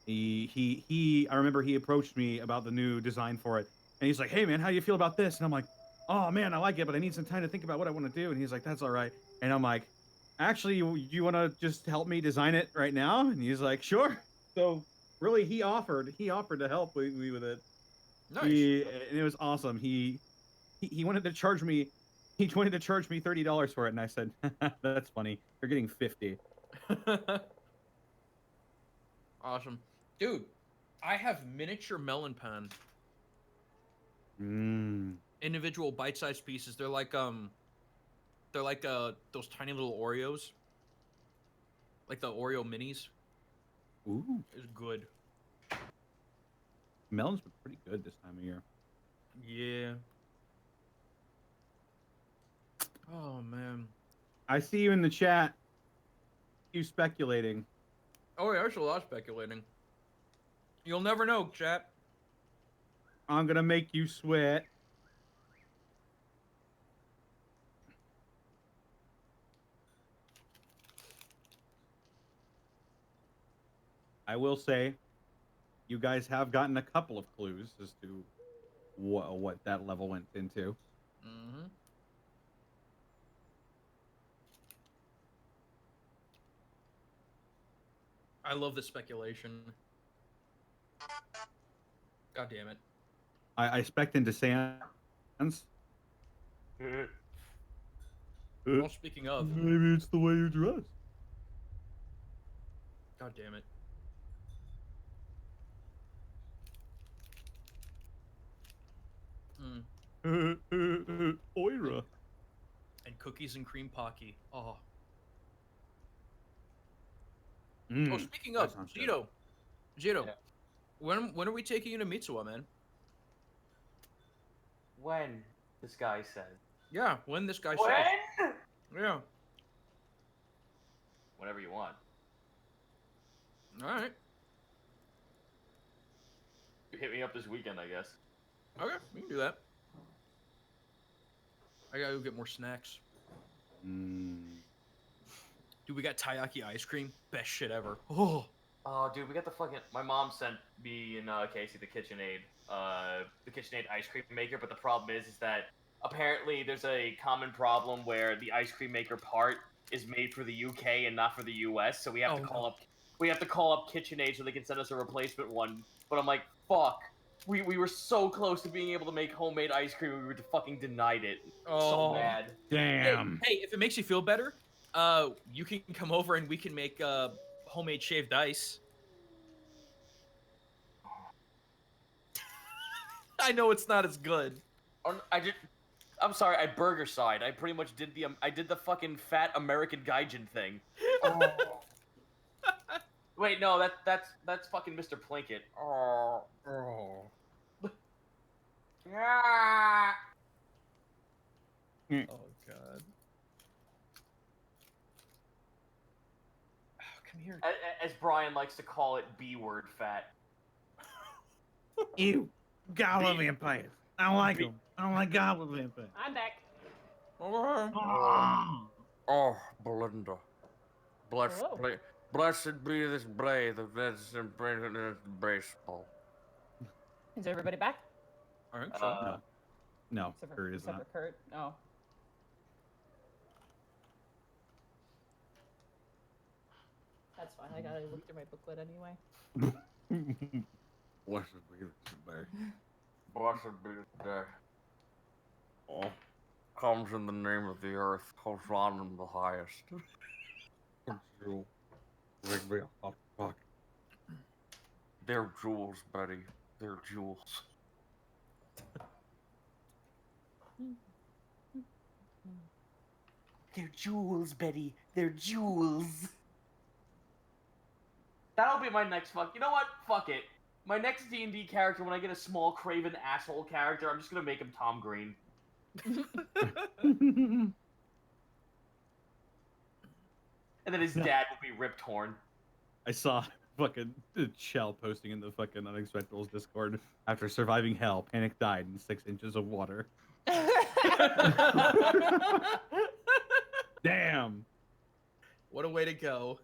He I remember he approached me about the new design for it, and he's like, "Hey man, how do you feel about this?" And I'm like, "Oh man, I like it, but I need some time to think about what I want to do." And he's like, "That's all right." And I'm like, "Actually, you want to just help me design it right now?" And he's like, "Sure." So really, he offered to help me with it. Nice. And it was awesome. He wanted to charge me. He wanted to charge me $30 for it, and I said, "That's funny. You're getting 50." Awesome. Dude, I have miniature melon pan. Individual bite-sized pieces. They're like those tiny little Oreos. Like the Oreo minis. Ooh, It's good. melons were pretty good this time of year. Yeah. Oh man. I see you in the chat. you speculating. Oh yeah, there's a lot of speculating. You'll never know, chat. I'm gonna make you sweat. I will say, you guys have gotten a couple of clues as to what that level went into. Mm-hmm. I love the speculation. God damn it. I specced into Sans. Well, speaking of, Maybe it's the way you dress. God damn it. Oira. And cookies and cream pocky. Oh. Mm, Oh, speaking that of, sounds good. Zito. Zito. Yeah. When are we taking you to Mitsuwa, man? When? This guy said. Yeah, when this guy When? said. Yeah. Whenever you want. Alright. Hit me up this weekend, I guess. Okay, we can do that. I gotta go get more snacks. Mm. Dude, we got taiyaki ice cream. Best shit ever. Oh. Oh, dude, we got the fucking. My mom sent me and Casey the KitchenAid ice cream maker. But the problem is that apparently there's a common problem where the ice cream maker part is made for the UK and not for the US. So we have to call up. We have to call up KitchenAid so they can send us a replacement one. But I'm like, fuck. We were so close to being able to make homemade ice cream. We were fucking denied it. So Oh. mad. Damn. Hey, if it makes you feel better, you can come over and we can make homemade shaved ice. I know it's not as good. I'm sorry. I burger side. I pretty much did the fucking fat American gaijin thing. Oh. Wait, no, that's fucking Mr. Plinkett. Oh. Yeah. Oh god. Oh, come here. As Brian likes to call it, B-word fat. Ew. Goblin vampires. I don't like them. I don't like goblin vampires. I'm back. Oh, Belinda. Hello. Blessed be this blade that is in baseball. Is everybody back? I think so. No, Except Kurt is except not. for Kurt. Oh. That's fine. I gotta look through my booklet anyway. Blessed be this day. Blessed be this day. Oh, comes in the name of the earth, Hosanna in the highest. Bring me a hot pocket. They're jewels, Betty. They're jewels. They're jewels, Betty. They're jewels. That'll be my next fuck. You know what? Fuck it. My next D&D character, when I get a small craven asshole character, I'm just gonna make him Tom Green. And then his dad will be Rip Torn. I saw fucking Shell posting in the fucking Unexpectables Discord. After surviving hell, Panic died in 6 inches of water. Damn. What a way to go.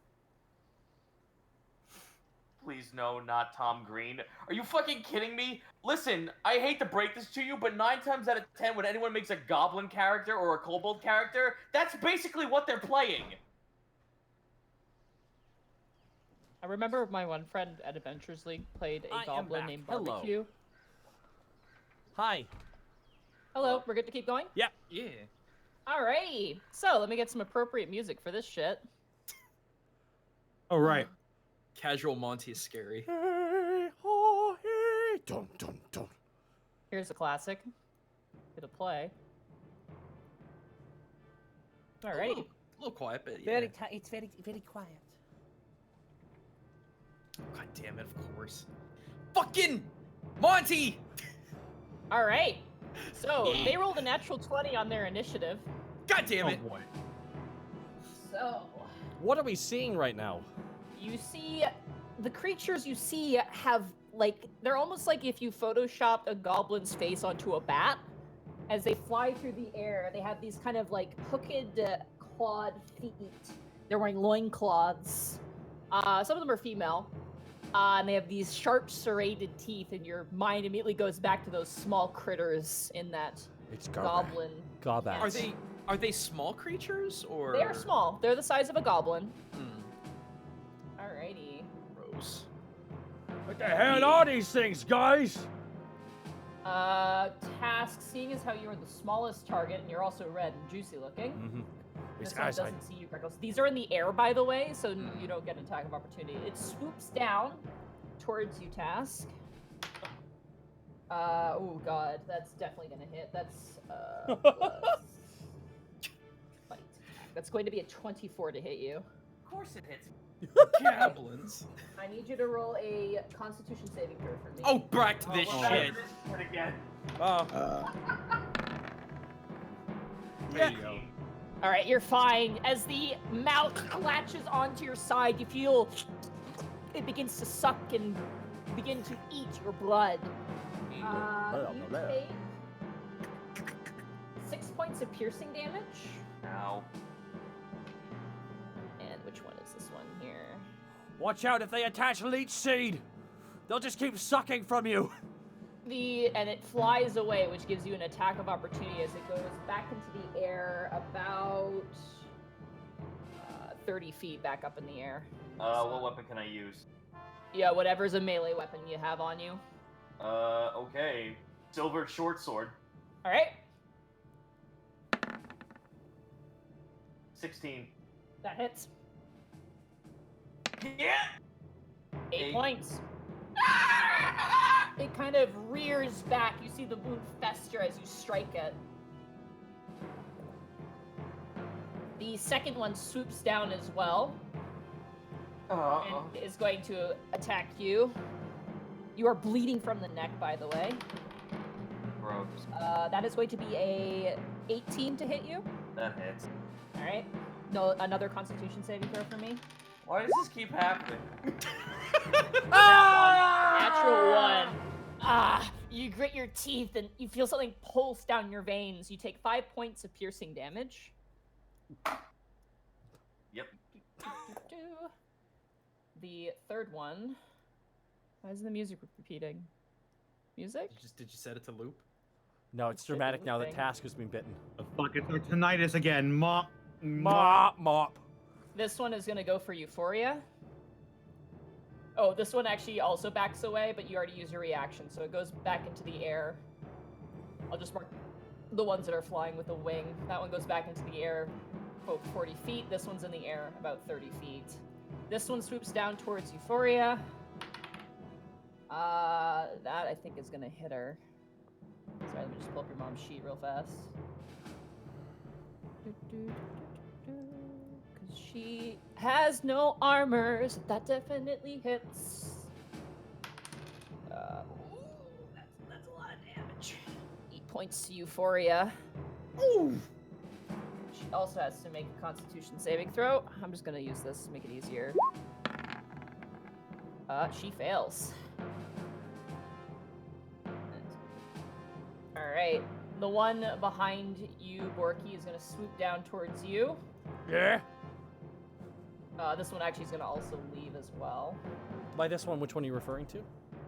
Please no, not Tom Green. Are you fucking kidding me? Listen, I hate to break this to you, but 9 times out of 10 when anyone makes a goblin character or a kobold character, that's basically what they're playing. I remember my one friend at Adventures League played I a am goblin back. named Hello. Barbecue. Hi. Hello, we're good to keep going? Yeah. Alrighty. So, let me get some appropriate music for this shit. Oh, right. Casual Monty is scary. Hey, ho, hey. Dun, dun, dun. Here's a classic. It'll play. Alrighty. A little quiet, but yeah. It's very quiet. God damn it, of course. Fucking Monty! Alright. So, they rolled a natural 20 on their initiative. God damn it. Oh, boy. So, What are we seeing right now? You see, the creatures you see have, like, they're almost like if you photoshopped a goblin's face onto a bat. As they fly through the air, they have these kind of, like, hooked clawed feet. They're wearing loincloths. Some of them are female. And they have these sharp, serrated teeth, and your mind immediately goes back to those small critters in that It's goblin. Gobbats. Are they small creatures or? They are small. They're the size of a goblin. Hmm. Alrighty. Gross. What the hell are these things, guys? Task, seeing as how you are the smallest target, and you're also red and juicy looking. Mm-hmm. This one doesn't see you, Greggles. These are in the air, by the way, so you don't get an attack of opportunity. It swoops down towards you, Task. Oh god, that's definitely gonna hit. That's plus fight. That's going to be a 24 to hit you. Of course it hits. Goblins. I need you to roll a Constitution saving throw for me. Oh, back to this shit. Hit again. There you go. All right, you're fine. As the mouth latches onto your side, you feel it begins to suck and begin to eat your blood. You take 6 points of piercing damage. Ow. And which one is this one here? Watch out if they attach leech seed. They'll just keep sucking from you. And it flies away, which gives you an attack of opportunity as it goes back into the air about 30 feet back up in the air. What weapon can I use? Yeah, whatever's a melee weapon you have on you. Okay. Silver short sword. All right. 16. That hits. Yeah! 8 points. It kind of rears back. You see the wound fester as you strike it. The second one swoops down as well. And is going to attack you. You are bleeding from the neck, by the way. Gross. That is going to be a 18 to hit you. That hits. All right. No, another Constitution saving throw for me. Why does this keep happening? Natural one. You grit your teeth and you feel something pulse down your veins. You take 5 points of piercing damage. Yep. The third one. Why is the music repeating? Music? Did you set it to loop? No, it's Shit, dramatic now that looping. Task has been bitten. The fuck, it's our tinnitus again. Mop. Mop. This one is gonna go for Euphoria. Oh, this one actually also backs away, but you already used your reaction, so it goes back into the air. I'll just mark the ones that are flying with a wing. That one goes back into the air about 40 feet. This one's in the air about 30 feet. This one swoops down towards Euphoria. That I think is gonna hit her. Sorry, let me just pull up your mom's sheet real fast. Because she has no armor, so that definitely hits. That's a lot of damage. 8 points to Euphoria. Ooh. She also has to make a Constitution saving throw. I'm just gonna use this to make it easier. She fails. Alright. The one behind you, Borky, is gonna swoop down towards you. Yeah? This one actually is gonna also leave as well. By this one, which one are you referring to?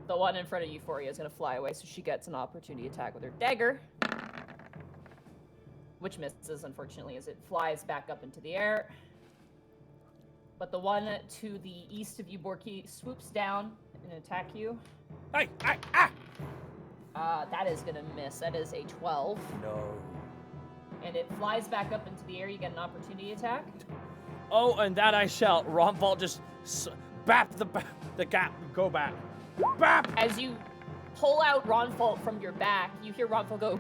The one in front of Euphoria is gonna fly away, so she gets an opportunity attack with her dagger. Which misses, unfortunately, as it flies back up into the air. But the one to the east of you, Borky, swoops down and attack you. Hey! That is gonna miss. That is a 12. No. And it flies back up into the air. You get an opportunity attack. Oh, and that I shall. Romval just bap the gap. Go back. Bap! As you pull out Ronfault from your back, you hear Ronfault go,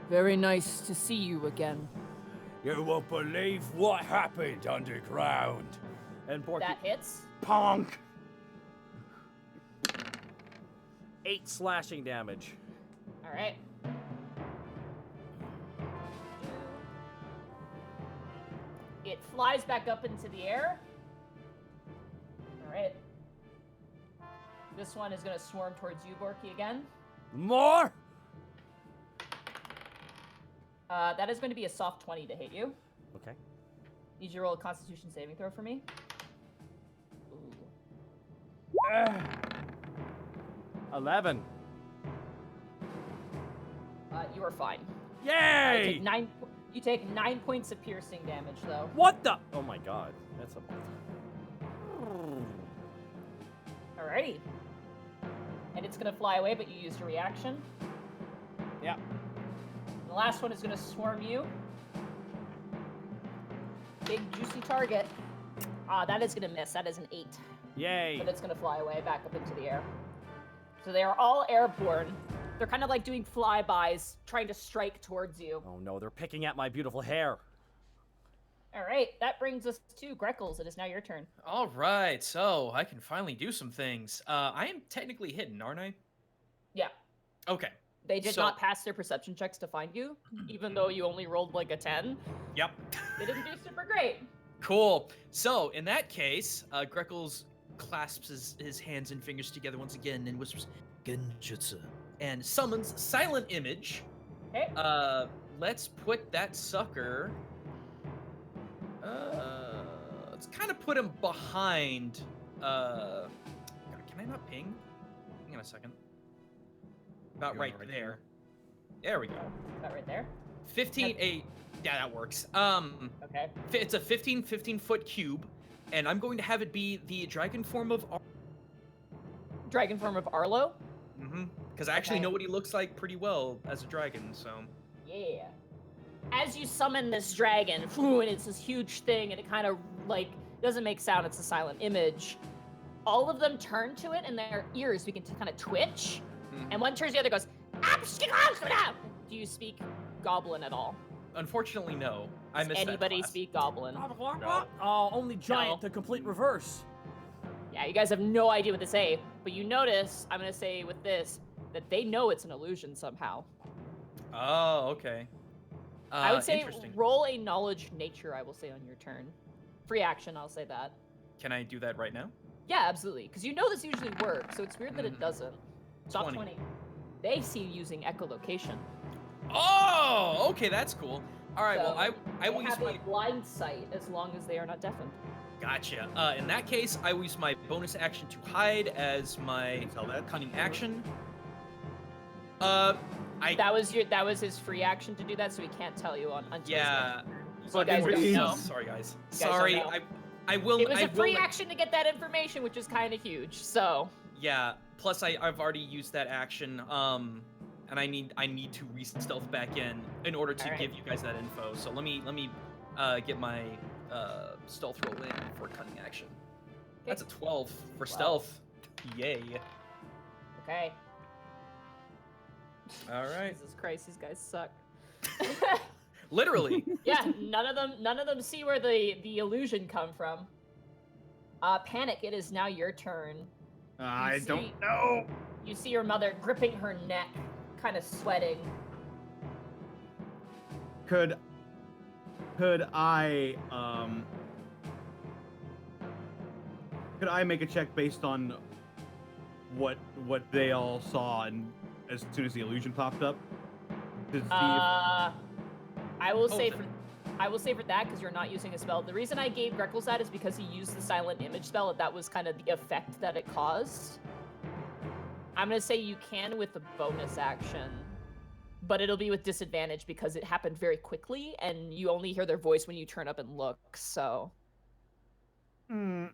"Very nice to see you again." You won't believe what happened underground. And Borky. That hits. Punk! 8 slashing damage. All right. It flies back up into the air. All right. This one is going to swarm towards you, Borky, again. More? That is going to be a soft 20 to hit you. Okay. Need you to roll a Constitution saving throw for me. Ooh. 11. You are fine. Yay! You take 9 points of piercing damage, though. What the? Oh my god. That's a... Alrighty. And it's going to fly away, but you used a reaction. Yeah. The last one is going to swarm you. Big, juicy target. That is going to miss. That is an 8. Yay. But it's going to fly away back up into the air. So they are all airborne. They're kind of like doing flybys, trying to strike towards you. Oh no, they're picking at my beautiful hair. All right, that brings us to Greckles. It is now your turn. All right, so I can finally do some things. I am technically hidden, aren't I? Yeah. Okay. They did not pass their perception checks to find you, even though you only rolled like a 10. Yep. They didn't do super great. Cool. So, in that case, Greckles clasps his hands and fingers together once again and whispers, Genjutsu, and summons Silent Image. Okay. Let's put that sucker... let's kind of put him behind... God, can I not ping? Hang on a second. About right there. There we go. About right there? 15, 8. Yeah, that works. Okay. It's a 15-foot cube, and I'm going to have it be the dragon form of... Dragon form of Arlo? Mm-hmm. Because I actually know what he looks like pretty well as a dragon, so... Yeah. As you summon this dragon, and it's this huge thing, and it kind of, like, doesn't make sound, it's a silent image. All of them turn to it, and their ears begin to kind of twitch. And one turns to the other goes, do you speak Goblin at all? Unfortunately, no. I missed that anybody class. speak Goblin? No. Oh, only giant, No. the complete reverse. Yeah, you guys have no idea what they say, but you notice, I'm going to say with this, that they know it's an illusion somehow. Oh, okay. I would say interesting. roll a knowledge nature, I will say, on your turn. Free action, I'll say that. Can I do that right now? Yeah, absolutely, because you know this usually works, so it's weird that it doesn't. Stop 20. They see you using echolocation. Oh, okay, that's cool. All right, So well, I will they use have my... a blind sight as long as they are not deafened. Gotcha. In that case, I will use my bonus action to hide as my cunning action. That was his free action to do that, so he can't tell you until Yeah. So you guys don't know. Sorry, guys. You guys don't Sorry, know. I will. It was I a free will, action to get that information, which is kind of huge. So. Yeah. Plus, I've already used that action. And I need to re-stealth back in order to give you guys that info. So let me get my stealth roll in for cunning action. Okay. That's a 12 for stealth. Yay. Okay. All right. Jesus Christ, these guys suck. Literally. Yeah, none of them see where the illusion come from. Panic, it is now your turn. I don't know. You see your mother gripping her neck, kind of sweating. Could I make a check based on what they all saw and as soon as the illusion popped up? To see I will say for that, because you're not using a spell. The reason I gave Greckles that is because he used the silent image spell, and that was kind of the effect that it caused. I'm gonna say you can with the bonus action, but it'll be with disadvantage because it happened very quickly, and you only hear their voice when you turn up and look. So. I'd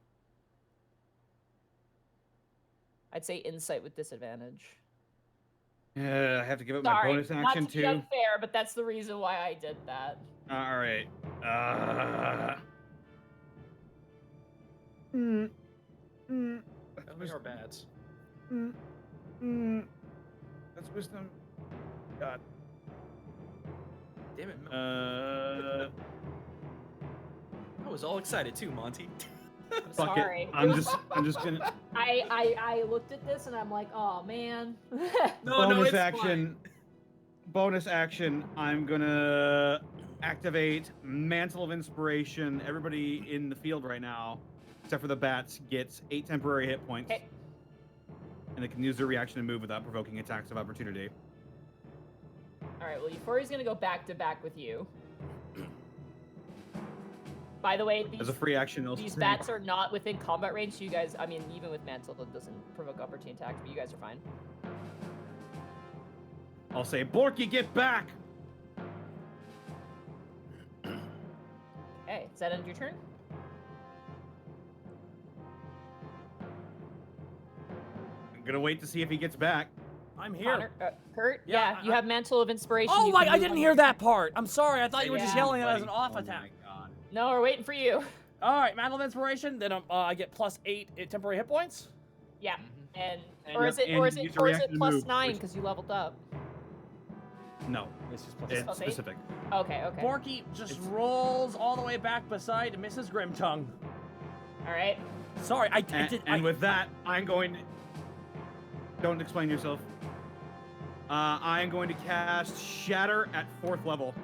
say insight with disadvantage. Yeah, I have to give up my bonus action not to too. be unfair, but that's the reason why I did that. All right. Those are bads. That's wisdom. God. Damn it. I was all excited too, Monty. I'm Fuck sorry. it. I'm just gonna. I looked at this and I'm like, oh man. Bonus action. Bonus action. I'm gonna activate Mantle of Inspiration. Everybody in the field right now, except for the bats, gets 8 temporary hit points. Okay. And they can use their reaction to move without provoking attacks of opportunity. All right. Well, Euphoria's gonna go back to back with you. By the way, As a free action, these bats are not within combat range, so you guys, I mean, even with Mantle, it doesn't provoke opportunity attacks, but you guys are fine. I'll say, Borky, get back! Okay, does that end your turn? I'm gonna wait to see if he gets back. I'm here. Connor, Kurt? Yeah, Yeah, you have Mantle of Inspiration. Oh you my! can I move didn't on hear your- that part. I'm sorry. I thought you were just Yeah. yelling it as an off Oh attack. my God. No, we're waiting for you. All right, Mantle of Inspiration. Then I get plus 8 temporary hit points. Yeah, and And or is you- it and or you is use it your or is reaction it to plus move, 9 which- because you leveled up? No, It's just plus it's plus 8? specific. Okay, okay. Borky just It's- rolls all the way back beside Mrs. Grimtongue. All right. Sorry, I And, did. and with that, I'm going to... Don't explain yourself. I am going to cast Shatter at 4th level.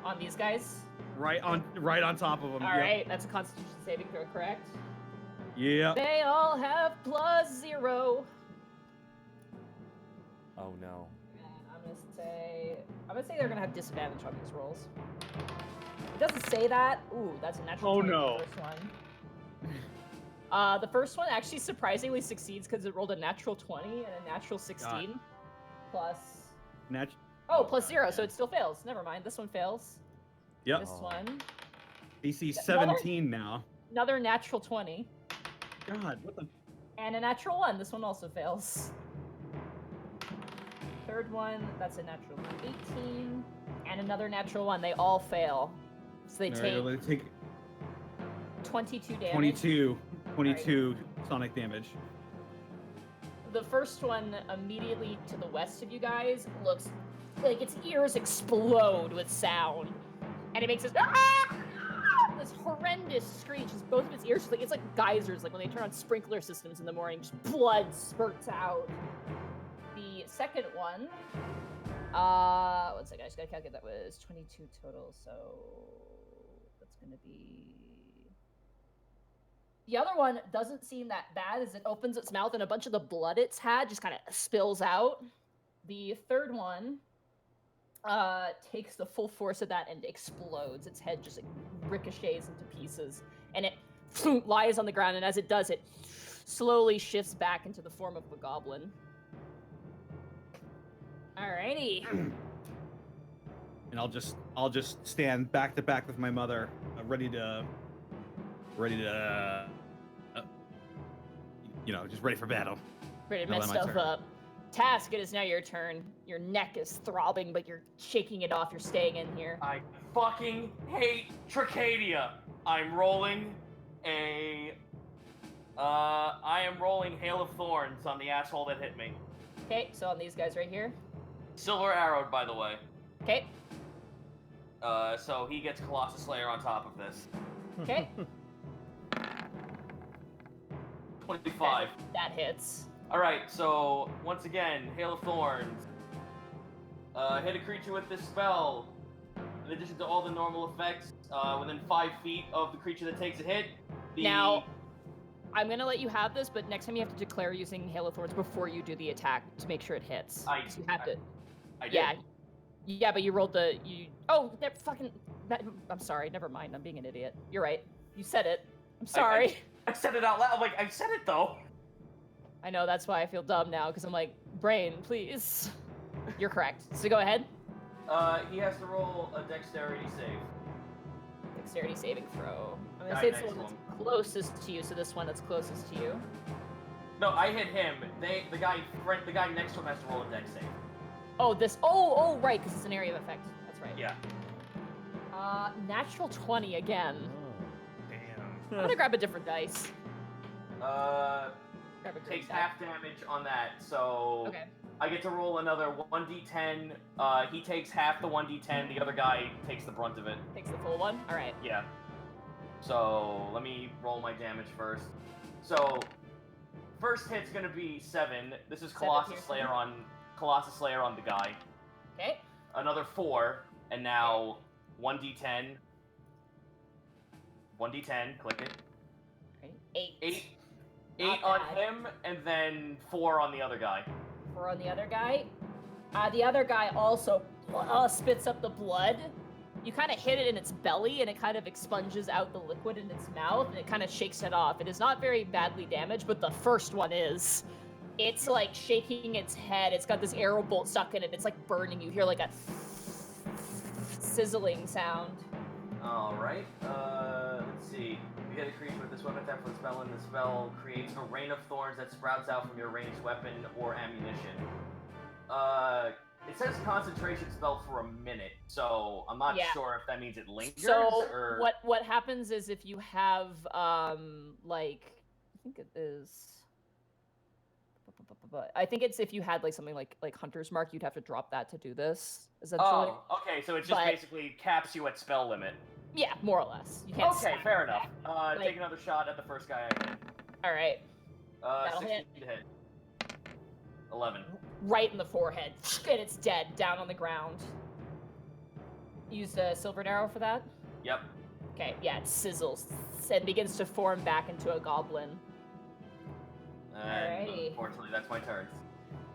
On these guys. Right on top of them. All right, that's a Constitution saving throw, correct? Yep. They all have +0. Oh no. And I'm gonna say they're gonna have disadvantage on these rolls. It doesn't say that. Ooh, that's a natural. Oh, 20 no. The first one. The first one actually surprisingly succeeds because it rolled a natural 20 and a natural 16. Plus. Oh, plus 0, so it still fails. Never mind. This one fails. Yep. This one. DC 17 now. Another natural 20. God, what the... And a natural 1. This one also fails. Third one, that's a natural 18. And another natural 1. They all fail. So they Alright, take they take 22 damage. 22 sonic damage. The first one, immediately to the west of you guys, looks like its ears explode with sound. And it makes this, this horrendous screech as both of its ears, it's like geysers, like when they turn on sprinkler systems in the morning, just blood spurts out. The second one, one second, I just gotta calculate, that was 22 total, so that's gonna be... The other one doesn't seem that bad as it opens its mouth and a bunch of the blood it's had just kind of spills out. The third one takes the full force of that and explodes. Its head just like ricochets into pieces and it lies on the ground, and as it does, it slowly shifts back into the form of a goblin. Alrighty. And I'll just stand back to back with my mother, ready to just ready for battle. Ready to Now mess my stuff turn. up. Task, it is now your turn. Your neck is throbbing, but you're shaking it off. You're staying in here. I fucking hate Tricadia. I'm rolling I am rolling Hail of Thorns on the asshole that hit me. Okay, so on these guys right here. Silver arrowed, by the way. Okay, So he gets Colossus Slayer on top of this. okay. 25. That hits. Alright, so once again, Hail of Thorns. Hit a creature with this spell. In addition to all the normal effects, within 5 feet of the creature that takes a hit. Now, I'm gonna let you have this, but next time you have to declare using Hail of Thorns before you do the attack to make sure it hits. So you have to. I did. Yeah, but you rolled I'm sorry. Never mind. I'm being an idiot. You're right. You said it. I'm sorry. I said it out loud. I'm like, I said it though. I know, that's why I feel dumb now, because I'm like, brain, please. You're correct. So go ahead. He has to roll a dexterity save. Dexterity saving throw. I'm gonna Guy say it's the next one to that's closest to you, so this one that's closest to you. No, I hit him. The guy next to him has to roll a dex save. Oh, oh, right, because it's an area of effect. That's right. Yeah. Natural 20 again. Damn. I'm gonna grab a different dice. Grab a green Takes die. half damage on that, so Okay. I get to roll another 1d10. He takes half the 1d10. The other guy takes the brunt of it. Takes the full one. All right. Yeah. So let me roll my damage first. So first hit's gonna be 7. This is 7 Colossus piercing. Slayer on the guy. Okay. Another 4, and now 1d10. 1d10, click it. Ready? 8. 8 Not on bad. him, and then 4 on the other guy. 4 on the other guy. The other guy also spits up the blood. You kind of hit it in its belly, and it kind of expunges out the liquid in its mouth, and it kind of shakes it off. It is not very badly damaged, but the first one is. It's like shaking its head. It's got this arrow bolt stuck in it. It's like burning. You hear like a sizzling sound. Alright, let's see. You hit a creature with this weapon attack for the spell, and the spell creates a rain of thorns that sprouts out from your ranged weapon or ammunition. It says concentration spell for a minute, so I'm not sure if that means it lingers, So or... what happens is if you have, like, I think it is... I think it's if you had like something like Hunter's Mark, you'd have to drop that to do this. Essentially. Oh, okay, so it just basically caps you at spell limit. Yeah, more or less. You can't. Okay, fair enough. Like- Take another shot at the first guy I hit. All right, That'll 16 to hit. 11. right in the forehead, and it's dead, down on the ground. Used a silver arrow for that. Yep. Okay, yeah, it sizzles and begins to form back into a goblin. And Alrighty. unfortunately, that's my turn.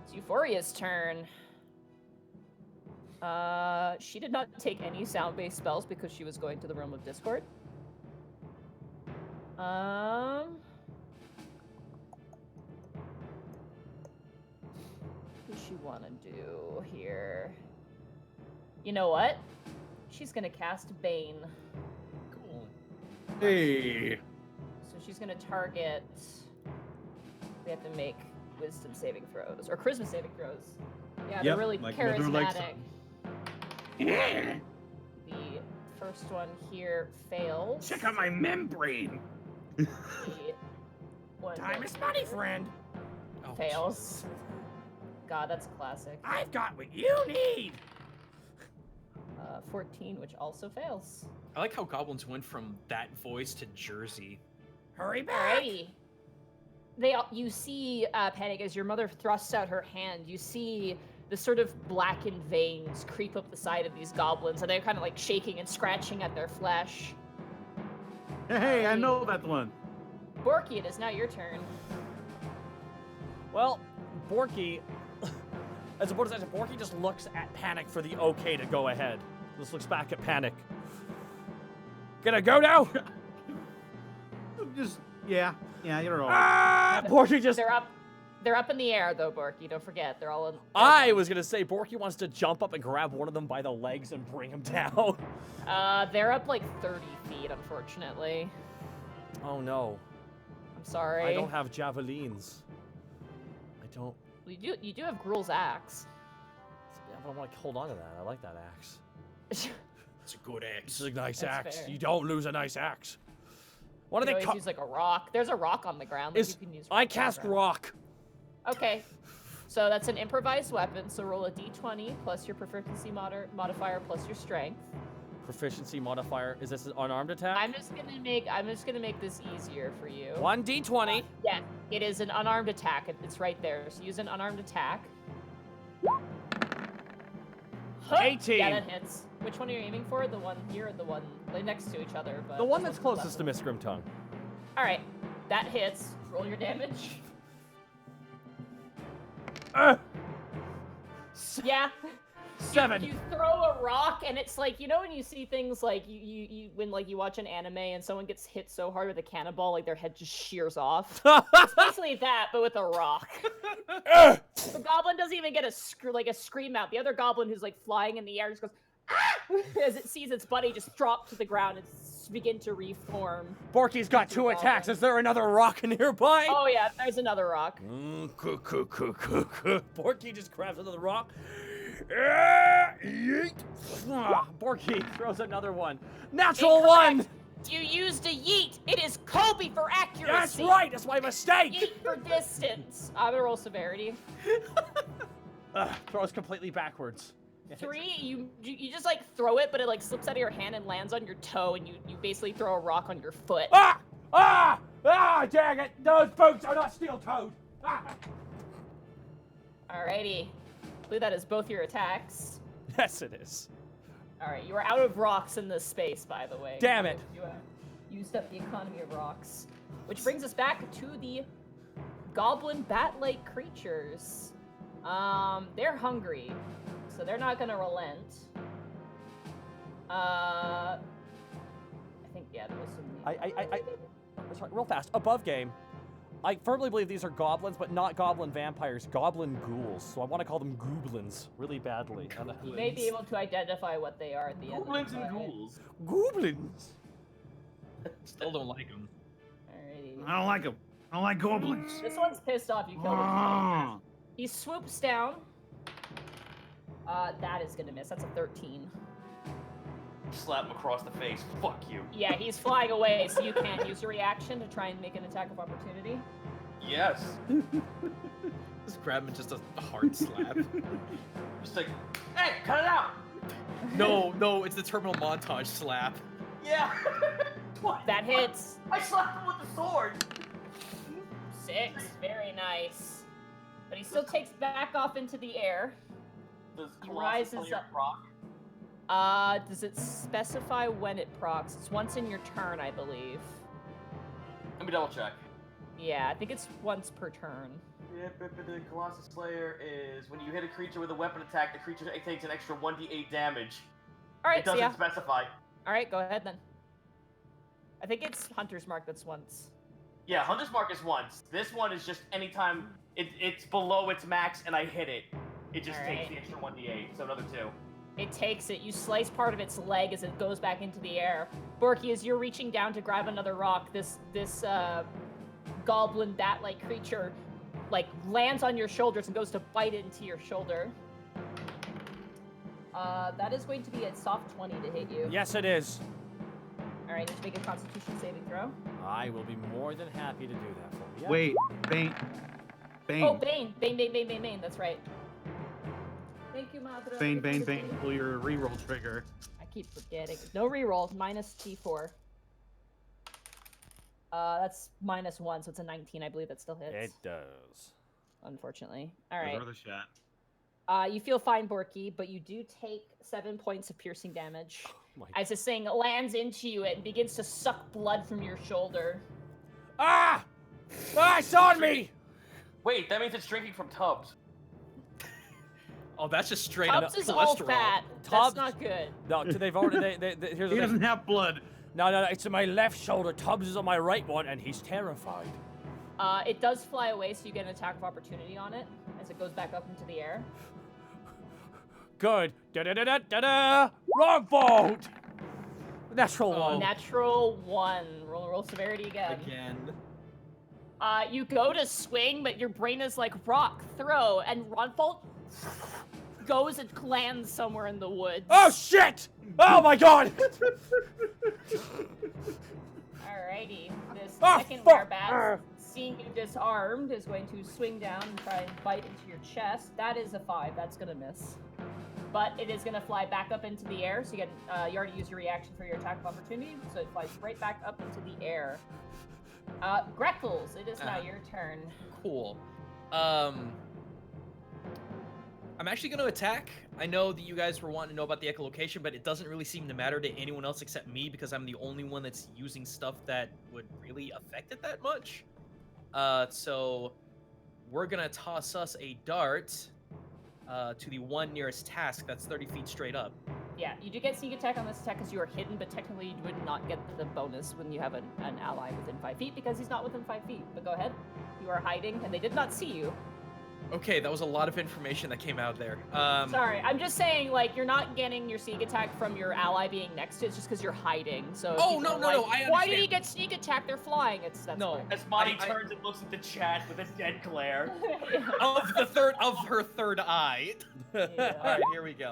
It's Euphoria's turn. She did not take any sound-based spells because she was going to the Realm of Discord. What does she want to do here? You know what? She's gonna cast Bane. Cool. Hey. So she's gonna target. We have to make Wisdom saving throws or Charisma saving throws. Yeah, they're Yep, really like Nether likes charismatic. The first one here fails. Check out my membrane. The one Time that is money, friend. Oh, fails. God, that's a classic. I've got what you need. 14, which also fails. I like how goblins went from that voice to Jersey. Hurry back. Alrighty. You see, Panic, as your mother thrusts out her hand, you see the sort of blackened veins creep up the side of these goblins, and they're kind of like shaking and scratching at their flesh. Hey, I know that one. Borky, it is now your turn. Well, Borky, as a bonus action, Borky just looks at Panic for the okay to go ahead. Just looks back at Panic. Gonna go now? Just, yeah, you're all. Ah! Borky just... They're up in the air, though, Borky. Don't forget, they're all in. I was gonna say Borky wants to jump up and grab one of them by the legs and bring him down. They're up like 30 feet, unfortunately. Oh no. I'm sorry. I don't have javelins. I don't... You do have Gruel's axe. Yeah, but I want to hold on to that. I like that axe. It's a good It's axe. a nice That's axe. fair. You don't lose a nice axe. What You do can they always call... use like a rock. There's a rock on the ground that you can use. I cast rock. Okay. So that's an improvised weapon. So roll a d20 plus your proficiency modifier plus your strength. Proficiency modifier. Is this an unarmed attack? I'm just gonna make this easier for you. 1d20. Yeah, it is an unarmed attack. It's right there. So use an unarmed attack. 18. Yeah, that hits. Which one are you aiming for? The one here or the one next to each other? But The one this that's one's closest to left. Miss Grimtongue. All right, that hits. Roll your damage. Yeah. 7. You throw a rock, and it's like, you know when you see things like when like you watch an anime and someone gets hit so hard with a cannonball, like their head just shears off. It's basically that, but with a rock. The goblin doesn't even get a scream out. The other goblin who's like flying in the air just goes ah! As it sees its buddy just drop to the ground and begin to reform. Borky's got 2 attacks. Is there another rock nearby? Oh yeah, there's another rock. Borky just grabs another rock. Yeet. Borky throws another one. Natural Incorrect. 1. You used a yeet. It is Kobe for accuracy. That's right. That's my mistake. Yeet for distance. I'm gonna roll severity. Throws completely backwards. 3, you just like throw it, but it like slips out of your hand and lands on your toe, and you basically throw a rock on your foot. Dang it. Those boots are not steel-toed. Alrighty. I believe that is both your attacks. Yes, it is. All right, you are out of rocks in this space, by the way. Damn it. You used up the economy of rocks. Which brings us back to the goblin bat-like creatures. They're hungry, so they're not gonna relent. I think, yeah, there was some... Sorry, real fast. Above game. I firmly believe these are goblins, but not goblin vampires, goblin ghouls. So I want to call them gooblins really badly. You may be able to identify what they are at the end. Goblins and ghouls. Gooblins? Still don't like them. Alrighty. I don't like them. I don't like goblins. This one's pissed off you killed him. Ah. He swoops down. That is gonna miss. That's a 13. Slap him across the face. Fuck you. Yeah, he's flying away, so you can't use your reaction to try and make an attack of opportunity. Yes. Just grab him and just a hard slap. Just like, hey, cut it out. No, it's the terminal montage slap. Yeah. What? That hits. I slapped him with the sword. 6. Very nice. But he still takes back off into the air. Does He Colossus rises tell you to up. proc? Does it specify when it procs? It's once in your turn, I believe. Let me double check. Yeah, I think it's once per turn. Yeah, the Colossus Slayer is when you hit a creature with a weapon attack, the creature takes an extra 1d8 damage. Alright, It so doesn't yeah. specify. Alright, go ahead then. I think it's Hunter's Mark that's once. Yeah, Hunter's Mark is once. This one is just anytime it's below its max and I hit it, it just takes Alright. the extra 1d8, so another 2. It takes it. You slice part of its leg as it goes back into the air. Borky, as you're reaching down to grab another rock, this goblin bat-like creature like lands on your shoulders and goes to bite into your shoulder. That is going to be a soft 20 to hit you. Yes, it is. All right, need to make a Constitution saving throw. I will be more than happy to do that for you. Wait, Bane. Oh, Bane. Bane. That's right. Thank you, Madra. Bane. Pull your reroll trigger. I keep forgetting. No reroll. Minus T4. That's -1, so it's a 19. I believe that still hits. It does. Unfortunately. All right. Another shot. You feel fine, Borky, but you do take 7 points of piercing damage My as this thing lands into you and begins to suck blood from your shoulder. Ah! Ah, it's on me! Wait, that means it's drinking from tubs. Oh, that's just straight Tubbs up is all cholesterol. fat. Tubbs- That's not good. No, they've already. Here's He the doesn't thing. have blood. No, it's in my left shoulder. Tubbs is on my right one, and he's terrified. It does fly away, so you get an attack of opportunity on it as it goes back up into the air. Good. Da-da-da-da-da-da! Wrong vote! Natural one. Natural 1. Roll severity again. You go to swing, but your brain is like rock, throw, and Ronfold goes and lands somewhere in the woods. Oh, shit! Oh, my God! Alrighty. This Ah, second fuck! werebat, seeing you disarmed, is going to swing down and try and bite into your chest. That is a 5. That's gonna miss. But it is gonna fly back up into the air, so you get you already used your reaction for your attack of opportunity, so it flies right back up into the air. Greckles, it is now your turn. Cool. I'm actually going to attack. I know that you guys were wanting to know about the echolocation, but it doesn't really seem to matter to anyone else except me because I'm the only one that's using stuff that would really affect it that much. So we're going to toss us a dart to the one nearest task that's 30 feet straight up. Yeah, you do get sneak attack on this attack because you are hidden, but technically you would not get the bonus when you have an ally within 5 feet because he's not within 5 feet. But go ahead. You are hiding, and they did not see you. Okay, that was a lot of information that came out there. Sorry, I'm just saying, like, you're not getting your sneak attack from your ally being next to it, it's just because you're hiding. So Oh, people no, are no, like, I understand. Why did he get sneak attack? They're flying. That's No. fine. As Monty turns and looks at the chat with a dead glare. of her third eye. Yeah. All right, here we go.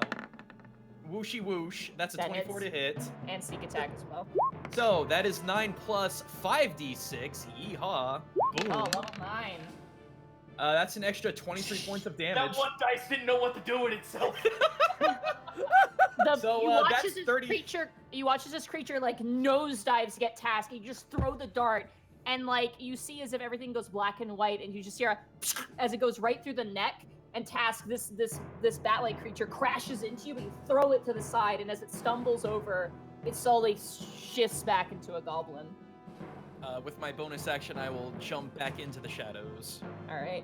Whooshy whoosh. That's a That 24 hits. to hit. And sneak attack as well. So that is 9 plus 5d6. Yeehaw. Boom. Oh, level 9. That's an extra 23 points of damage. That one dice didn't know what to do with itself. So, you watch that's as this 30 creature. You watch as this creature like nosedives to get task. You just throw the dart, and like you see as if everything goes black and white, and you just hear a as it goes right through the neck, And Task, this bat-like creature crashes into you, but you throw it to the side, and as it stumbles over, it slowly shifts back into a goblin. With my bonus action, I will jump back into the shadows. All right.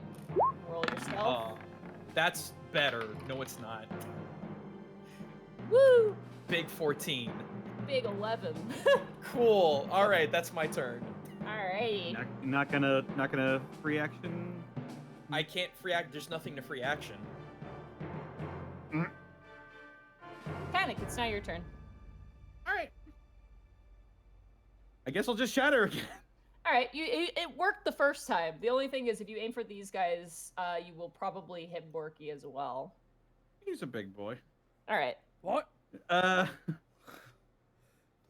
Roll yourself. That's better. No, it's not. Woo! Big 14. Big 11. Cool. All right, that's my turn. Alrighty. Not gonna free action. I can't free act. There's nothing to free action. Panic, it's now your turn. All right. I guess I'll just shatter again. All right, it worked the first time. The only thing is, if you aim for these guys, you will probably hit Borky as well. He's a big boy. All right. What?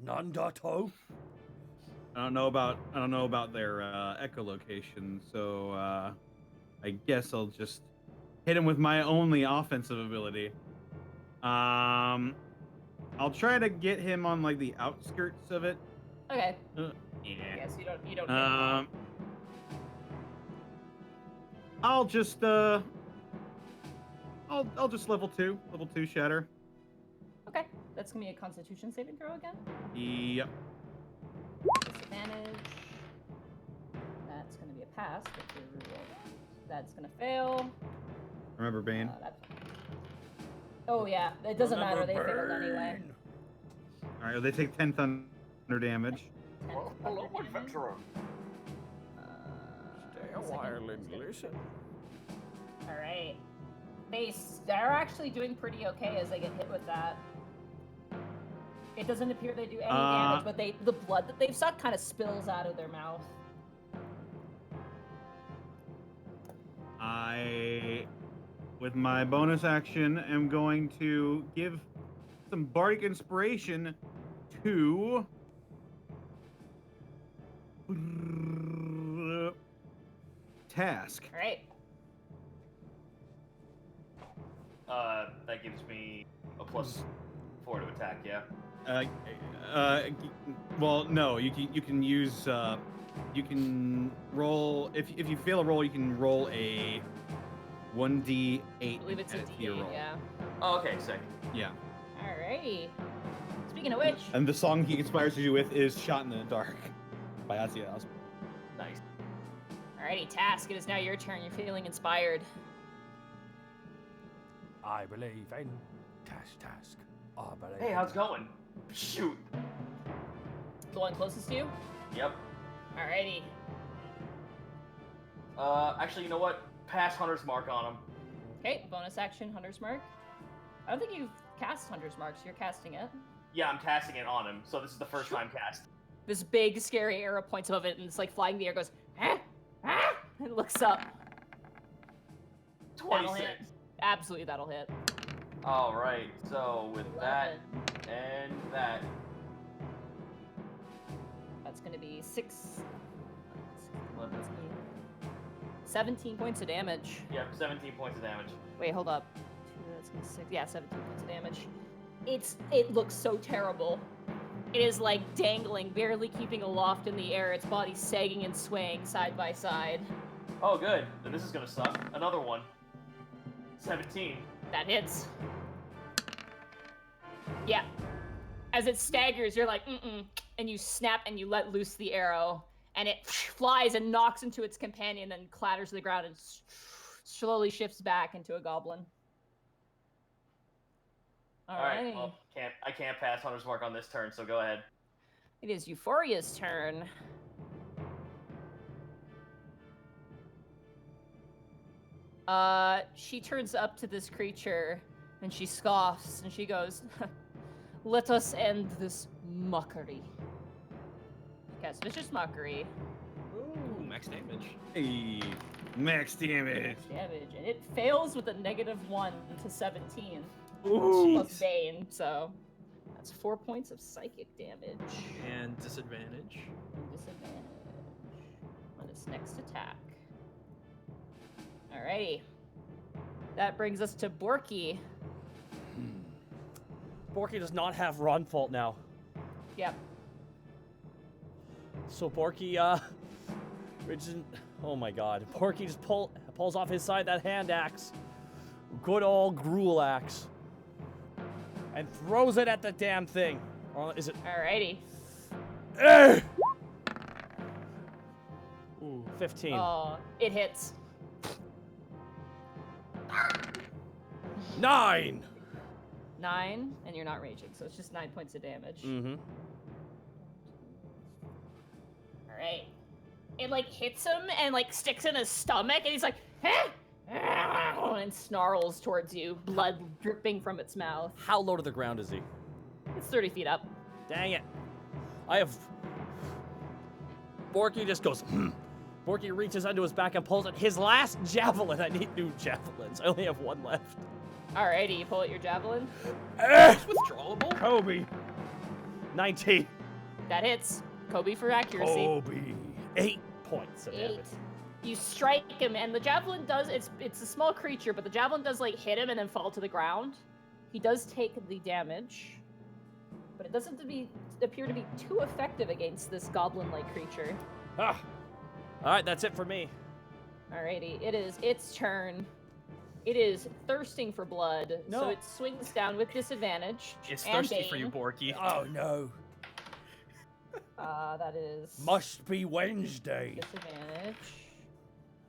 Nandato? I don't know about their echolocation, so I guess I'll just hit him with my only offensive ability. I'll try to get him on like the outskirts of it. Okay. Yeah. Yes, you don't. Hit him. I'll just I'll just level two shatter. Okay, that's gonna be a Constitution saving throw again. Yep. Disadvantage. That's gonna be a pass. That's gonna fail. Remember Bane. Oh yeah, it doesn't matter. They failed anyway. All right, well, they take 10 thunder damage. Hello, adventurer. Stay a while and listen. All right. They're actually doing pretty okay as they get hit with that. It doesn't appear they do any damage, but the blood that they've sucked kind of spills out of their mouth. I, with my bonus action, am going to give some bardic inspiration to Task. All right. That gives me a +4 to attack. Yeah. Well, no, you can use you can roll if you fail a roll, you can roll a 1d8. I believe it's a D8, yeah. Oh, okay, sick. Yeah. Alrighty. Speaking of which. And the song he inspires you with is "Shot in the Dark" by Ozzy Osbourne. Nice. Alrighty, Task. It is now your turn. You're feeling inspired. I believe in task. I believe. Hey, how's it going? Shoot. The one closest to you? Yep. Alrighty. Actually, you know what? Pass Hunter's Mark on him. Okay, bonus action, Hunter's Mark. I don't think you've cast Hunter's Mark, so you're casting it. Yeah, I'm casting it on him, so this is the first time cast. This big, scary arrow points above it, and it's like flying in the air, goes, ah, ah, and it looks up. 26. That'll hit. Absolutely, that'll hit. All right, so with 11. that and that. That's gonna be 17 points of damage. Yep, 17 points of damage. Wait, hold up. That's gonna be 6. Yeah, 17 points of damage. It looks so terrible. It is like dangling, barely keeping aloft in the air. Its body sagging and swaying side by side. Oh, good. Then this is gonna suck. Another one. 17. That hits. Yeah. As it staggers, you're like, and you snap and you let loose the arrow, and it flies and knocks into its companion, then clatters to the ground and slowly shifts back into a goblin. All right. Well, I can't pass Hunter's Mark on this turn, so go ahead. It is Euphoria's turn. She turns up to this creature and she scoffs and she goes, "Let us end this mockery." Cast Vicious Mockery. Ooh, max damage. Hey, max damage. Damage, and it fails with a -1 to 17. Ooh. Plus Bane, so that's 4 points of psychic damage. And disadvantage. And disadvantage on its next attack. Alrighty. That brings us to Borky. Borky does not have Run Fault now. Yep. So Borky, oh my god. Borky just pulls off his side that hand axe. good old Gruel axe and throws it at the damn thing. Or is it? Alrighty. Ooh, 15. Oh, it hits. 9. 9, and you're not raging, so it's just 9 points of damage. Mm-hmm. Alright. It like hits him and like sticks in his stomach, and he's like, and snarls towards you, blood dripping from its mouth. How low to the ground is he? It's 30 feet up. Dang it. I have... Borky just goes, Borky reaches under his back and pulls out his last javelin. I need new javelins. I only have one left. Alrighty, you pull out your javelin. It's withdrawable. Kobe. 19. That hits. Kobe for accuracy. Kobe. 8 points of 8. damage. You strike him, and the javelin does, it's a small creature, but the javelin does like hit him and then fall to the ground. He does take the damage, but it doesn't appear to be too effective against this goblin-like creature. Ah. Alright, that's it for me. Alrighty, it is its turn. It is thirsting for blood, No. so it swings down with disadvantage. It's and thirsty for you, Bane. Borky. Oh no. That is Must be Wednesday. disadvantage.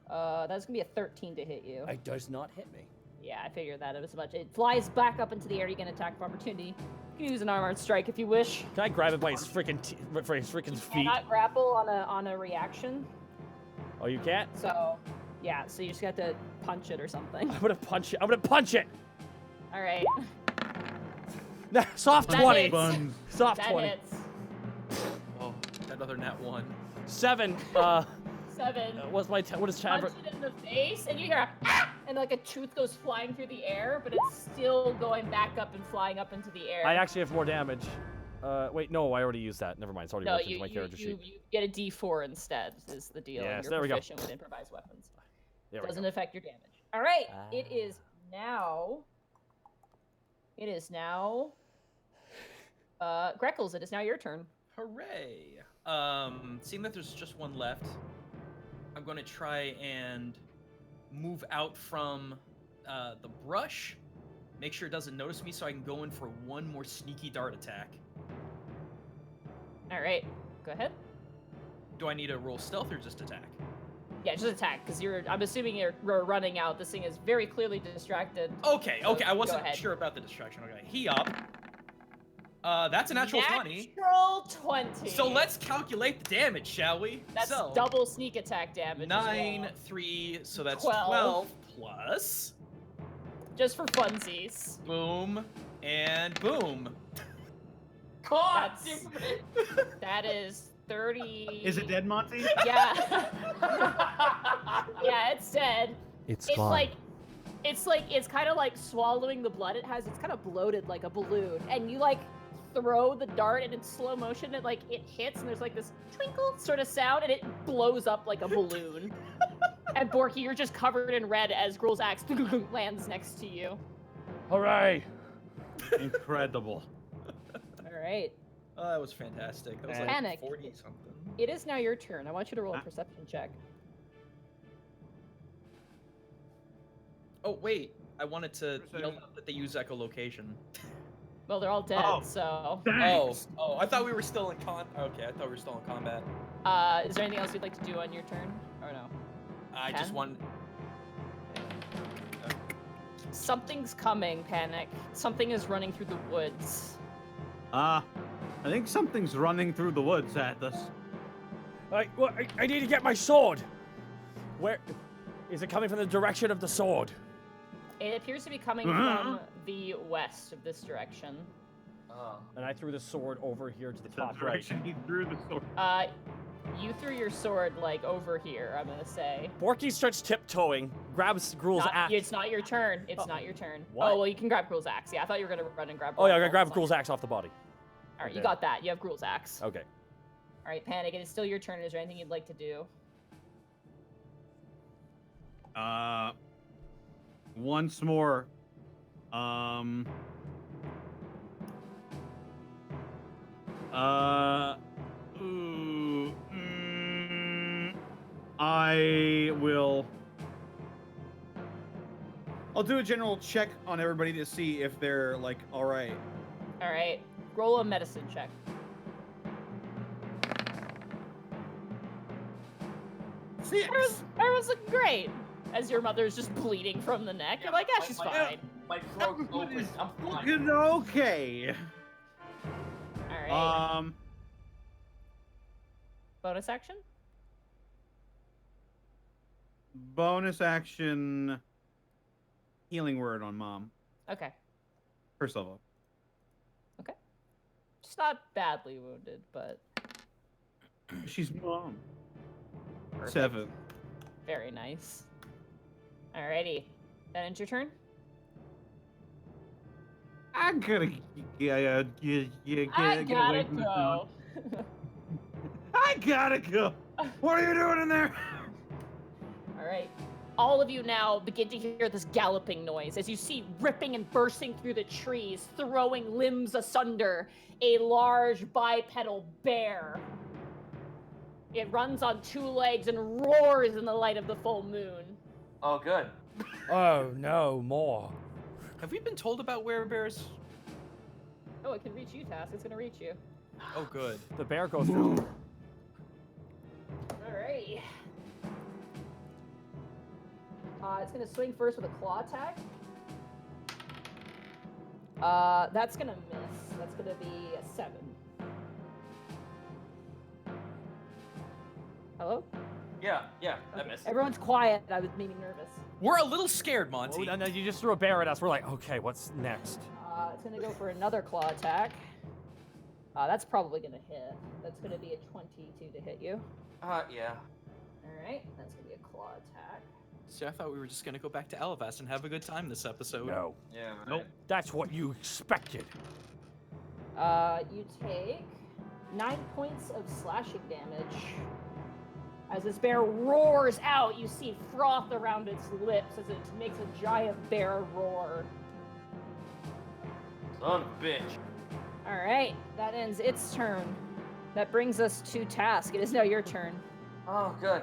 That's gonna be a 13 to hit you. It does not hit me. Yeah, I figured that as much. It flies back up into the air. You can attack of opportunity. You can use an armored strike if you wish. Can I grab it by his freaking feet? Cannot grapple on a reaction. Oh, you can't? So, yeah. So you just got to punch it or something. I'm gonna punch it. I'm gonna punch it. All right. Nah, soft That 20. hits. Buns. Soft That 20. hits. Oh, another nat 1. 7. 7. What's my what is Punch Chad? it in the face, and you hear a ah! And like a tooth goes flying through the air, but it's still going back up and flying up into the air. I actually have more damage. Wait, no, I already used that. Never mind. It's already no, worked you, into my you, character you, sheet. you get a D4 instead. Is the deal? Yes, and you're there we go. proficient with improvised weapons. There we Doesn't go. affect your damage. All right, it Ah. is now. It is now. Greckles, it is now your turn. Hooray! Seeing that there's just one left, I'm going to try and move out from the brush, make sure it doesn't notice me, so I can go in for one more sneaky dart attack. All right, go ahead. Do I need to roll stealth or just attack? Yeah, just attack, because I'm assuming you're running out. This thing is very clearly distracted. Okay, So, okay, I go wasn't ahead. sure about the distraction. Okay, he up. That's a natural 20. Natural 20. So let's calculate the damage, shall we? That's so, double sneak attack damage. as 9, well. 3, so that's 12. 12 plus. Just for funsies. Boom, and boom. God That's- damn it! That is 30. Is it dead, Monty? Yeah. Yeah, it's dead. It's It's like it's kind of like swallowing the blood it has. It's kind of bloated like a balloon, and you like throw the dart, and in slow motion, it hits, and there's like this twinkle sort of sound, and it blows up like a balloon. And Borky, you're just covered in red as Gruel's axe lands next to you. Hooray! Incredible. All right, Oh, that was fantastic. That was like Panic. 40 something. it is now your turn. I want you to roll a perception check. Oh wait, I wanted to Perception. yell out that they use echolocation. Well, they're all dead, Oh. so. Oh, I thought we were still in Okay, I thought we were still in combat. Is there anything else you'd like to do on your turn, or no? I just Ken? want. Something's coming, Panic. Something is running through the woods. I think something's running through the woods at us. I need to get my sword. Where is it coming from? The direction of the sword. It appears to be coming from the west of this direction. And I threw the sword over here to the The top right. direction he threw the sword. You threw your sword like over here, I'm gonna say. Borky starts tiptoeing, grabs Gruel's axe. It's not your turn. It's not your turn. What? Oh, well, you can grab Gruel's axe. Yeah, I thought you were gonna run and grab. Oh yeah, I'm gonna Gruel's grab axe. Gruel's axe off the body. All right, you Okay. got that. You have Gruel's axe. Okay. All right, Panic. It is still your turn. Is there anything you'd like to do? Once more. I will. I'll do a general check on everybody to see if they're like all right. All right. Roll a medicine check. 6. Everyone's looking great. As your mother's just bleeding from the neck, you're like, yeah, she's fine. My throat's open. I'm fine. Fucking okay. All right. Bonus action? Bonus action. Healing word on mom. Okay. First level. She's not badly wounded, but She's mom. perfect. 7. Very nice. Alrighty. That ends your turn? I gotta get I away gotta from the go. phone. I gotta go. What are you doing in there? Alright. All of you now begin to hear this galloping noise as you see ripping and bursting through the trees, throwing limbs asunder, a large bipedal bear. It runs on 2 legs and roars in the light of the full moon. Oh, good. Oh no, more. Have we been told about werebears? Oh, it can reach you, Task. It's gonna reach you. Oh, good. The bear goes through. Alright. It's gonna swing first with a claw attack. That's gonna miss. That's gonna be a 7. Hello? Yeah, that missed. Everyone's quiet. I was meaning nervous. We're a little scared, Monty. Oh, no, you just threw a bear at us. We're like, okay, what's next? It's gonna go for another claw attack. That's probably gonna hit. That's gonna be a 22 to hit you. Yeah. Alright, that's gonna be a claw attack. See, I thought we were just gonna go back to Elevast and have a good time this episode. No, Yeah, right. Nope. that's what you expected. You take 9 points of slashing damage. As this bear roars out, you see froth around its lips as it makes a giant bear roar. Son of a bitch. Alright, that ends its turn. That brings us to Task. It is now your turn. Oh, good.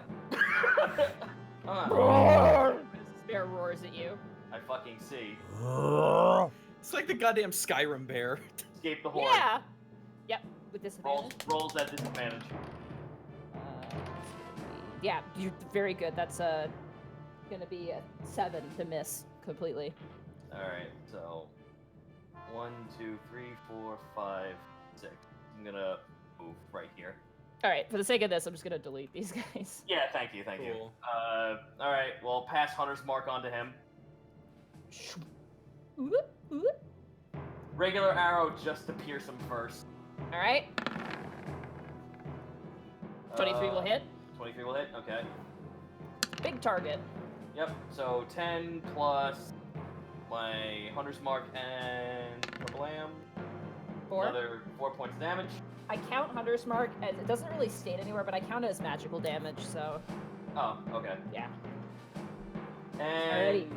Roar! As this bear roars at you. I fucking see. It's like the goddamn Skyrim bear. Escape the horde. Yeah! Yep, with disadvantage. Rolls at disadvantage. Yeah, you're very good. That's gonna be a 7 to miss completely. Alright, so 1, 2, 3, 4, 5, 6. I'm gonna move right here. Alright, for the sake of this, I'm just gonna delete these guys. Yeah, thank you. Cool. Alright, well, pass Hunter's Mark onto him. Regular arrow just to pierce him first. Alright. 23 will hit. 23 will hit, okay. Big target. Yep, so 10 plus my Hunter's Mark and Kablam. 4. Another 4 points of damage. I count Hunter's Mark as, it doesn't really state anywhere, but I count it as magical damage, so Oh, okay. yeah. And Alrighty.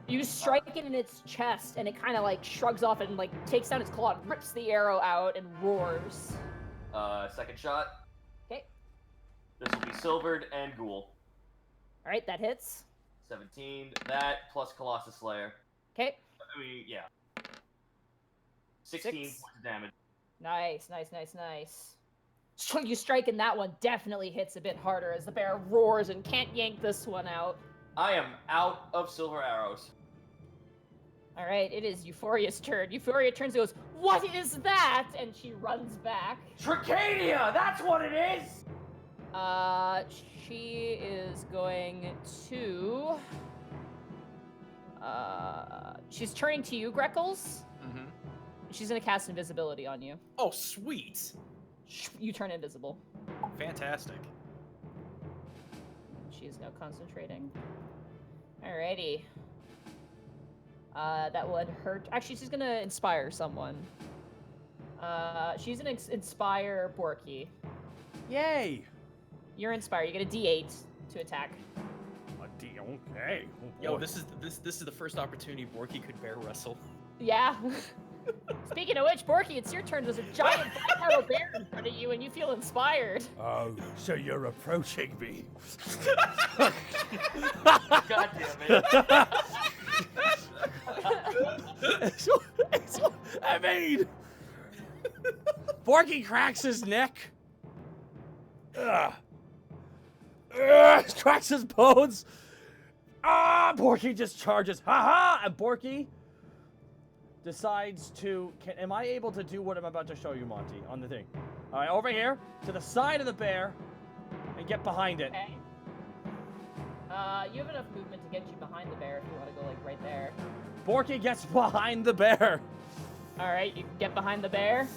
You strike it in its chest, and it kind of like shrugs off and like takes down its claw and rips the arrow out and roars. second shot. Okay. This will be silvered and ghoul. Alright, that hits. 17. That plus Colossus Slayer. Okay. I mean, yeah. 16 6. points of damage. Nice, nice, nice, nice. You strike in that one definitely hits a bit harder as the bear roars and can't yank this one out. I am out of silver arrows. All right, it is Euphoria's turn. Euphoria turns and goes, "What is that?" And she runs back. Tricadia! That's what it is! She is going to... she's turning to you, Greckles. Mm-hmm. She's gonna cast invisibility on you. Oh, sweet. You turn invisible. Fantastic. She's now concentrating. Alrighty. That would hurt. Actually, she's gonna inspire someone. She's gonna inspire Borky. Yay! You're inspired. You get a D8 to attack. Okay. Oh, Yo, boy. this is the first opportunity Borky could bear wrestle. Yeah. Speaking of which, Borky, it's your turn. There's a giant bipedal bear in front of you, and you feel inspired. Oh, so you're approaching me. God damn it. I mean, Borky cracks his neck. Cracks his bones. Borky just charges. Ha! And Borky decides to. Am I able to do what I'm about to show you, Monty, on the thing? All right, over here to the side of the bear, and get behind it. Okay. You have enough movement to get you behind the bear if you want to go like right there. Borky gets behind the bear. All right, you can get behind the bear.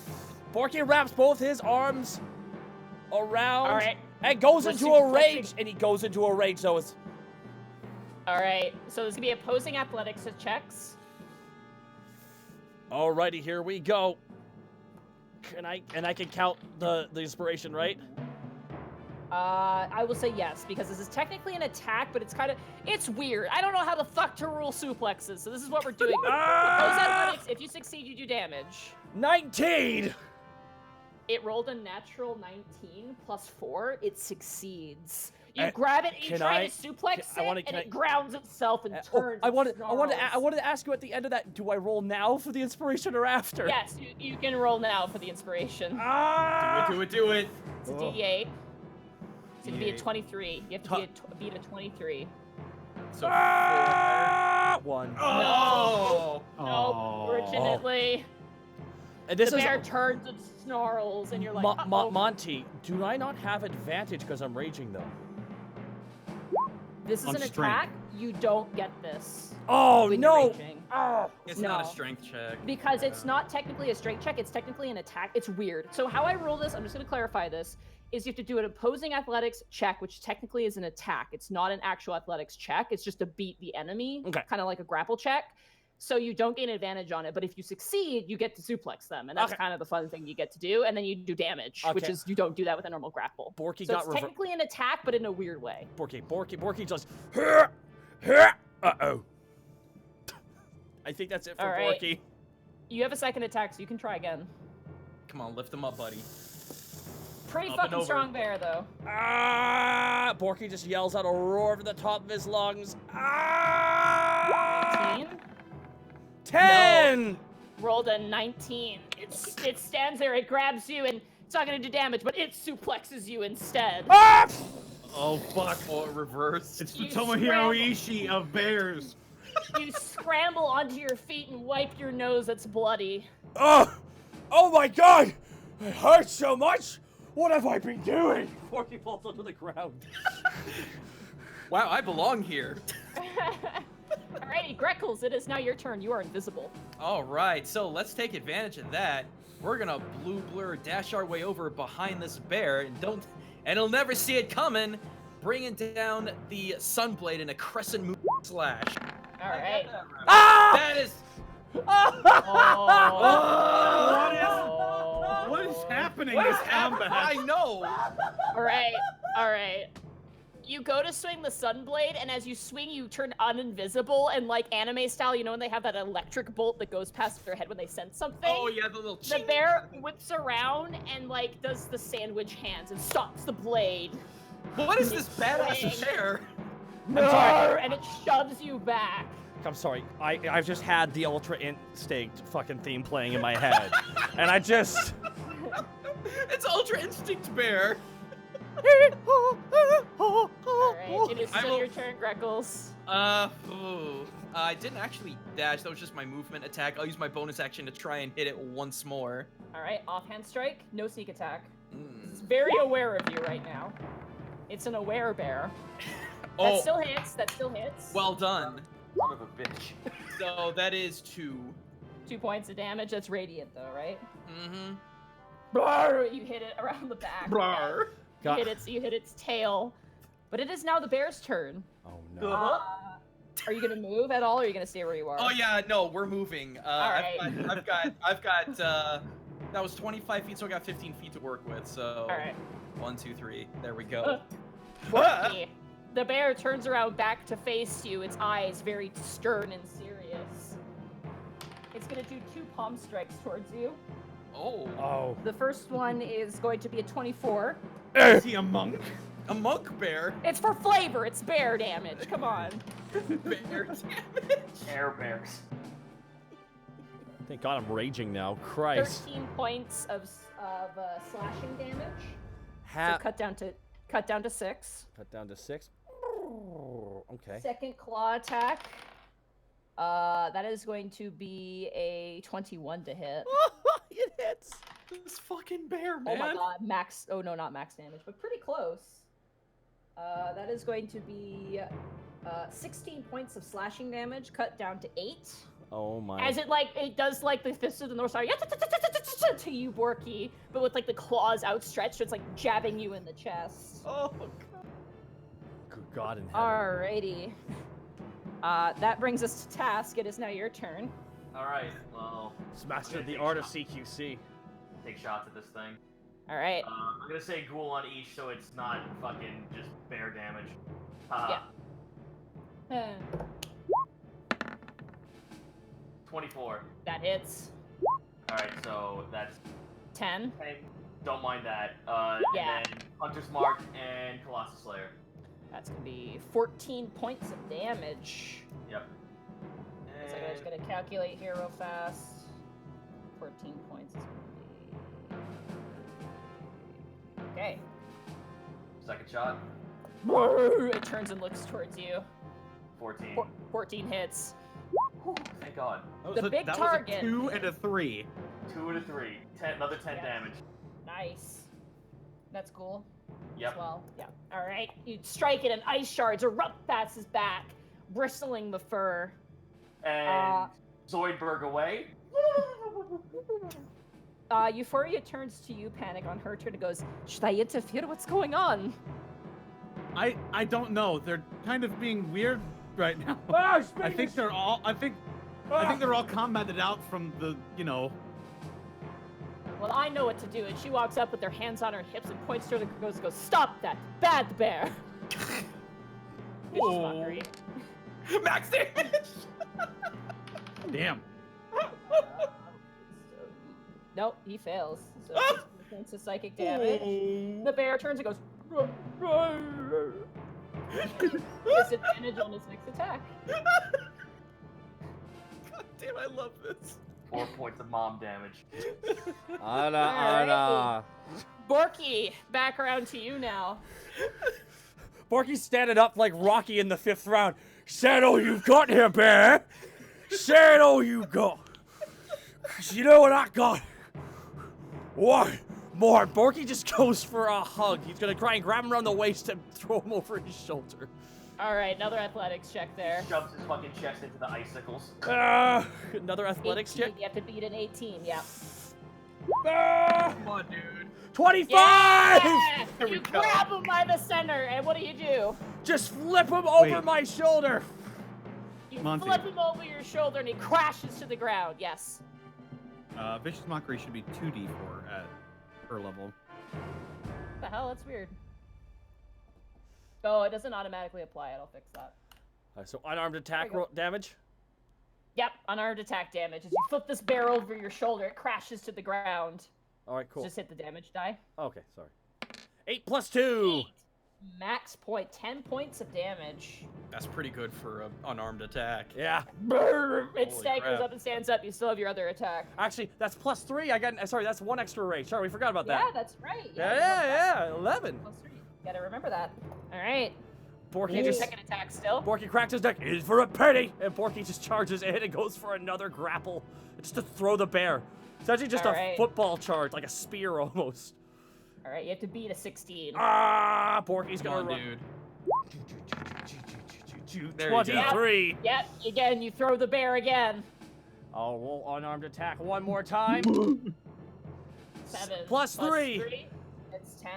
Borky wraps both his arms around. All right. And goes We're into a suplexing. rage. And he goes into a rage, so it's. All right, so there's gonna be opposing athletics checks. Alrighty, here we go. I can count the inspiration, right? I will say yes, because this is technically an attack, but it's weird. I don't know how the fuck to rule suplexes, so this is what we're doing. Opposing athletics, if you succeed, you do damage. 19! It rolled a natural 19 plus 4. It succeeds. You And grab it, and you can try I- to suplex can- I wanna- it, can and I- it grounds itself and Oh, turns. I and wanted snarls. to ask you at the end of that, do I roll now for the inspiration or after? Yes, you can roll now for the inspiration. Do it. It's a Oh. D8. So it'd be a D8. 23. You have to beat a 23. So One. Oh. Nope, fortunately. And this the is bear turns and snarls, and you're like, Monty, do I not have advantage because I'm raging though? This is On an strength. attack. You don't get this. Oh when you're no! raging. it's not a No. strength check. Because it's not technically a strength check, it's technically an attack. It's weird. So how I roll this, I'm just going to clarify this, is you have to do an opposing athletics check, which technically is an attack. It's not an actual athletics check. It's just to beat the enemy, Okay. kind of like a grapple check. So you don't gain advantage on it, but if you succeed, you get to suplex them, and that's Okay. kind of the fun thing you get to do. And then you do damage, which Okay. is you don't do that with a normal grapple. Borky So got it's technically an attack, but in a weird way. Borky just. Uh-oh. I think that's it for All right. Borky. You have a second attack, so you can try again. Come on, lift him up, buddy. Pretty Up and fucking over. strong bear, though. Borky just yells out a roar from the top of his lungs. 19. 10! Rolled a 19. It stands there, it grabs you, and it's not gonna do damage, but it suplexes you instead. Ah! Oh fuck. Or reverse. It's the You Tomohiro scramble. Ishii of bears. You scramble onto your feet and wipe your nose that's bloody. Oh my god! It hurts so much! What have I been doing? Borky falls onto the ground. Wow, I belong here. Alrighty, Greckles, it is now your turn. You are invisible. All right, so let's take advantage of that. We're gonna blue blur dash our way over behind this bear and he'll never see it coming, bringing down the Sunblade in a crescent move slash. Alright. That is What is happening what in is this happening? combat? I know. Alright. You go to swing the Sunblade, and as you swing, you turn uninvisible, and like anime style, you know when they have that electric bolt that goes past their head when they sense something? Oh yeah, the little The ching. bear whips around and like does the sandwich hands and stops the blade. What is this badass bear? Arr, and it shoves you back. I'm sorry. I've just had the Ultra Instinct fucking theme playing in my head. And I just... It's Ultra Instinct Bear. Alright, it is I still will- your turn, Greckles. I didn't actually dash. That was just my movement attack. I'll use my bonus action to try and hit it once more. Alright, offhand strike, no sneak attack. It's Mm. very aware of you right now. It's an aware bear. That Oh, still hits, that still hits. well done. Son of a bitch. So that is 2. 2 points of damage, that's radiant though, right? Mm-hmm. Blar, you hit it around the back. Blar. You hit its tail. But it is now the bear's turn. Oh, no. Are you gonna move at all, or are you gonna stay where you are? Oh yeah, no, we're moving. Alright. I've got that was 25 feet, so I got 15 feet to work with. So Alright. 1, 2, 3. There we go. Borky. The bear turns around back to face you, its eyes very stern and serious. It's gonna do 2 palm strikes towards you. Oh, Oh. The first one is going to be a 24. Is he a monk? a monk bear. It's for flavor, it's bear damage, come on. Bear damage. Air bears. Thank God I'm raging now. Christ. 13 points of slashing damage. So Half. cut down to 6. Cut down to 6. Okay. Second claw attack. That is going to be a 21 to hit. It hits. This fucking bear, man. Oh my god, max. Oh no, not max damage, but pretty close. That is going to be 16 points of slashing damage, cut down to 8. Oh my. As it does like the Fist of the North Star to you, Borky, but with like the claws outstretched, so it's like jabbing you in the chest. Oh god. Good God in heaven. Alrighty. That brings us to task. It is now your turn. All right. Well, Master I'm the gonna art of take CQC. take shots at this thing. All right. I'm gonna say ghoul on each, so it's not fucking just bear damage. Yeah. 24. That hits. All right, so that's 10. okay. Don't mind that. Yeah. And then Hunter's Mark and Colossus Slayer. That's gonna be 14 points of damage. Yep. So I'm just gonna calculate here real fast. 14 points is gonna be. Okay. Second shot. It turns and looks towards you. 14. 14 hits. Thank God. The big target. That was a 2 and a 3. 2 and a 3. 10. Another 10 Yeah. damage. Nice. That's cool. Yep. As well. Yeah. All right. You strike it, and ice shards erupt past his back, bristling the fur. And Zoidberg away. Euphoria turns to you, Panic, on her turn and goes, "Should I interfere? What's going on?" I don't know. They're kind of being weird right now. I think they're all. I think they're all combated out from the. Well, I know what to do. And she walks up with her hands on her hips and points to her and goes, "Stop that, bad bear." Vicious mockery. Max damage. Damn. Nope, he fails. So 16 points of psychic damage. The bear turns and goes. Disadvantage on his next attack. God damn, I love this. 4 points of mom damage. Anna. Borky, back around to you now. Borky's standing up like Rocky in the 5th round. Said all you've got here, bear. Said all you got. 'Cause you know what I got? What? More. Borky just goes for a hug. He's gonna try and grab him around the waist and throw him over his shoulder. All right, another athletics check there. Shoves his fucking chest into the icicles. Another athletics 18, check. You have to beat an 18, yeah. Come on, dude. 25! Yeah! There we You go. grab him by the center, and what do? Just flip him over Wait. my shoulder. You Monty. flip him over your shoulder, and he crashes to the ground. Yes. Vicious Mockery should be 2d4 at her level. What the hell? That's weird. Oh, it doesn't automatically apply. I'll fix that. So unarmed attack There you go. damage. Yep, unarmed attack damage. As you flip this bear over your shoulder, it crashes to the ground. All right, cool. Just hit the damage die. Okay, sorry. 8 plus 2. 8. Max point, 10 points of damage. That's pretty good for an unarmed attack. Yeah. Brrr, it Holy staggers crap. up and stands up. You still have your other attack. Actually, that's plus 3. Sorry, that's 1 extra rage. Sorry, we forgot about Yeah, that. that's right. Yeah. 11. Plus 3. Gotta remember that. All right. Borky You have your just second attack still. Borky cracks his neck. Is for a penny, and Borky just charges in and goes for another grapple, just to throw the bear. It's actually just All a right. football charge, like a spear almost. All right, you have to beat a 16. Ah, Borky's Come gonna on, run. dude. There you go. 23. Yep. Again, you throw the bear again. I'll roll unarmed attack one more time. 7. Plus 3. It's 10.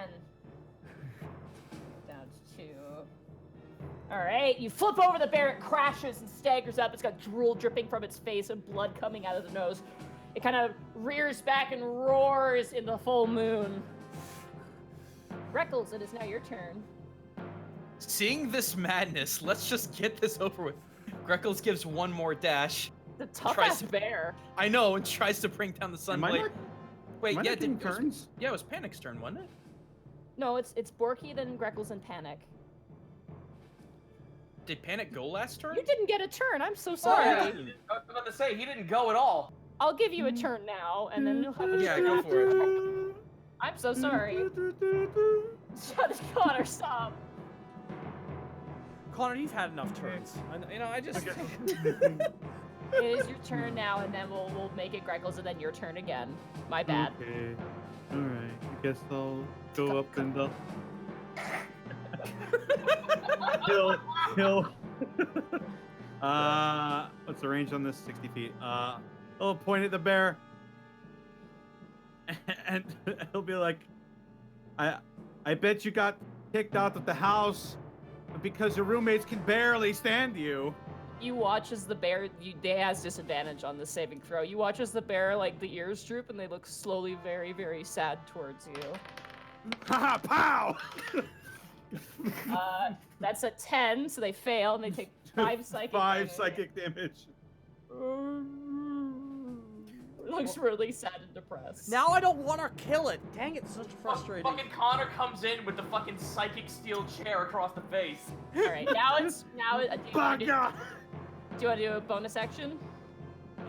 Down to 2. All right, you flip over the bear. It crashes and staggers up. It's got drool dripping from its face and blood coming out of the nose. It kind of rears back and roars in the full moon. Greckles, it is now your turn. Seeing this madness, let's just get this over with. Greckles gives one more dash. The tough Tries ass to- bear. I know, and tries to bring down the Am I sunblade. not- Wait, am I yeah, not getting it was- turns? Yeah, it was Panic's turn, wasn't it? No, it's Borky, then Greckles, and Panic. Did Panic go last turn? You didn't get a turn. I'm so Oh, sorry. yeah. I was about to say, he didn't go at all. I'll give you a turn now, and then you'll have a Yeah, turn go after. for it. I'm so sorry. Shut it, Connor, stop. Connor, you've had enough turns. I just. It is your turn now, and then we'll make it Greggles, and then your turn again. My bad. Okay. All right. I guess I'll go up and up. Hill. What's the range on this? 60 feet. I'll point at the bear, and he'll be like, I bet you got kicked out of the house because your roommates can barely stand you. You watch as the bear, they has disadvantage on the saving throw. You watch as the bear, like, the ears droop, and they look slowly very, very sad towards you. Ha! Pow! That's a 10, so they fail, and they take 5 psychic damage. Psychic damage. Looks really sad and depressed. Now I don't want to kill it. Dang it, such frustrating. Fucking Connor comes in with the fucking psychic steel chair across the face. Alright, do you want to do a bonus action?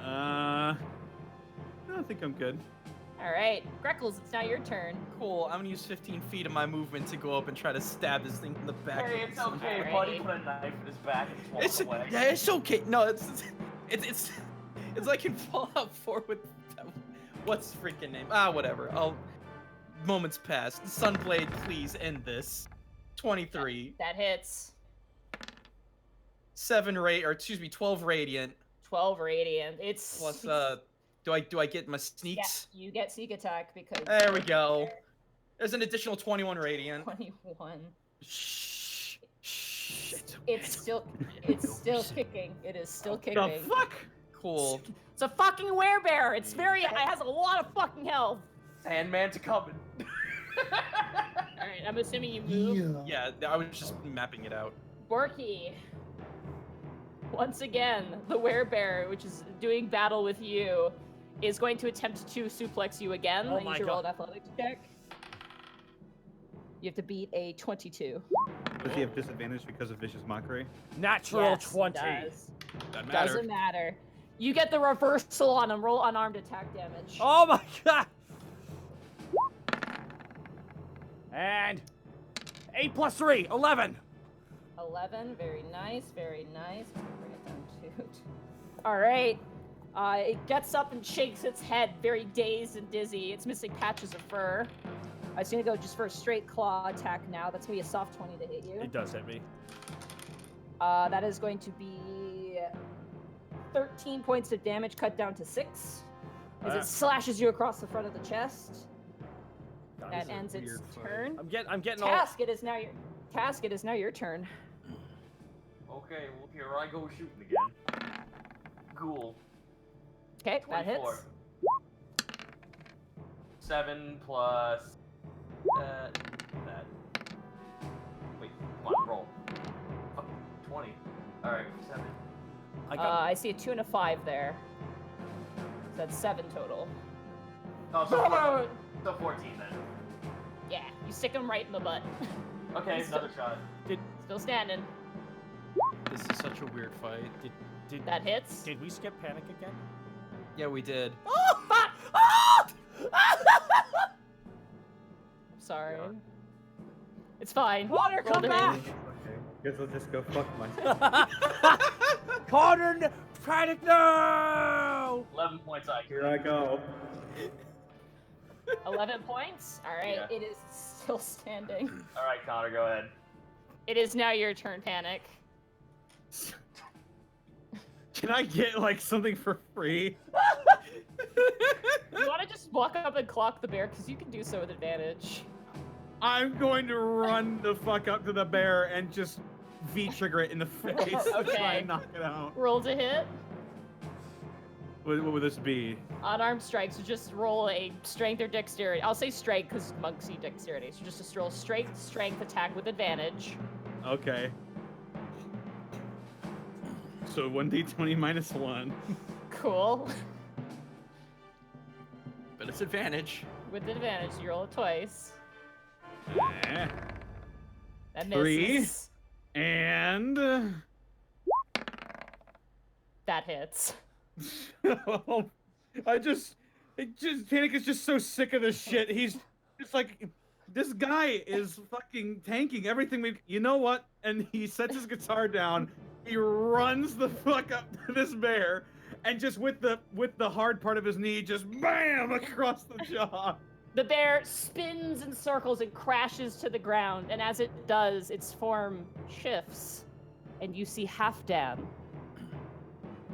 I think I'm good. Alright, Greggles, it's now your turn. Cool. I'm gonna use 15 feet of my movement to go up and try to stab this thing in the back. Hey, it's with some- okay, Alright. buddy. Put a knife in his back and walk It's away. yeah, it's okay. No, it's like in Fallout 4 with what's freaking name? Whatever. Moments passed. Sunblade, please end this. 23. That hits. 12 radiant. 12 radiant. It's Plus do I get my sneaks? Yeah, you get sneak attack because There we go. There's an additional 21 radiant. 21. Shh. It's still kicking. It is still The kicking. fuck? Cool. It's a fucking werebear. It has a lot of fucking health. Sandman's coming. Alright, I'm assuming you move. Yeah, I was just mapping it out. Borky. Once again, the werebear, which is doing battle with you, is going to attempt to suplex you again. Oh I my need to roll an God. athletics check. You have to beat a 22. Does he have disadvantage because of vicious mockery? Natural Yes, 20. It does. Doesn't matter. Doesn't matter. You get the reversal on him. Roll unarmed attack damage. Oh my god! And 8 plus 3, 11. 11. Very nice. Very nice. Bring it down to. All right. It gets up and shakes its head, very dazed and dizzy. It's missing patches of fur. It's gonna go just for a straight claw attack now. That's gonna be a soft 20 to hit you. It does hit me. That is going to be 13 points of damage, cut down to 6, as it slashes you across the front of the chest. That ends its turn. I'm getting all. Task, it is now your turn. Okay, well, here I go shooting again. Cool. Okay, that 24. hits. 7 plus that. Wait, come on, roll. Fuck, 20. Alright, 7. I see a 2 and a 5 there. So that's 7 total. Oh, so 14 then. Yeah, you stick him right in the butt. Okay, another shot. Still standing. This is such a weird fight. Did That hits. Did we skip panic again? Yeah, we did. Oh fuck! Oh! Sorry. It's fine. Connor, Roll come to back! hit. Okay. Guess I'll just go fuck myself. Connor, panic no! 11 points I Here I go. 11 points. All right, Yeah. it is still standing. Alright, Connor, go ahead. It is now your turn, Panic. Can I get like something for free? You want to just walk up and clock the bear, because you can do so with advantage. I'm going to run the fuck up to the bear and just V-trigger it in the face. Try Okay. and knock it out. Roll to hit. What would this be? Unarmed strike, so just roll a strength or dexterity. I'll say strength because monks see dexterity. So just roll strength attack with advantage. Okay. So 1d20 minus 1. Cool. But it's advantage. With advantage, you roll it twice. Eh. That Three. misses. And That hits. Tanik is just so sick of this shit. He's just like, this guy is fucking tanking everything we. You know what? And he sets his guitar down. He runs the fuck up to this bear, and just with the hard part of his knee, just bam across the jaw. The bear spins in circles and crashes to the ground, and as it does, its form shifts, and you see Halfdan.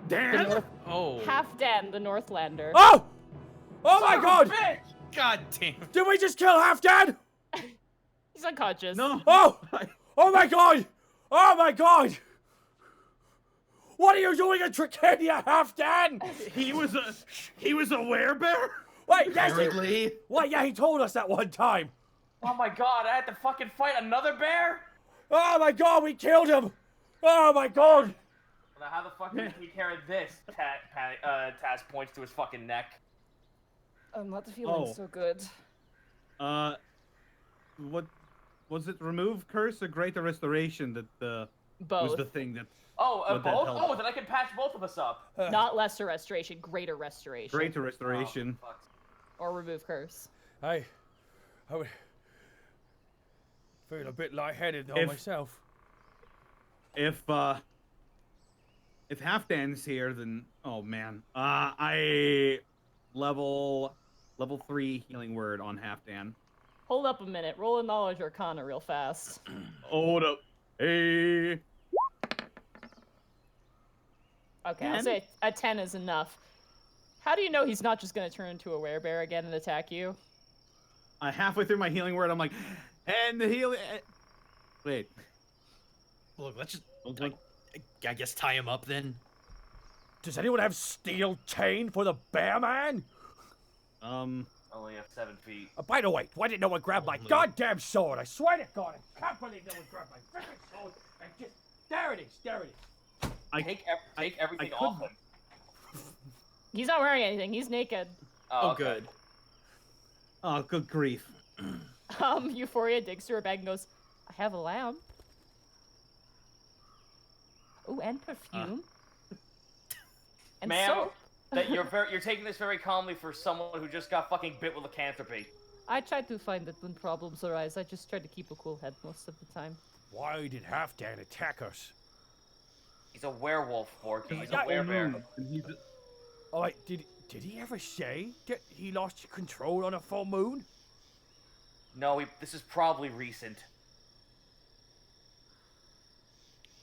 Dan. Oh. Halfdan, the Northlander. Oh! Oh my God! God damn. Did we just kill Halfdan? He's unconscious. No. Oh! Oh my God! Oh my God! What are you doing in Tricadia, Halfdan? He was a werebear. Wait, yes, Apparently. wait, yeah, he told us that one time. Oh my god, I had to fucking fight another bear? Oh my God, we killed him. Oh my God. Now how the fuck did he carry this? Taz points to his fucking neck. I'm not feeling so good. What was it? Remove curse or greater restoration that Both. was the thing that. Oh, Would that both? help? Oh, then I can patch both of us up. Not lesser restoration, greater restoration. Greater restoration. Oh, fuck. Or remove curse. I would feel a bit lightheaded though If- myself. If Halfdan's here, then oh man, I level 3 healing word on Halfdan. Hold up a minute. Roll a knowledge arcana real fast. Hold up, hey. Okay, I'll 10? say a 10 is enough. How do you know he's not just going to turn into a werebear again and attack you? Halfway through my healing word, I'm like, and the healing. Wait. Look, let's just. I guess tie him up then. Does anyone have steel chain for the bear man? Only have 7 feet. By the way, why didn't no one grab my Only. goddamn sword? I swear to God, I can't believe no one grabbed my freaking sword. And just there it is, there it is. Take everything I off couldn't- him. He's not wearing anything. He's naked. Oh, okay. good. Oh, good grief. Euphoria digs through her bag and goes, I have a lamp. Oh, and perfume. and Ma'am, soap. that you're taking this very calmly for someone who just got fucking bit with lycanthropy. I try to find that when problems arise, I just try to keep a cool head most of the time. Why did Halfdan attack us? He's a werewolf, Forky. He's a Yeah. werebear. Oh, wait, did he ever say that he lost control on a full moon? No, this is probably recent.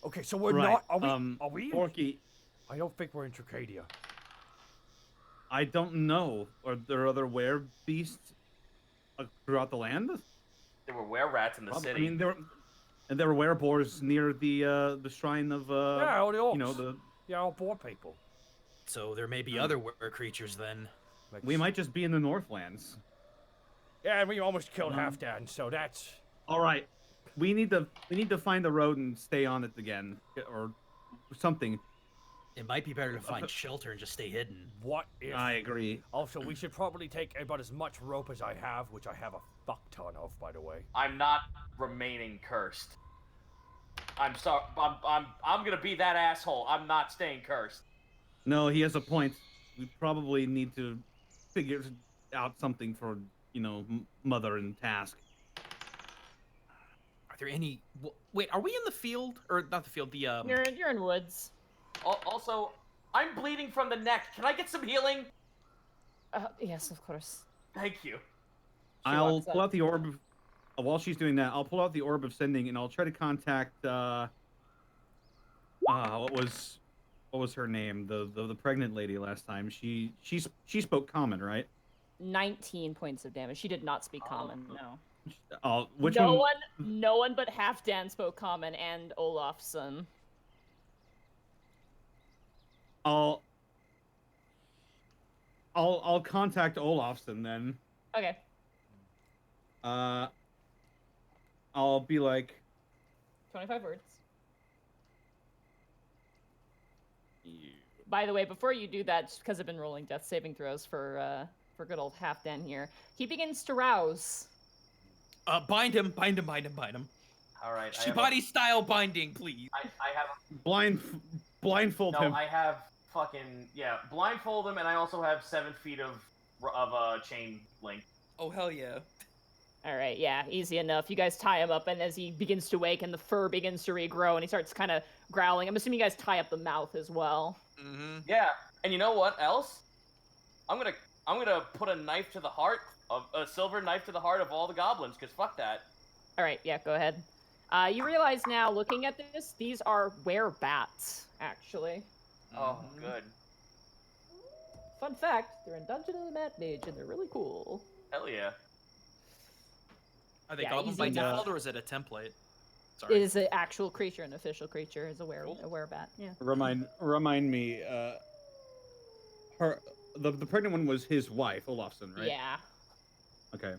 Okay, so we're Right, not. Are we? Forky, I don't think we're in Tricadia. I don't know. Are there other were beasts throughout the land? There were were-rats in the Probably. city. I mean, there were were-boars near the shrine of Yeah, all the orcs. you know the. Yeah, all boar people. So there may be other were creatures then. Like, We might just be in the Northlands. Yeah, and we almost killed Halfdan, so that's. All right, we need to find the road and stay on it again, or something. It might be better to find shelter and just stay hidden. What if? I agree. Also, we should probably take about as much rope as I have, which I have a fuck ton of, by the way. I'm not remaining cursed. I'm sorry. I'm gonna be that asshole. I'm not staying cursed. No, he has a point. We probably need to figure out something for Mother and Task. Are there any? Wait, are we in the field or not the field? The You're in woods. Also, I'm bleeding from the neck. Can I get some healing? Yes, of course. Thank you. I'll walks pull up. out the orb. While she's doing that, I'll pull out the orb of sending, and I'll try to contact. What was her name? The pregnant lady last time. She spoke common, right? 19 points of damage. She did not speak common, no. Which no one? No one but Halfdan spoke common and Olafsson. I'll contact Olafsson then. Okay. I'll be like, 25 words. By the way, before you do that, just because I've been rolling death saving throws for good old Halfdan here, he begins to rouse. bind him. All right. Shibari style binding, please. I have. blindfold No, him. I have fucking blindfold him, and I also have 7 feet of chain link. Oh hell yeah! All right, yeah, easy enough. You guys tie him up, and as he begins to wake, and the fur begins to regrow, and he starts kind of growling. I'm assuming you guys tie up the mouth as well. Mm-hmm. Yeah, and you know what else? I'm gonna put a knife to the heart of a silver knife to the heart of all the goblins, cause fuck that. All right, yeah, go ahead. You realize now, looking at this, these are werebats, actually. Oh, good. Fun fact, they're in Dungeon of the Mad Mage, and they're really cool. Hell yeah. Are they Yeah, goblin easy by enough. default, or is it a template? It Sorry. is an actual creature, an official creature, is a werebat. Yeah. Remind me. The pregnant one was his wife, Olafsson, right? Yeah. Okay.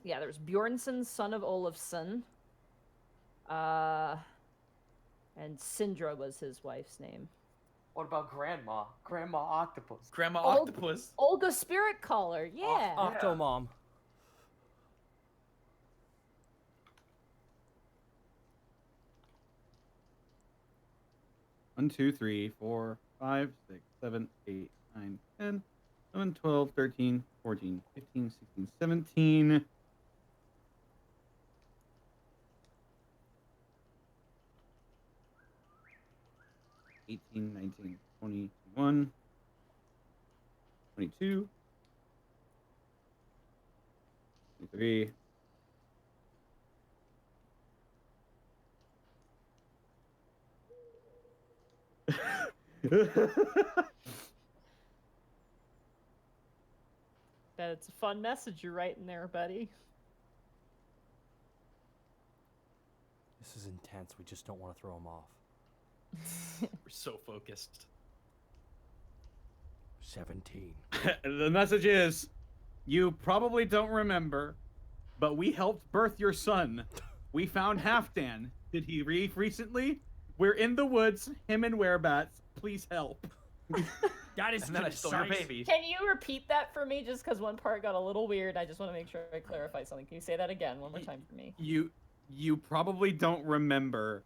Yeah, there's Bjornsson, son of Olafsson. And Sindra was his wife's name. What about Grandma? Grandma Octopus. Grandma Octopus. Olga Spirit Caller, yeah. Octomom. 1, 2, 3, 4, 5, 6, 7, 8, 9, 10, 11, 12, 13, 14, 15, 16, 17. $18, 19, 20, 21, 22, 23. That's a fun message you're writing there, buddy. This is intense. We just don't want to throw him off. We're so focused. 17. The message is, you probably don't remember, but we helped birth your son. We found Halfdan. Did he leave recently? We're in the woods, him and werebats. Please help. That is And then I stole your concise. baby. Can you repeat that for me, just because one part got a little weird? I just want to make sure I clarify something. Can you say that again one more time for me? You probably don't remember,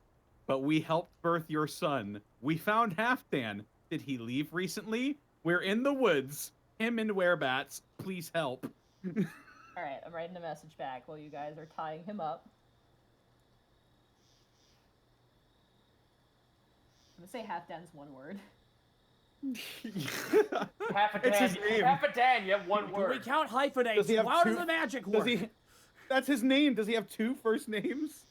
but we helped birth your son. We found Halfdan. Did he leave recently? We're in the woods, him and werebats. Please help. All right, I'm writing a message back while you guys are tying him up. I'm gonna say Halfdan's one word. Half a It's Dan. his name. Half a Dan. You have one Do we word. count hyphenates? Does he have How two- does the magic Does work? he? That's his name. Does he have 2 first names?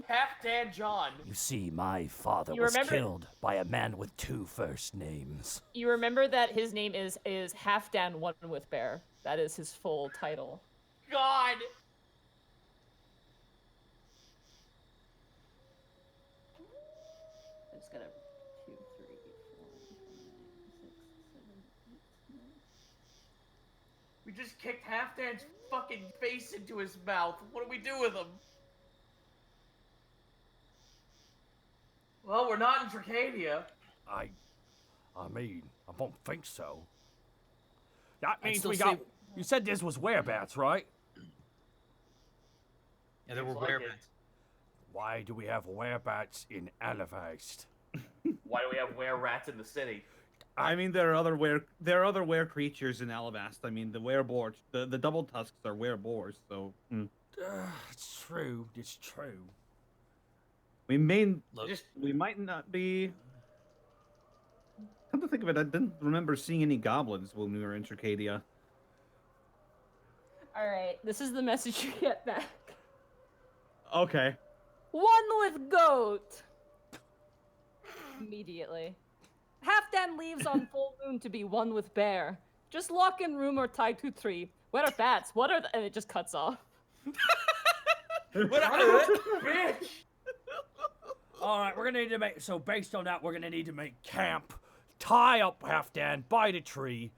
Half Dan John. You see, my father You was remember- killed by a man with 2 first names. You remember that his name is Halfdan One with Bear. That is his full title. God. I just gotta 2, 3, 4, 5, 6, 7, 8, 9. We just kicked Half Dan's fucking face into his mouth. What do we do with him? Well, we're not in Tricadia. I mean, I don't think so. That I'd means still we say- got. You said this was werebats, right? Yeah, there were Seems like it. werebats. Why do we have werebats in Alavast? Why do we have were rats in the city? I mean, there are other were creatures in Alabast. I mean, the wereboars, the double tusks are wereboars. So It's true. It's true. we Look, we might not be. Come to think of it, I didn't remember seeing any goblins when we were in Tricadia. All right, this is the message you get back. Okay. One with goat. Immediately. Halfdan leaves on full moon to be one with bear. Just lock in room or tie to tree. What are bats? What are and it just cuts off. Bitch! All right, we're gonna need to make. So based on that, we're gonna need to make camp, tie up Halfdan by the tree,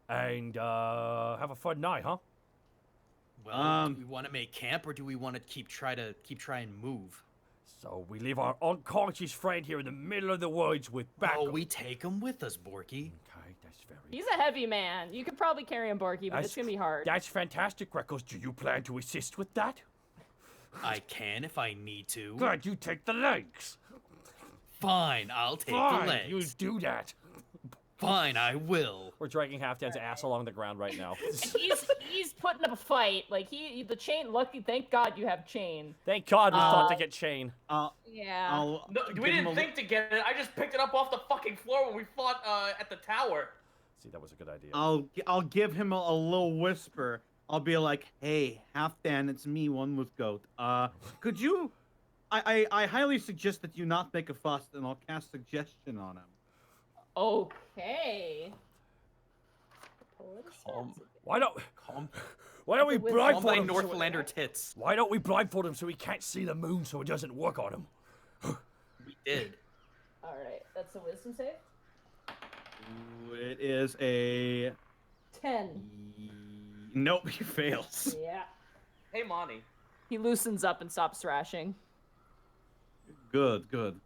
and have a fun night, huh? well, do we want to make camp or do we want to keep try and move? So we leave our unconscious friend here in the middle of the woods with backup. Oh, we take him with us, Borky. Okay, that's very... He's a heavy man. You could probably carry him, Borky, but it's gonna be hard. That's fantastic, Freckles. Do you plan to assist with that? I can if I need to. Glad you take the legs. Fine, I'll take Fine, the legs. you do that. Fine, I will. We're dragging Halfdan's ass along the ground right now. he's putting up a fight. Like the chain. Lucky, thank God you have chain. Thank God we thought to get chain. Yeah. No, we didn't think to get it. I just picked it up off the fucking floor when we fought at the tower. See, that was a good idea. I'll give him a little whisper. I'll be like, "Hey, Halfdan, it's me, one with goat. Could you? I highly suggest that you not make a fuss, and I'll cast suggestion on him." Okay. Why don't we With- All blindfold my him? Northlander tits. Why don't we blindfold him so he can't see the moon so it doesn't work on him? We did. All right, that's a wisdom save. Ooh, it is a 10. nope. He fails. Yeah. Hey, Monty. He loosens up and stops thrashing. Good, good.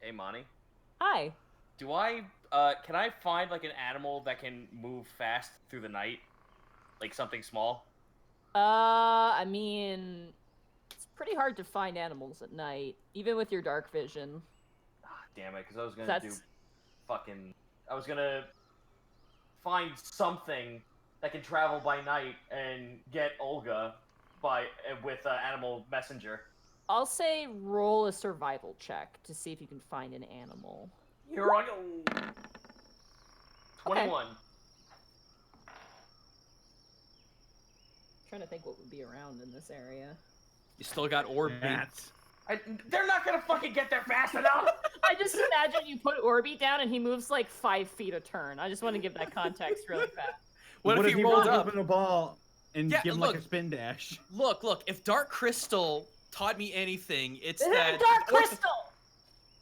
Hey, Monty. Hi. Can I find like an animal that can move fast through the night? Like something small? I mean, it's pretty hard to find animals at night, even with your dark vision. Ah, damn it, because I was gonna That's- I was gonna find something that can travel by night and get Olga with Animal Messenger. I'll say roll a survival check to see if you can find an animal. You're on 21. Trying to think what would be around in this area. You still got orb beat. Bats. They're not gonna fucking get there fast enough. I just imagine you put Orby down and he moves like 5 feet a turn. I just want to give that context really fast. What if he rolled rolled up? in a ball and Yeah, give him like look. a spin dash? Look, if Dark Crystal taught me anything, it's This is that... Dark Crystal!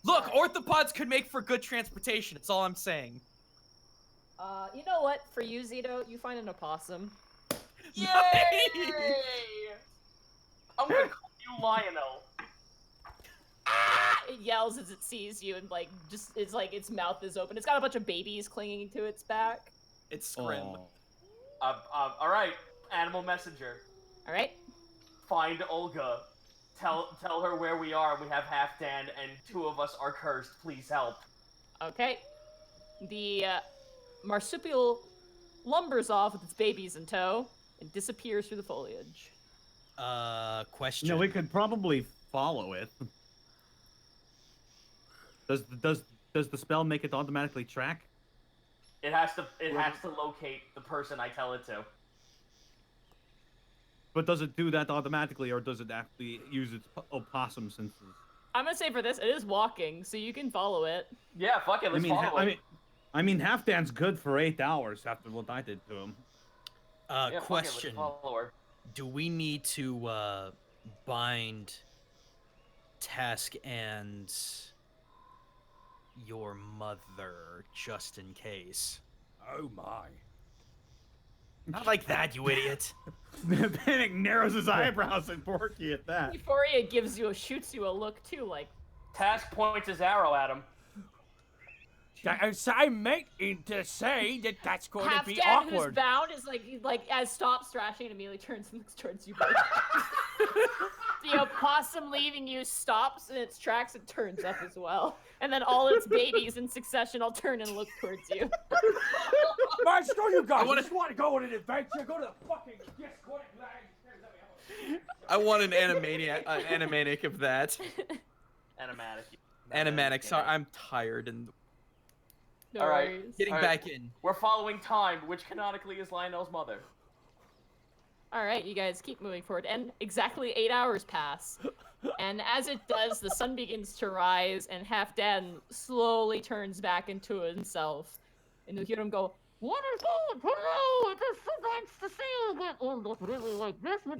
Look, orthopods could make for good transportation. That's all I'm saying. You know what? For you, Zito, you find an opossum. Yay! I'm gonna call you Lionel. It yells as it sees you and like just it's like its mouth is open. It's got a bunch of babies clinging to its back. It's Scrim. Oh. All right, Animal Messenger. All right. Find Olga. Tell her where we are. We have Halfdan, and 2 of us are cursed. Please help. Okay. The marsupial lumbers off with its babies in tow and disappears through the foliage. Question. No, we could probably follow it. Does the spell make it automatically track? It has to locate the person I tell it to. But does it do that automatically, or does it actually use its opossum senses? I'm gonna say for this, it is walking, so you can follow it. Yeah, fuck it. Let's follow it. I mean, Halfdan's good for 8 hours after what I did to him. Yeah, fuck it, let's Question. follow her. Do we need to bind Task and your mother just in case? Oh my. Not like that, you idiot. Panic narrows his eyebrows at Porky at that. Euphoria shoots you a look too, like Task points his arrow at him. I meant to say that that's going to be Half-Dad who's awkward. bound is like as stops thrashing and immediately turns and looks towards you both. The opossum leaving you stops in its tracks and turns up as well. And then all its babies in succession all turn and look towards you. Man, screw you guys. I wanna- just want to go on an adventure. Go to the fucking discordant land. I want an animaniac of that. Animatic. Sorry, I'm tired and No All right. worries. getting All right. back in. We're following time, which canonically is Lionel's mother. All right, you guys keep moving forward, and exactly 8 hours pass. And as it does, the sun begins to rise, and Half-Dan slowly turns back into himself. And you'll hear him go, "Wonderful! Hello! It is so nice to see you again. Oh, not really like this, but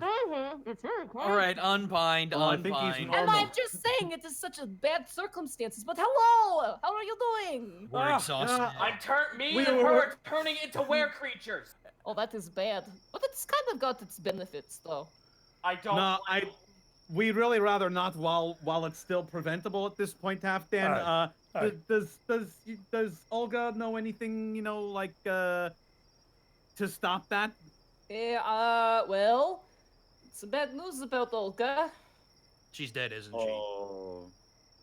it's very quiet." All right, unbind, Oh, I think he's unbind. normal. And I'm just saying, it is such a bad circumstances. But hello, how are you doing? We're exhausted. Me and her are turning into were creatures. Oh, that is bad. But it's kind of got its benefits, though. I don't. No, like we'd really rather not while it's still preventable at this point, Halfdan. Alright. Does Olga know anything, like to stop that? Well, it's bad news about Olga. She's dead, isn't Oh.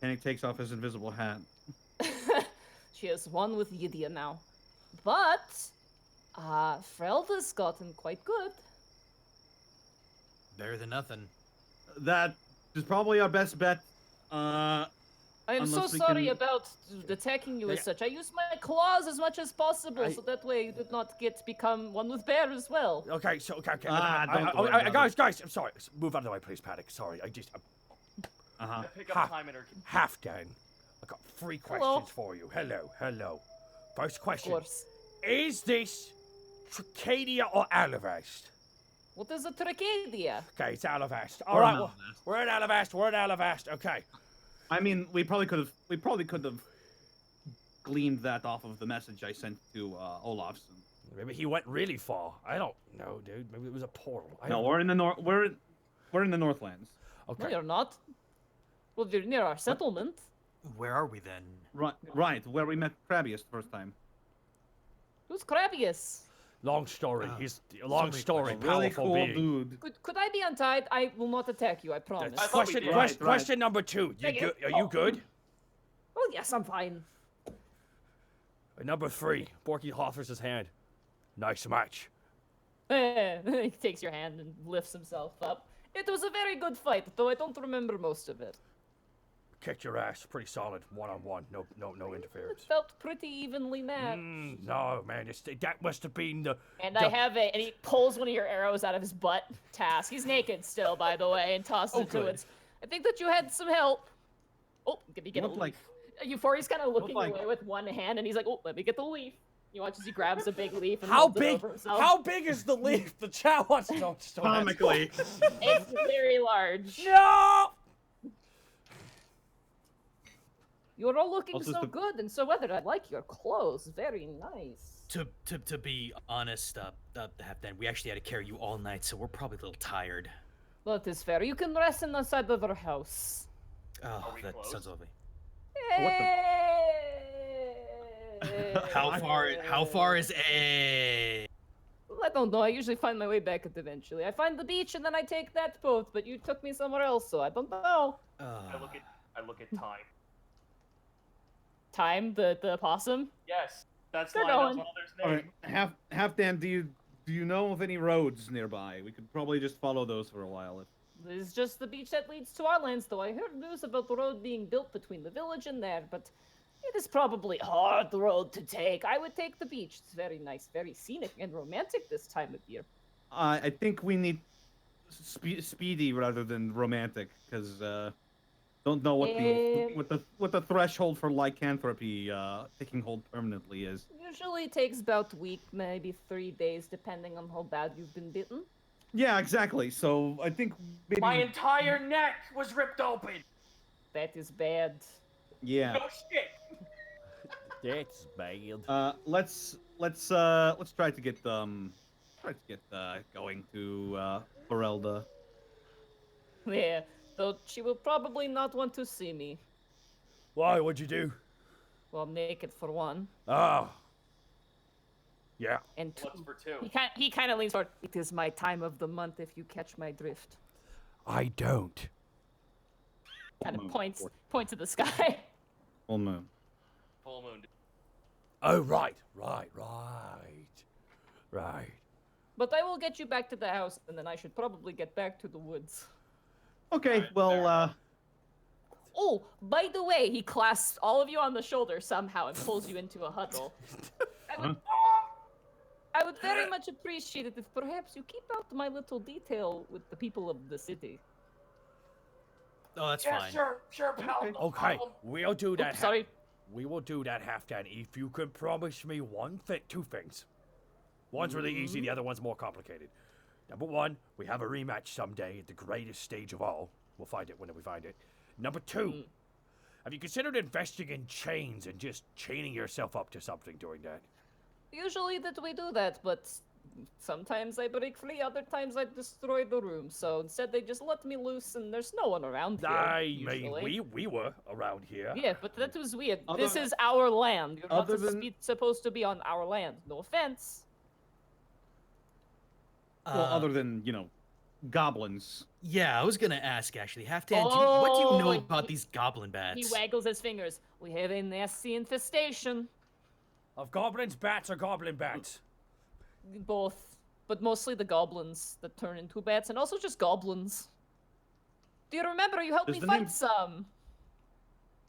Kenny takes off his invisible hat. She has one with Lydia now. But, Frelda's gotten quite good. she? Better than nothing. That is probably our best bet. I am so Unless we sorry can- about attacking you as Yeah. such. I used my claws as much as possible, so that way you did not become one with bear as well. Okay, so okay. Don't worry about Guys, I'm sorry. Move out of the way, please, Paddock. Sorry, Uh-huh. Pick Ha- up time in her. half done. I got 3 Hello. questions for you. Hello. First Of question: course. Is this Tricadia or Alavast? What is a Tricadia? Okay, it's Alavast. Or All right, Alavast. we're at Alavast. Okay. I mean, we probably could have gleaned that off of the message I sent to Olafson. Maybe he went really far. I don't know, dude. Maybe it was a portal. No, we're in the we're in the Northlands. No, Okay. you're not. Well, you're near our settlement. Where are we then? Right, where we met Krabius the first time. Who's Krabius? Long story. Oh, He's so long many story. questions. Really Powerful cool being. dude. Could I be untied? I will not attack you, I promise. That's I thought we question, did. question, Right. question number 2. You Thank you. good? Are you good? Oh, yes, I'm fine. Number 3. Borky offers his hand. Nice match. He takes your hand and lifts himself up. It was a very good fight, though I don't remember most of it. Kicked your ass. Pretty solid. 1-on-1. No It interference. felt pretty evenly matched. No, man. That must have been the. And the- I have it, and he pulls one of your arrows out of his butt. Task. He's naked still, by the way, and tosses it to good. it. I think that you had some help. Oh, let me get a Looked leaf. like- Euphoria's kind of looking like- away with one hand, and he's like, "Oh, let me get the leaf." You watch as he grabs a big leaf and How holds it big? over himself. How big is the leaf? The chat wants to know. Comically. It's very large. No. You're all looking Also, so the- good and so weathered. I like your clothes. Very nice. To be honest, Halfdan, we actually had to carry you all night, so we're probably a little tired. That is fair. You can rest in the side of our house. Oh, we that close? sounds lovely. How far is A? I don't know. I usually find my way back eventually. I find the beach and then I take that boat, but you took me somewhere else, so I don't know. I look at time. Time, the possum? Yes, that's They're Lionel's going. mother's name. All right, Halfdan, do you know of any roads nearby? We could probably just follow those for a while. This is just the beach that leads to our lands, though. I heard news about the road being built between the village and there, but it is probably a hard road to take. I would take the beach. It's very nice, very scenic and romantic this time of year. I think we need speedy rather than romantic, because don't know what the threshold for lycanthropy taking hold permanently is. Usually takes about a week, maybe 3 days, depending on how bad you've been bitten. Yeah, exactly. So I think maybe. My entire neck was ripped open. That is bad. Yeah. No shit. That's bad. Let's try to get going to Ferelda. Yeah, though she will probably not want to see me. Why? What'd you do? Well, I'm naked for one, Oh. Yeah. and two. What's for two? He kind of leans forward. It is my time of the month, if you catch my drift. I don't. Kind of Moon. points to the sky. Full moon. Full moon. Oh, right. Right. But I will get you back to the house, and then I should probably get back to the woods. Okay. Alright, fair Well. enough. Oh, by the way, he clasps all of you on the shoulder somehow and pulls you into a huddle. I would very much appreciate it if perhaps you keep out my little detail with the people of the city. Oh, that's Yeah, fine. sure, pal. no Okay. problem. We'll do that. Oops, sorry. We will do that half-dan if you can promise me two things. One's really easy, the other one's more complicated. Number 1, we have a rematch someday at the greatest stage of all. We'll find it when we find it. Number 2, have you considered investing in chains and just chaining yourself up to something during that? Usually that we do that, but sometimes I break free, other times I destroy the room. So instead, they just let me loose, and there's no one around here. I mean, usually. we were around here. Yeah, but that was weird. Other- This is our land. You're not other than- supposed to be on our land. No offense. Well, other than goblins. Yeah, I was gonna ask actually. Halfdan, what do you know Oh, about he- these goblin bats? He waggles his fingers. We have a nasty infestation. Of goblins, bats, or goblin bats? Both, but mostly the goblins that turn into bats, and also just goblins. Do you remember you helped Does me the fight name- some?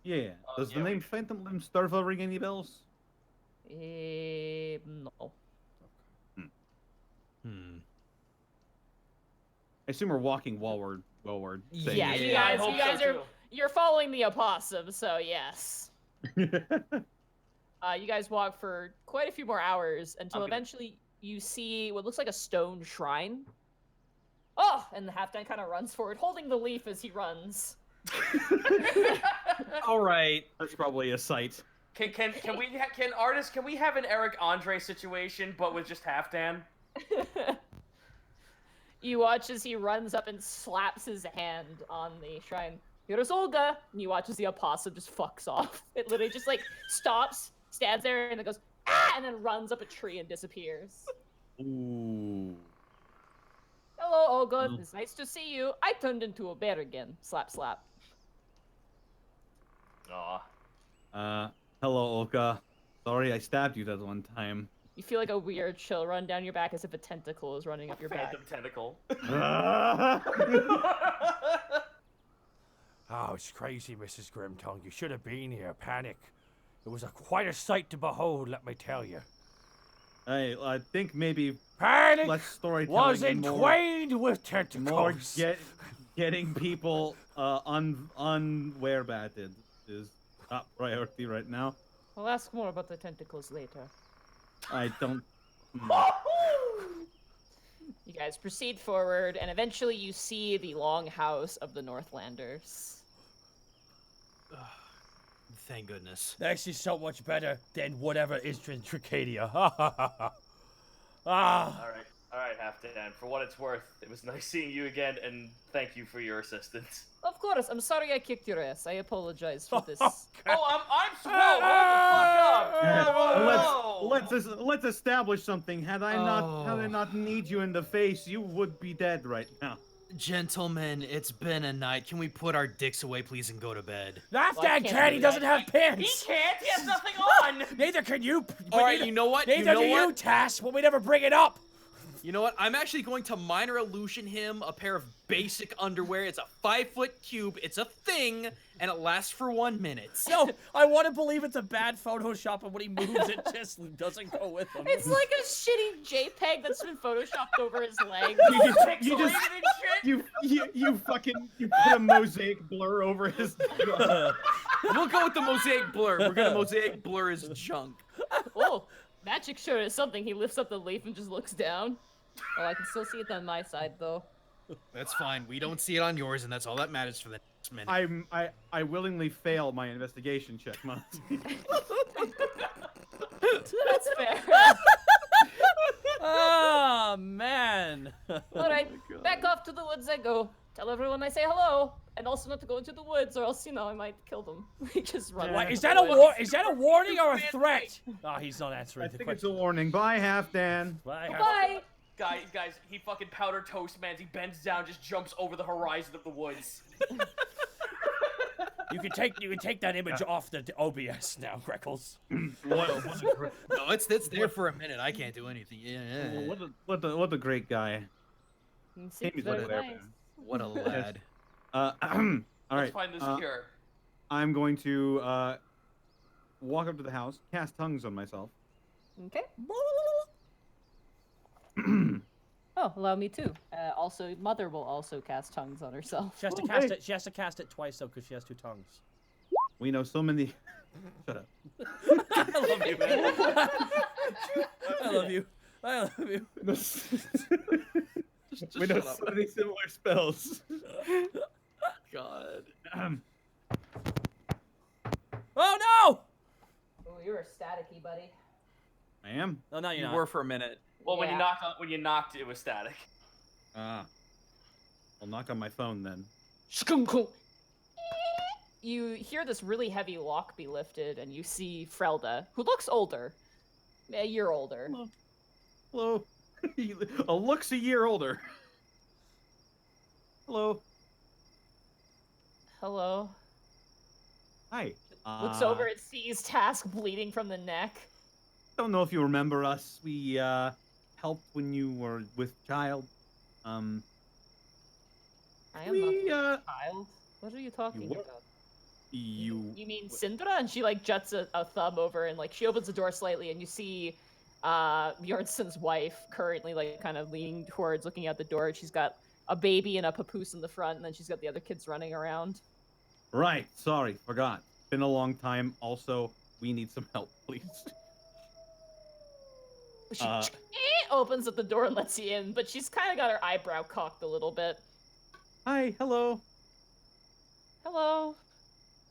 Yeah. Does yeah, the we- name Phantom Limb Starvel ring any bells? No. I assume we're walking while we're saying Yeah, this. you Yeah, I guys, hope you guys so, are. too. You're following the opossum, so yes. You guys walk for quite a few more hours until I'm gonna- eventually you see what looks like a stone shrine. Oh, and the half-time kind of runs forward, holding the leaf as he runs. All right. That's probably a sight. Can we have an Eric Andre situation, but with just Halfdan? You watch as he runs up and slaps his hand on the shrine. Here's Olga! And you watch as the opossum just fucks off. It literally just like stops, stands there, and then goes, ah! And then runs up a tree and disappears. Ooh. Hello, Olga. It's nice to see you. I turned into a bear again. Slap, slap. Aw. Hello, Olga. Sorry I stabbed you that one time. You feel like a weird chill run down your back as if a tentacle is running up your back. Phantom tentacle. Oh, it's crazy, Mrs. Grimtongue. You should have been here. Panic. It was quite a sight to behold, let me tell you. I think maybe Panic less storytelling was and more entwined with tentacles. getting people unwerebatted is top priority right now. We'll ask more about the tentacles later. I don't. You guys proceed forward, and eventually you see the longhouse of the Northlanders. Thank goodness. This is so much better than whatever is in Tricadia. Ha ha ha ha. Ah. All right, Halfdan. For what it's worth, it was nice seeing you again, and thank you for your assistance. Of course, I'm sorry I kicked your ass. I apologize for this. Oh, I'm swell. Hold the fuck up. Whoa. Let's establish something. Had I not need you in the face, you would be dead right now. Gentlemen, it's been a night. Can we put our dicks away, please, and go to bed? That Well, I can't cat, do he doesn't have He pants. can't. He has nothing on. Neither can you. All right, you know what? Neither do you, Tass, but we never bring it up. You know what? I'm actually going to minor illusion him a pair of basic underwear. It's a 5-foot cube. It's a thing, and it lasts for 1 minute. No, I want to believe it's a bad Photoshop, and when he moves, it just doesn't go with him. It's like a shitty JPEG that's been photoshopped over his leg. You put a mosaic blur over his. We'll go with the mosaic blur. We're gonna mosaic blur his junk. Oh, magic sure is something. He lifts up the leaf and just looks down. Oh, I can still see it on my side, though. That's fine. We don't see it on yours, and that's all that matters for the next minute. I willingly fail my investigation check, Monty. That's fair. Oh, man. All right, back off to the woods I go. Tell everyone I say hello, and also not to go into the woods, or else I might kill them. He just run. What, into is the that a woods. is that a warning or a threat? Oh, he's not answering I the think it's question. a warning. Bye, Halfdan. Bye. Guys, he fucking powder toast, man. He bends down, just jumps over the horizon of the woods. You can take that image off the OBS now, Greckles. No, it's there for a minute. I can't do anything. Yeah. What a great guy. Seems Amy's very over there, nice. man. What a lad. All Let's right. find this cure. I'm going to walk up to the house, cast tongues on myself. Okay. Oh, allow me too. Also, Mother will also cast tongues on herself. She has to cast it. She has to cast it twice though, because she has 2 tongues. We know so many. Shut up. I love you, man. I love you. I love you. We know so many similar spells. God. Oh no! Oh, you're staticky, buddy. I am. No, no, you're You not. were for a minute. Well, when Yeah. you knocked, it was static. Ah. I'll knock on my phone then. You hear this really heavy lock be lifted, and you see Frelda, who looks older. A year older. Hello. Looks a year older. Hello. Hello. Hi. Looks over and sees Task bleeding from the neck. Don't know if you remember us. We helped when you were with child. I am not we a child. What are you talking were- about? you You mean Sindra? And she like juts a thumb over and like she opens the door slightly and you see Bjornson's wife currently like kind of leaning towards looking out the door. She's got a baby and a papoose in the front, and then she's got the other kids running around. Right. Sorry, forgot. Been a long time. Also, we need some help, please. She opens up the door and lets you in, but she's kind of got her eyebrow cocked a little bit. Hi. Hello. Hello.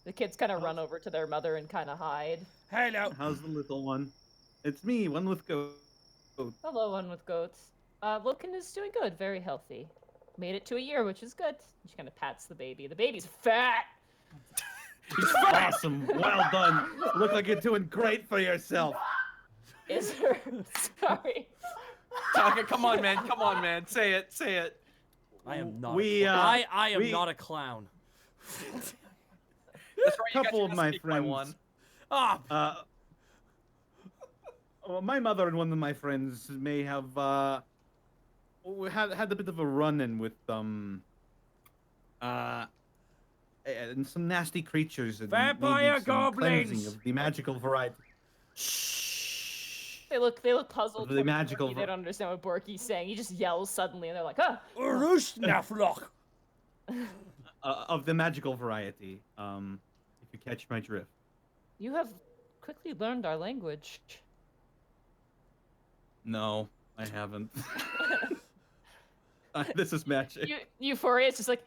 The kids kind of run over to their mother and kind of hide. Hello. How's the little one? It's me, one with goat. Hello, one with goats. Loken is doing good, very healthy. Made it to a year, which is good. She kind of pats the baby. The baby's fat. Awesome. Well done. Look like you're doing great for yourself. Is her? Sorry. Taka, come on, man. Come on, man. Say it. Say it. I am not. We, a clown. I am we- not a clown. That's right. You got Couple your of ass my kicked by friends. one. Ah, Well, my mother and one of my friends may have had a bit of a run-in with and some nasty creatures and Vampire maybe some cleansing goblins! of the magical variety. They look puzzled. The towards magical Borky. They don't understand what Borky's saying. He just yells suddenly, and they're like, "Ah!" Urushnaflock. Of the magical variety. If you catch my drift. You have quickly learned our language. No, I haven't. This is magic. Euphoria is just like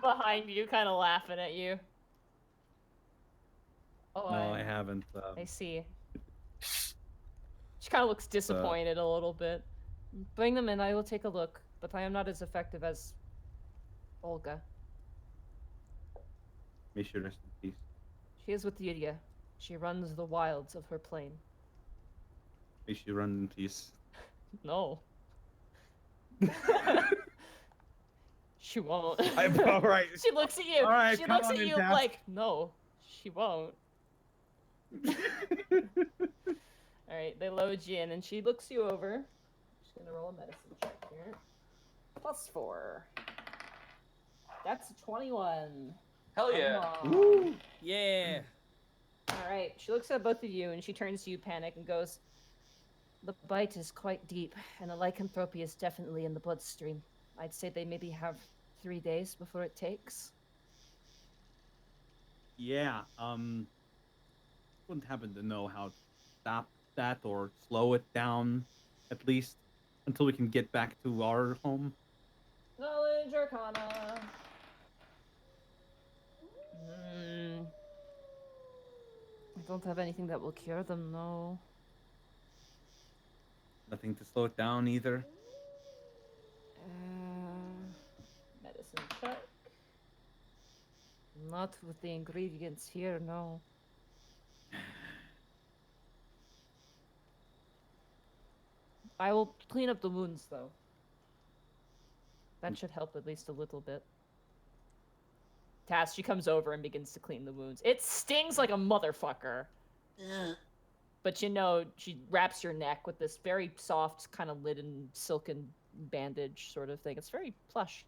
behind you, kind of laughing at you. Oh, No, I haven't. I see. She kind of looks disappointed a little bit. Bring them in, I will take a look. But I am not as effective as Olga. May she rest in peace. She is with Yuria. She runs the wilds of her plane. May she run in peace. No. She won't. All right. She looks at you. All right, she come looks on at in, you Task. like, no, she won't. Alright, they load you in, and she looks you over. Just gonna roll a medicine check here. +4. That's a 21. Hell yeah. Woo! yeah. Alright, she looks at both of you, and she turns to you, Panic, and goes, "The bite is quite deep, and the lycanthropy is definitely in the bloodstream. I'd say they maybe have 3 days before it takes." Yeah. Wouldn't happen to know how to stop that or slow it down, at least until we can get back to our home. Knowledge Arcana. I don't have anything that will cure them, no. Nothing to slow it down either. Medicine check. Not with the ingredients here, no. I will clean up the wounds, though. That should help at least a little bit. Tass, she comes over and begins to clean the wounds. It stings like a motherfucker. But you know, she wraps your neck with this very soft, kind of linen, silken bandage sort of thing. It's very plush.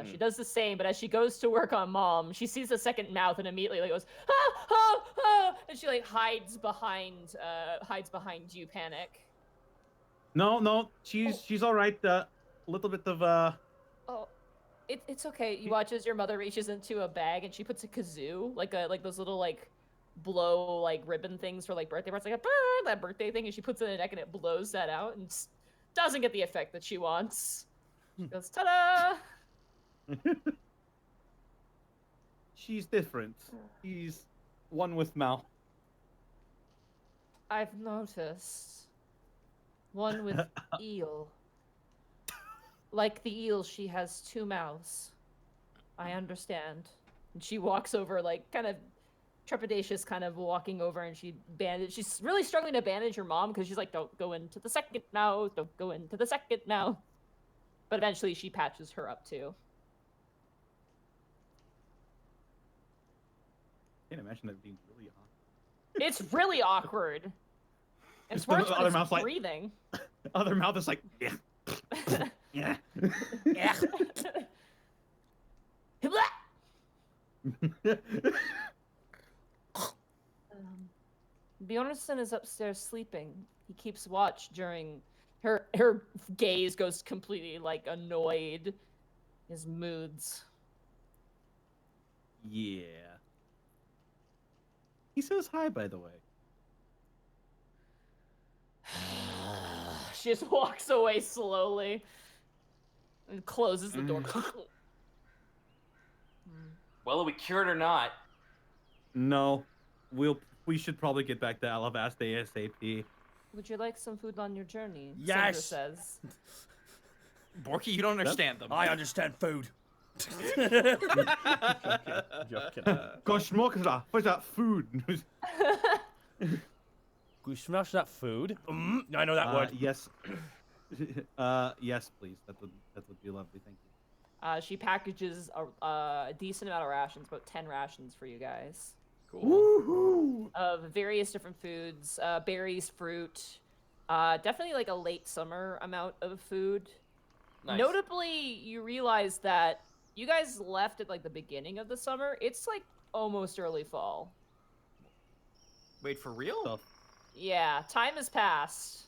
She does the same, but as she goes to work on Mom, she sees the second mouth and immediately like goes, "Ah, ah, ah," and she like hides behind you, Panic. No, she's all right. A little bit of Oh, it's okay. You watch as your mother reaches into a bag and she puts a kazoo, like those little like blow like ribbon things for like birthday parties, like a bird, that birthday thing, and she puts it in her neck and it blows that out and doesn't get the effect that she wants. She goes, "Ta-da!" She's different. She's one with mouth. I've noticed. One with eel. Like the eel, she has 2 mouths. I understand. And she walks over, like, kind of trepidatious, kind of walking over, and she's really struggling to bandage her mom because she's like, don't go into the second mouth, don't go into the second mouth. But eventually she patches her up too. I can't imagine that being really hot. It's really awkward. And it's worse when it's breathing. Other mouth is like, yeah. Yeah. Yeah. Bjornsson is upstairs sleeping. He keeps watch during her gaze goes completely like annoyed. His moods. Yeah. He says hi, by the way. She just walks away slowly and closes the door. Well, are we cured or not? No. We should probably get back to Alavast ASAP. Would you like some food on your journey? Yes! Sandra says. Borky, you don't understand them. I understand food. Joking. Goshmokra, what's that food? We smash that food. I know that word. Yes. Yes, please. That would be lovely. Thank you. She packages a decent amount of rations, about 10 rations for you guys. Cool. Woohoo! Of various different foods, berries, fruit, definitely like a late summer amount of food. Nice. Notably, you realize that you guys left at like the beginning of the summer. It's like almost early fall. Wait, for real? Stuff. Yeah, time has passed.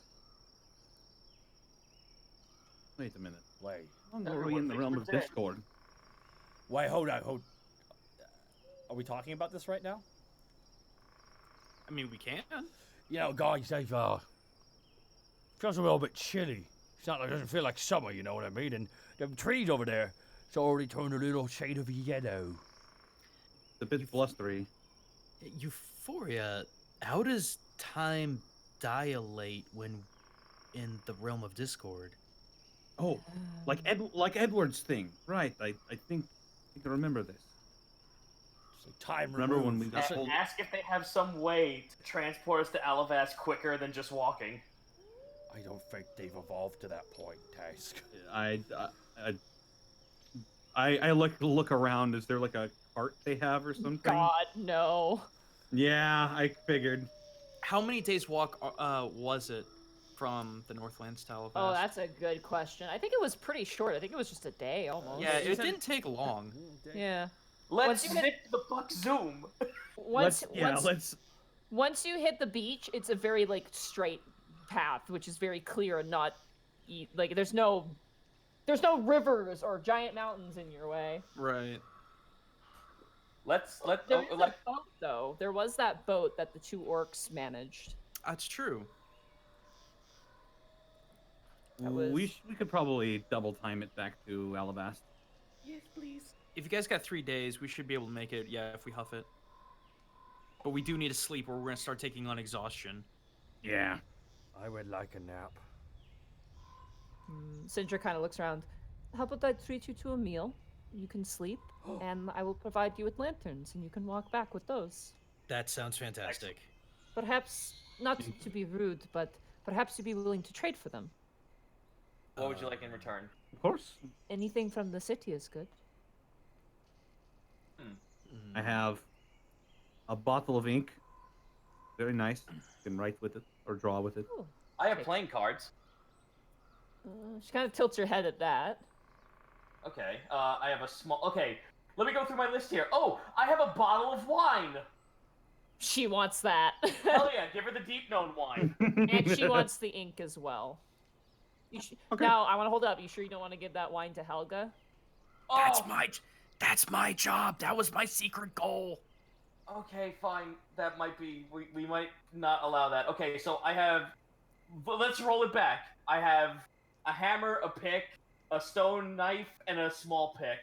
Wait a minute. Wait. How long are we in the realm of Discord? Wait, hold on. Are we talking about this right now? I mean, we can. You know, guys, they've, feels a little bit chilly. It's not like, it doesn't feel like summer, you know what I mean? And the trees over there, it's already turned a little shade of yellow. It's a bit blustery. Euphoria, how does time dilate when in the realm of Discord? Oh, like Edward's thing. Right. I think I remember this. It's like time Remember when we removed. got told? Ask if they have some way to transport us to Alavast quicker than just walking. I don't think they've evolved to that point, Task. I look around. Is there like a cart they have or something? God, no. Yeah, I figured. How many days walk was it from the Northlands to Alavast? Oh, that's a good question. I think it was pretty short. I think it was just a day almost. Yeah, it didn't take long. Yeah. Let's Once you zip the fuck zoom. Once Let's. you hit the beach, it's a very like straight path, which is very clear and not like there's no rivers or giant mountains in your way. Right. There is a boat though. There was that boat that the 2 orcs managed. That's true. We could probably double time it back to Alavast. Yes, please. If you guys got 3 days, we should be able to make it, yeah, if we huff it. But we do need to sleep or we're going to start taking on exhaustion. Yeah. I would like a nap. Sindra kind of looks around. How about I treat you to a meal? You can sleep, and I will provide you with lanterns, and you can walk back with those. That sounds fantastic. Perhaps, not to be rude, but perhaps you'd be willing to trade for them. What would you like in return? Of course. Anything from the city is good. I have a bottle of ink. Very nice. You can write with it or draw with it. Ooh. I have playing cards. She kind of tilts her head at that. Okay. I have a small. Okay. Let me go through my list here. Oh, I have a bottle of wine. She wants that. Hell yeah! Give her the deep known wine. And she wants the ink as well. Okay. Now, I want to hold up. You sure you don't want to give that wine to Helga? Oh, That's my job. That was my secret goal. okay, fine. That might be. We might not allow that. Okay, so I have. But let's roll it back. I have a hammer, a pick, a stone knife, and a small pick.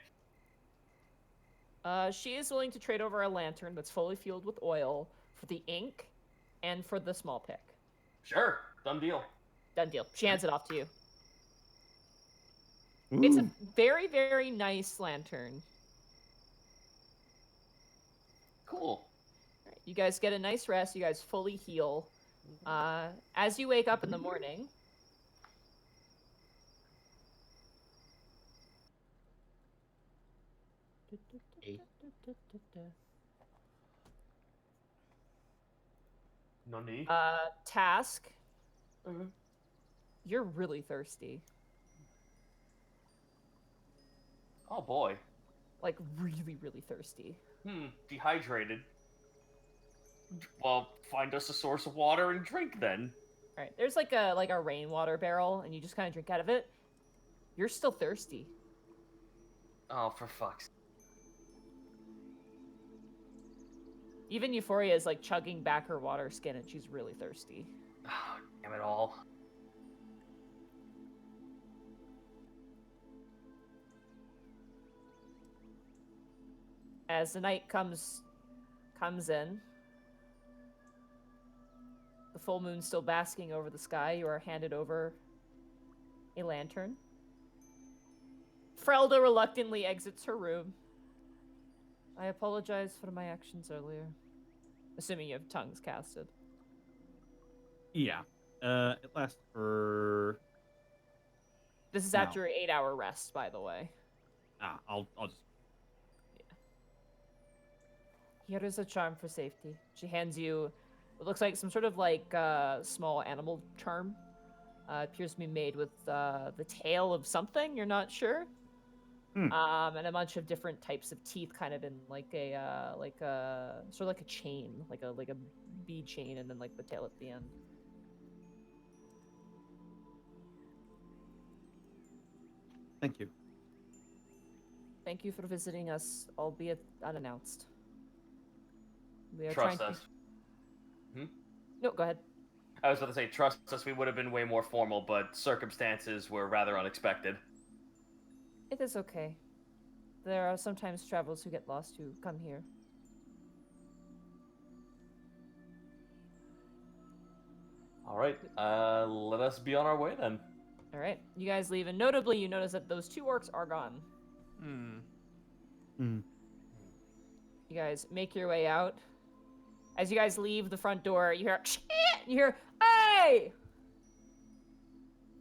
She is willing to trade over a lantern that's fully filled with oil for the ink and for the small pick. Sure, done deal. Done deal. She hands it off to you. It's a Ooh. very, very nice lantern. Cool. Alright, you guys get a nice rest. You guys fully heal. As you wake up in the morning, Nani? Task, Mhm. you're really thirsty. Oh boy. Like, really, really thirsty. Dehydrated. Well, find us a source of water and drink then. Alright, there's like a rainwater barrel, and you just kind of drink out of it. You're still thirsty. Oh, for fuck's sake. Even Euphoria is like chugging back her water skin, and she's really thirsty. Oh, damn it all. As the night comes in, the full moon still basking over the sky, you are handed over a lantern. Frelda reluctantly exits her room. I apologize for my actions earlier. Assuming you have tongues casted. Yeah. It lasts for. This is No. after an 8-hour rest, by the way. I'll just. Here is a charm for safety. She hands you what looks like some sort of like small animal charm. It appears to be made with the tail of something, you're not sure. And a bunch of different types of teeth, kind of in like a sort of like a chain, like a bead chain, and then like the tail at the end. Thank you. Thank you for visiting us, albeit unannounced. We are Trust trying us. to... No, go ahead. I was about to say, trust us, we would have been way more formal, but circumstances were rather unexpected. It is okay. There are sometimes travelers who get lost who come here. Alright, let us be on our way then. All right, you guys leave, and notably, you notice that those 2 orcs are gone. You guys make your way out. As you guys leave the front door, you hear, you hear, hey!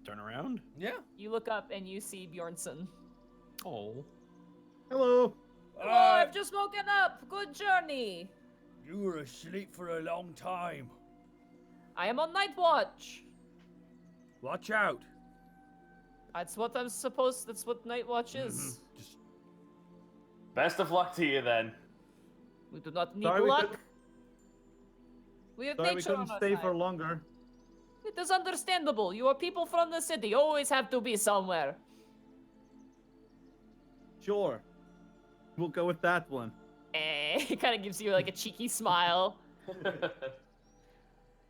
Turn around. Yeah. You look up and you see Bjornsson. Oh. Hello. Hello, I've just woken up. Good journey. You were asleep for a long time. I am on night watch. Watch out. That's what I'm supposed. That's what night watch is. Just Best of luck to you then. We do not need Sorry we luck. couldn't- We have Sorry we nature on couldn't our stay side. for longer. It is understandable. You are people from the city. You always have to be somewhere. Sure. We'll go with that one. He kind of gives you like a cheeky smile.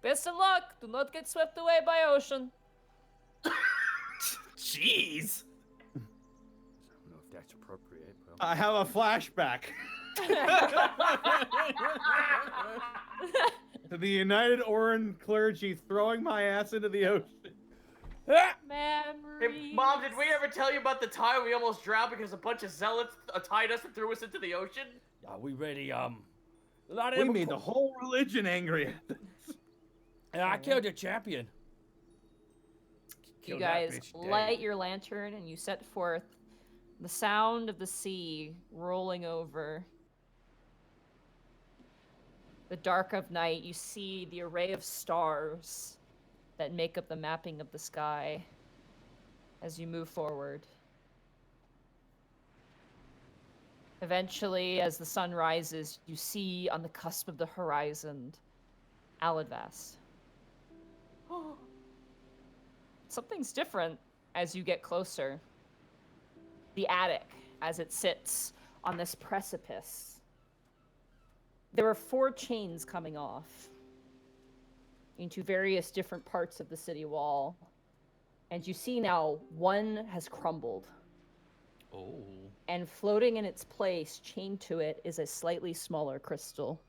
Best of luck. Do not get swept away by ocean. Jeez. I don't know if that's appropriate. But... I have a flashback to the United Oran clergy throwing my ass into the ocean. Memories. Hey, Mom, did we ever tell you about the time we almost drowned because a bunch of zealots tied us and threw us into the ocean? we really a lot of We them made the whole religion angry at us. And I killed a champion. You Killed that guys bitch dead. light your lantern and you set forth the sound of the sea rolling over. The dark of night, you see the array of stars that make up the mapping of the sky as you move forward. Eventually, as the sun rises, you see on the cusp of the horizon Aladvast. Something's different as you get closer. The attic, as it sits on this precipice. There are 4 chains coming off into various different parts of the city wall. And you see now one has crumbled. Oh. And floating in its place, chained to it, is a slightly smaller crystal.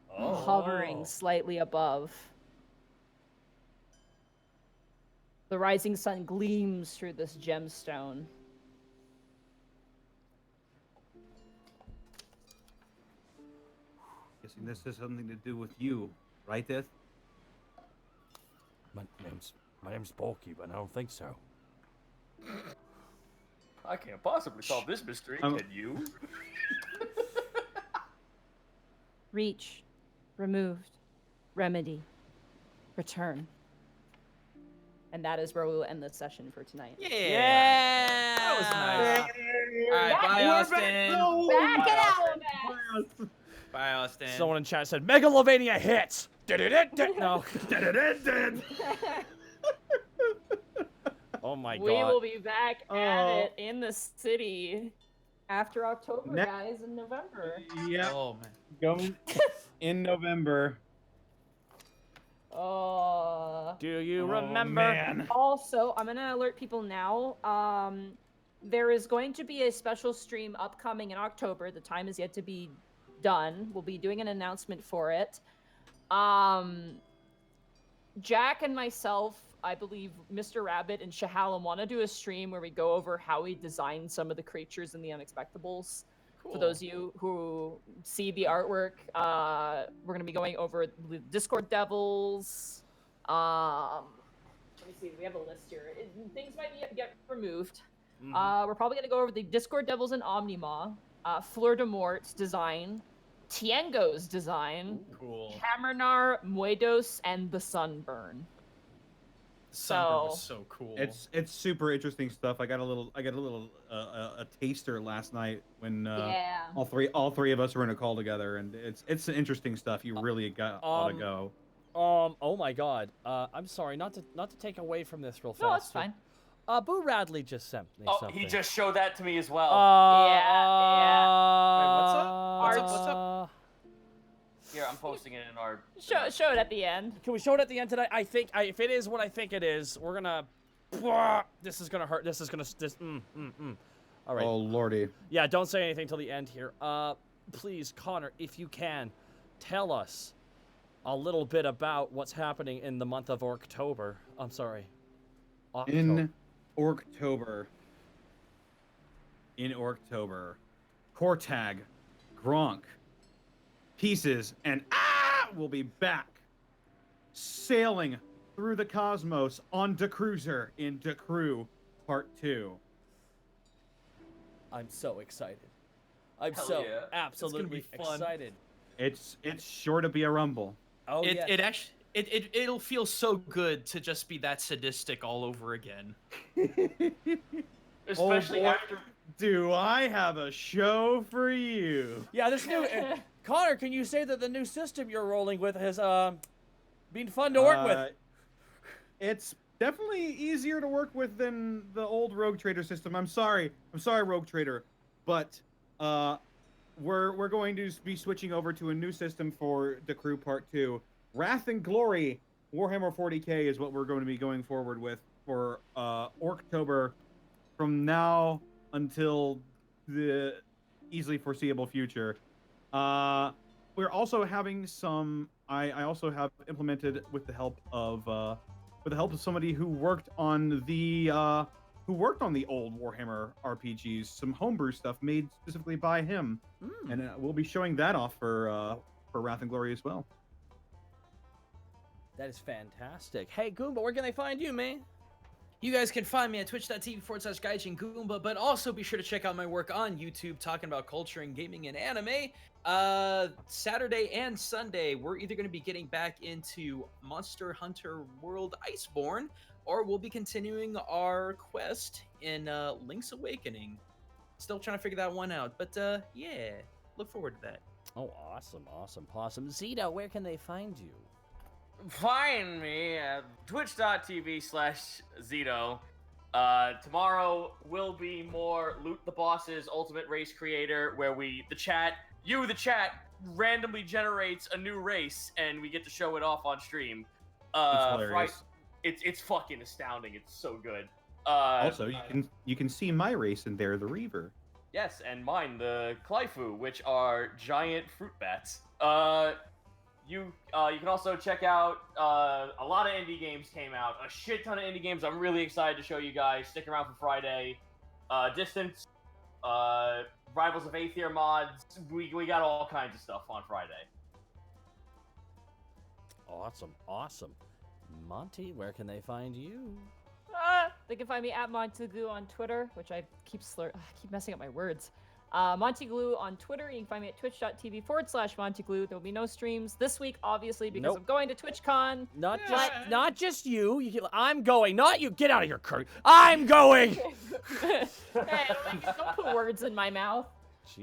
Hovering slightly above. The rising sun gleams through this gemstone. Guessing this has something to do with you, right, Death? My name's Bulky, but I don't think so. I can't possibly solve this mystery, I'm- can you? Reach, removed, remedy, return. And that is where we will end this session for tonight. Yeah. That was nice. All right, bye, Austin. Back Bye, it Austin. out, Bye, Austin. Someone in chat said Megalovania hits. No. Oh my We god. will be back at it in the city after October, Ne- guys, in November. Yeah, Oh man. going in November. Oh. Do you Oh, remember? man. Also, I'm gonna alert people now. There is going to be a special stream upcoming in October. The time is yet to be done. We'll be doing an announcement for it. Jack and myself, I believe Mr. Rabbit and Shahallam want to do a stream where we go over how we designed some of the creatures in the Unexpectables. Cool. For those of you who see the artwork, we're going to be going over the Discord Devils. Let me see, we have a list here. Things might get removed. We're probably going to go over the Discord Devils and Omnima, Fleur de Mort's design, Tiengo's design, Cool. Hamernar, Muedos, and the Sunburn. Sunburn was so cool. It's super interesting stuff. I got a little a taster last night when Yeah. all three of us were in a call together, and it's interesting stuff. You really ought to go. Oh my god. I'm sorry, not to take away from this real fast. No, it's fine. Boo Radley just sent me Oh, something. he just showed that to me as well. Yeah. Wait, what's up? What's up? What's up? Here, I'm posting it in our. Show it at the end. Can we show it at the end tonight? I think if it is what I think it is, we're gonna. This is gonna hurt. This is gonna. All right. Oh lordy. Yeah, don't say anything till the end here. Please, Connor, if you can, tell us a little bit about what's happening in the month of October. I'm sorry. In October. Kortag, Gronk, Pieces, and will be back sailing through the cosmos on the cruiser in the Crew Part 2. I'm so excited. I'm Hell so yeah. absolutely It's gonna be fun. excited. It's sure to be a rumble. Oh It, yes. it actually it'll feel so good to just be that sadistic all over again. Especially boy. after. Do I have a show for you? Yeah, this new Connor, can you say that the new system you're rolling with has been fun to work with? It's definitely easier to work with than the old Rogue Trader system. I'm sorry, Rogue Trader, but we're going to be switching over to a new system for the Crew Part 2. Wrath and Glory Warhammer 40k is what we're going to be going forward with for October from now until the easily foreseeable future. We're also having some. I also have implemented with the help of somebody who worked on the old Warhammer RPGs, some homebrew stuff made specifically by him, and we'll be showing that off for Wrath and Glory as well. That is fantastic. Hey Goomba, where can they find you, man? You guys can find me at twitch.tv/Gaijin Goomba, but also be sure to check out my work on YouTube talking about culture and gaming and anime. Saturday and Sunday, we're either going to be getting back into Monster Hunter World Iceborne, or we'll be continuing our quest in Link's Awakening. Still trying to figure that one out, but yeah, look forward to that. Oh, awesome. Zito, where can they find you? Find me at twitch.tv/Zito. Tomorrow will be more Loot the Boss's Ultimate Race Creator, where the chat randomly generates a new race, and we get to show it off on stream. It's hilarious. It's fucking astounding. It's so good. Also, you can see my race in there, the Reaver. Yes, and mine, the Clyfu, which are giant fruit bats. you can also check out a lot of indie games came out. A shit ton of indie games. I'm really excited to show you guys. Stick around for Friday. Distance, Rivals of Aether mods. We got all kinds of stuff on Friday. Awesome, awesome. Monty, where can they find you? They can find me at Montaglue on Twitter, which I keep messing up my words. Montaglue on Twitter. You can find me at twitch.tv/Montaglue. There will be no streams this week, obviously, because I'm going to TwitchCon. Not just you. I'm going, not you. Get out of here, Kurt. I'm going. Hey, don't put words in my mouth. Jesus.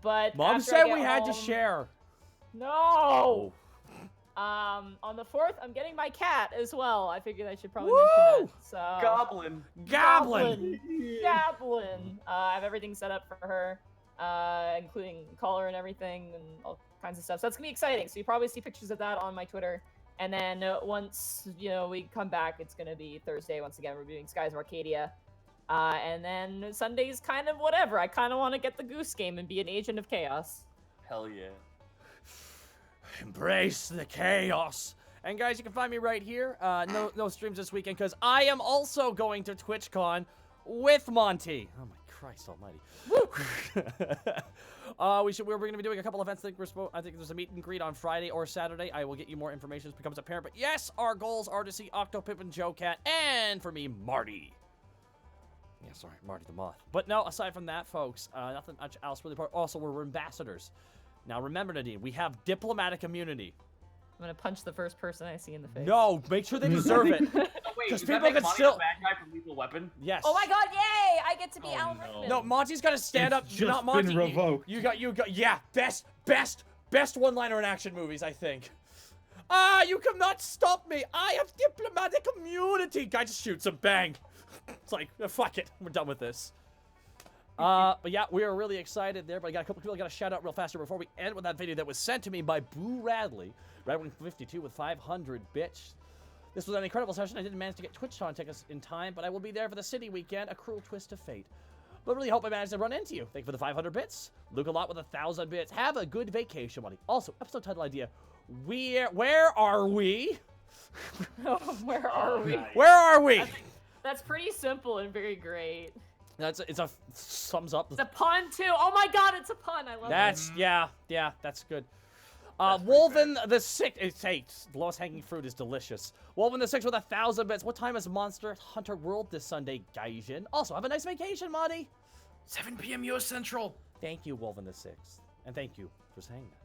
But Mom after said I get we had to home- share. No. On the 4th, I'm getting my cat as well. I figured I should probably mention that. So Goblin. Goblin. I have everything set up for her, including collar and everything and all kinds of stuff. So that's gonna be exciting. So you probably see pictures of that on my Twitter. And then once we come back, it's gonna be Thursday once again. We're doing Skies of Arcadia. And then Sunday's kind of whatever. I kind of want to get the Goose Game and be an agent of chaos. Hell yeah. Embrace the chaos. And guys, you can find me right here. No streams this weekend because I am also going to TwitchCon with Monty. Oh my Christ Almighty! We're going to be doing a couple events. I think there's a meet and greet on Friday or Saturday. I will get you more information as it becomes apparent. But yes, our goals are to see Octopip and Joe Cat, and for me, Marty. Yeah, sorry, Marty the Moth. But no, aside from that, folks, nothing much else really important. Also, we're ambassadors. Now, remember, Nadine, we have diplomatic immunity. I'm gonna punch the first person I see in the face. No, make sure they deserve it. Oh, wait, does that make Monty a bad guy from Lethal Weapon? Yes. Oh my God! Yay! I get to be Alan no. Rickman. No, Monty's got to stand up. It's just Not Monty. been revoked. You got. Yeah, best one-liner in action movies, I think. You cannot stop me. I have diplomatic immunity. Guy just shoots him. Bang. It's like, fuck it. We're done with this. But yeah, we are really excited there. But I got a couple people I got to shout out real faster before we end with that video that was sent to me by Boo Radley, Radwing52 with 500 bits. This was an incredible session. I didn't manage to get TwitchCon tickets in time, but I will be there for the city weekend. A cruel twist of fate. But really hope I managed to run into you. Thank you for the 500 bits. Luke a lot with 1,000 bits. Have a good vacation, buddy. Also, episode title idea. Where are we? Where are we? Where are we? That's pretty simple and very great. It's a sums up. It's a pun too. Oh my God, it's a pun. I love it. Yeah, that's good. Wolven the Sixth. Hey, lowest hanging fruit is delicious. Wolven the Sixth with 1,000 bits. What time is Monster Hunter World this Sunday, Gaijin? Also, have a nice vacation, Monty. 7 p.m. U.S. Central. Thank you, Wolven the Sixth, and thank you for saying that.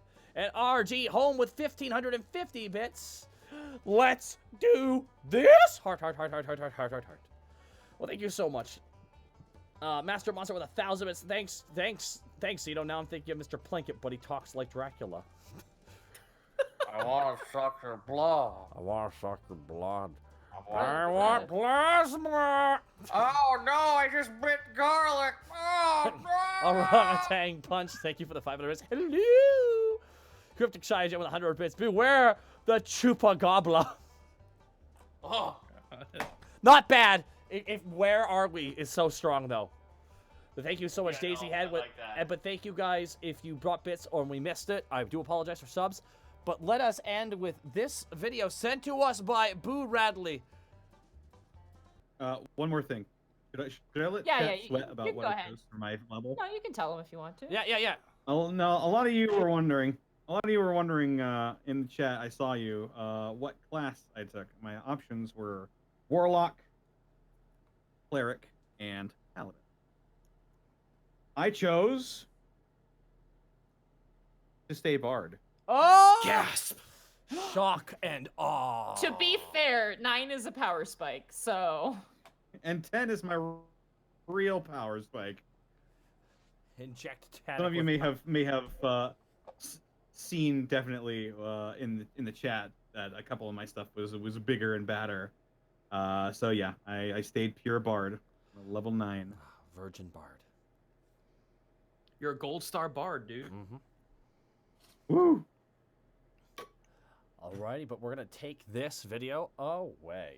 And RG home with 1,550 bits. Let's do this. Heart. Well, thank you so much. Master Monster with 1,000 bits. Thanks, Zito. Now I'm thinking of Mr. Plinkett, but he talks like Dracula. I want to suck your blood. I want to suck your blood. I want plasma. Oh no, I just bit garlic. Oh no. Orangutan Punch, thank you for the 500 bits. Hello. Cryptic Shy with 100 bits. Beware the Chupagobla. Oh. Not bad. Where are we is so strong though. But thank you so much, Daisy Head. But thank you guys if you brought bits or we missed it. I do apologize for subs. But let us end with this video sent to us by Boo Radley. One more thing. Should I let Yeah, Chat you sweat about go what it ahead. does for my level? No, you can tell him if you want to. Yeah. Oh no, a lot of you were wondering. In the chat. I saw you. What class I took? My options were Warlock, Cleric, and Paladin. I chose to stay Bard. Oh! Gasp. Shock and awe. To be fair, 9 is a power spike, so. And 10 is my real power spike. Inject. Some of you may have seen definitely in the chat that a couple of my stuff was bigger and badder. So yeah, I stayed pure Bard, level 9. Virgin Bard. You're a gold star bard, dude. Woo! Alrighty, but we're gonna take this video away.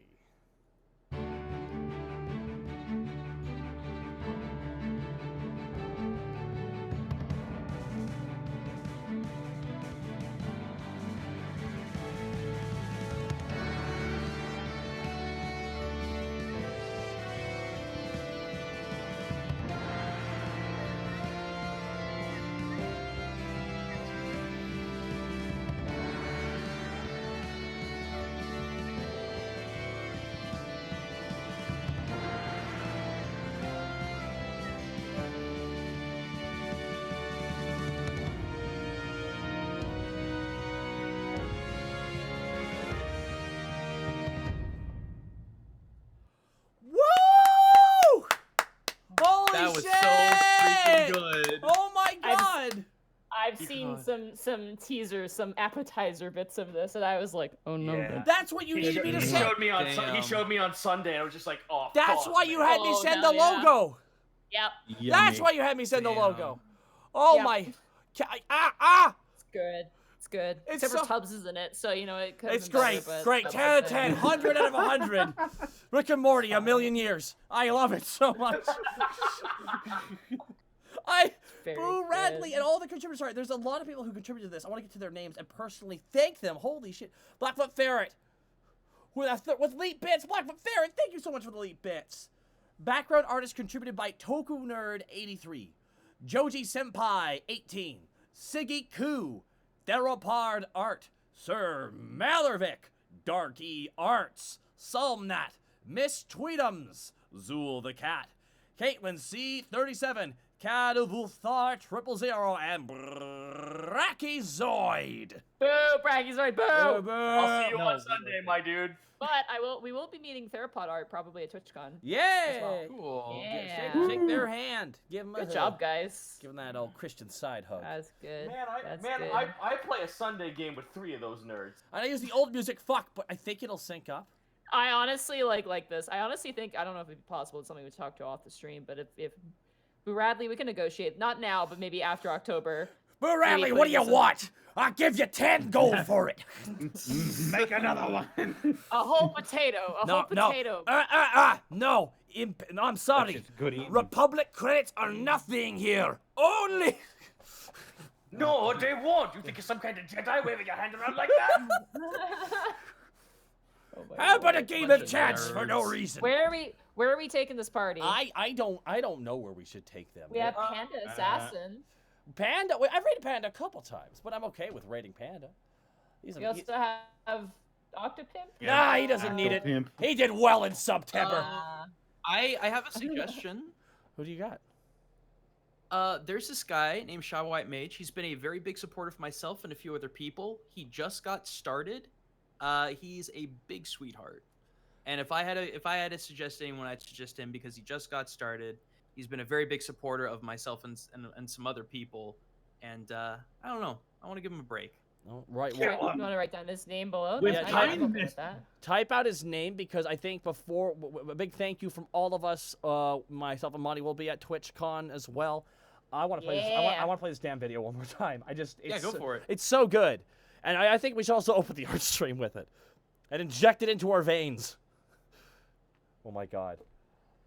was shit! so freaking good. Oh my I've- god! I've seen some teasers, some appetizer bits of this, and I was like, oh no. Yeah. That's what you He, needed me to he say. showed me on Damn. he showed me on Sunday, and I was just like, oh. That's fuck, why you man. had me Oh, send hell the yeah. logo. Yep, That's why you had me send the Damn. logo. Oh Yep. my. Ah! it's good. It's good. It's Except so- for Tubbs is in it, so you know it could. It's great. Great. 10 out of 10. 100 out of 100. Rick and Morty, a million years. I love it so much. Boo Radley and all the contributors. Sorry, there's a lot of people who contributed to this. I want to get to their names and personally thank them. Holy shit. Blackfoot Ferret. With Leap Bits. Blackfoot Ferret, thank you so much for the Leap Bits. Background artist contributed by Toku Nerd 83. Joji Senpai 18. Siggy Koo. Theropard Art. Sir Malervik. Darky Arts. Salmnat. Miss Tweetums. Zool the Cat. Caitlin C37. Cadavuthar 000 and Brachyzoid. Boo, Brachyzoid, boo! I'll see you No. on Sunday, my dude. But we will be meeting Theropod Art probably at TwitchCon. Yeah. Cool. Yeah. Shake their hand. Give them a Good hug. job, guys. Give them that old Christian side hug. That's good. That's Man, good. I play a Sunday game with 3 of those nerds. I know use the old music, fuck, but I think it'll sync up. I honestly like this. I honestly think, I don't know if it'd be possible. It's something we talk to off the stream, but if Boo Radley, we can negotiate. Not now, but maybe after October. Boo Radley, put what do you some- want? I'll give you 10 gold for it. Make another one. A whole potato. A whole potato. No. I'm sorry. Good eating. Republic credits are nothing here. Only. No, they won't. You think you're some kind of Jedi waving your hand around like that? Oh my How about God. a game bunch of of chance for no nerds. reason? Where are we taking this party? I don't know where we should take them. We have Panda Assassin. Panda. I've raided Panda a couple times, but I'm okay with raiding Panda. We also have Octopimp. Nah, he doesn't need it. Octopimp. He did well in September. I have a suggestion. Who do you got? There's this guy named Shy White Mage. He's been a very big supporter of myself and a few other people. He just got started. He's a big sweetheart. And if I had to suggest anyone, I'd suggest him because he just got started. He's been a very big supporter of myself and some other people. And I don't know. I want to give him a break. Oh, right. You want to write down his name below? With That's- I'm okay kindness. with that. Type out his name because I think before a big thank you from all of us. Myself and Monty will be at TwitchCon as well. I want to play. This, Yeah. I want to play this damn video one more time. It's Go for it. It's so good, and I think we should also open the art stream with it, and inject it into our veins. Oh my God.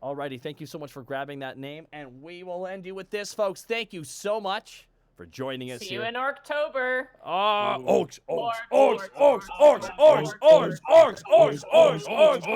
Alrighty, thank you so much for grabbing that name, and we will end you with this, folks. Thank you so much for joining us See here. you in October. Orcs, orcs, Orcs, orcs, orcs, orcs, orcs, orcs, orcs, orcs, orcs, orcs, orcs.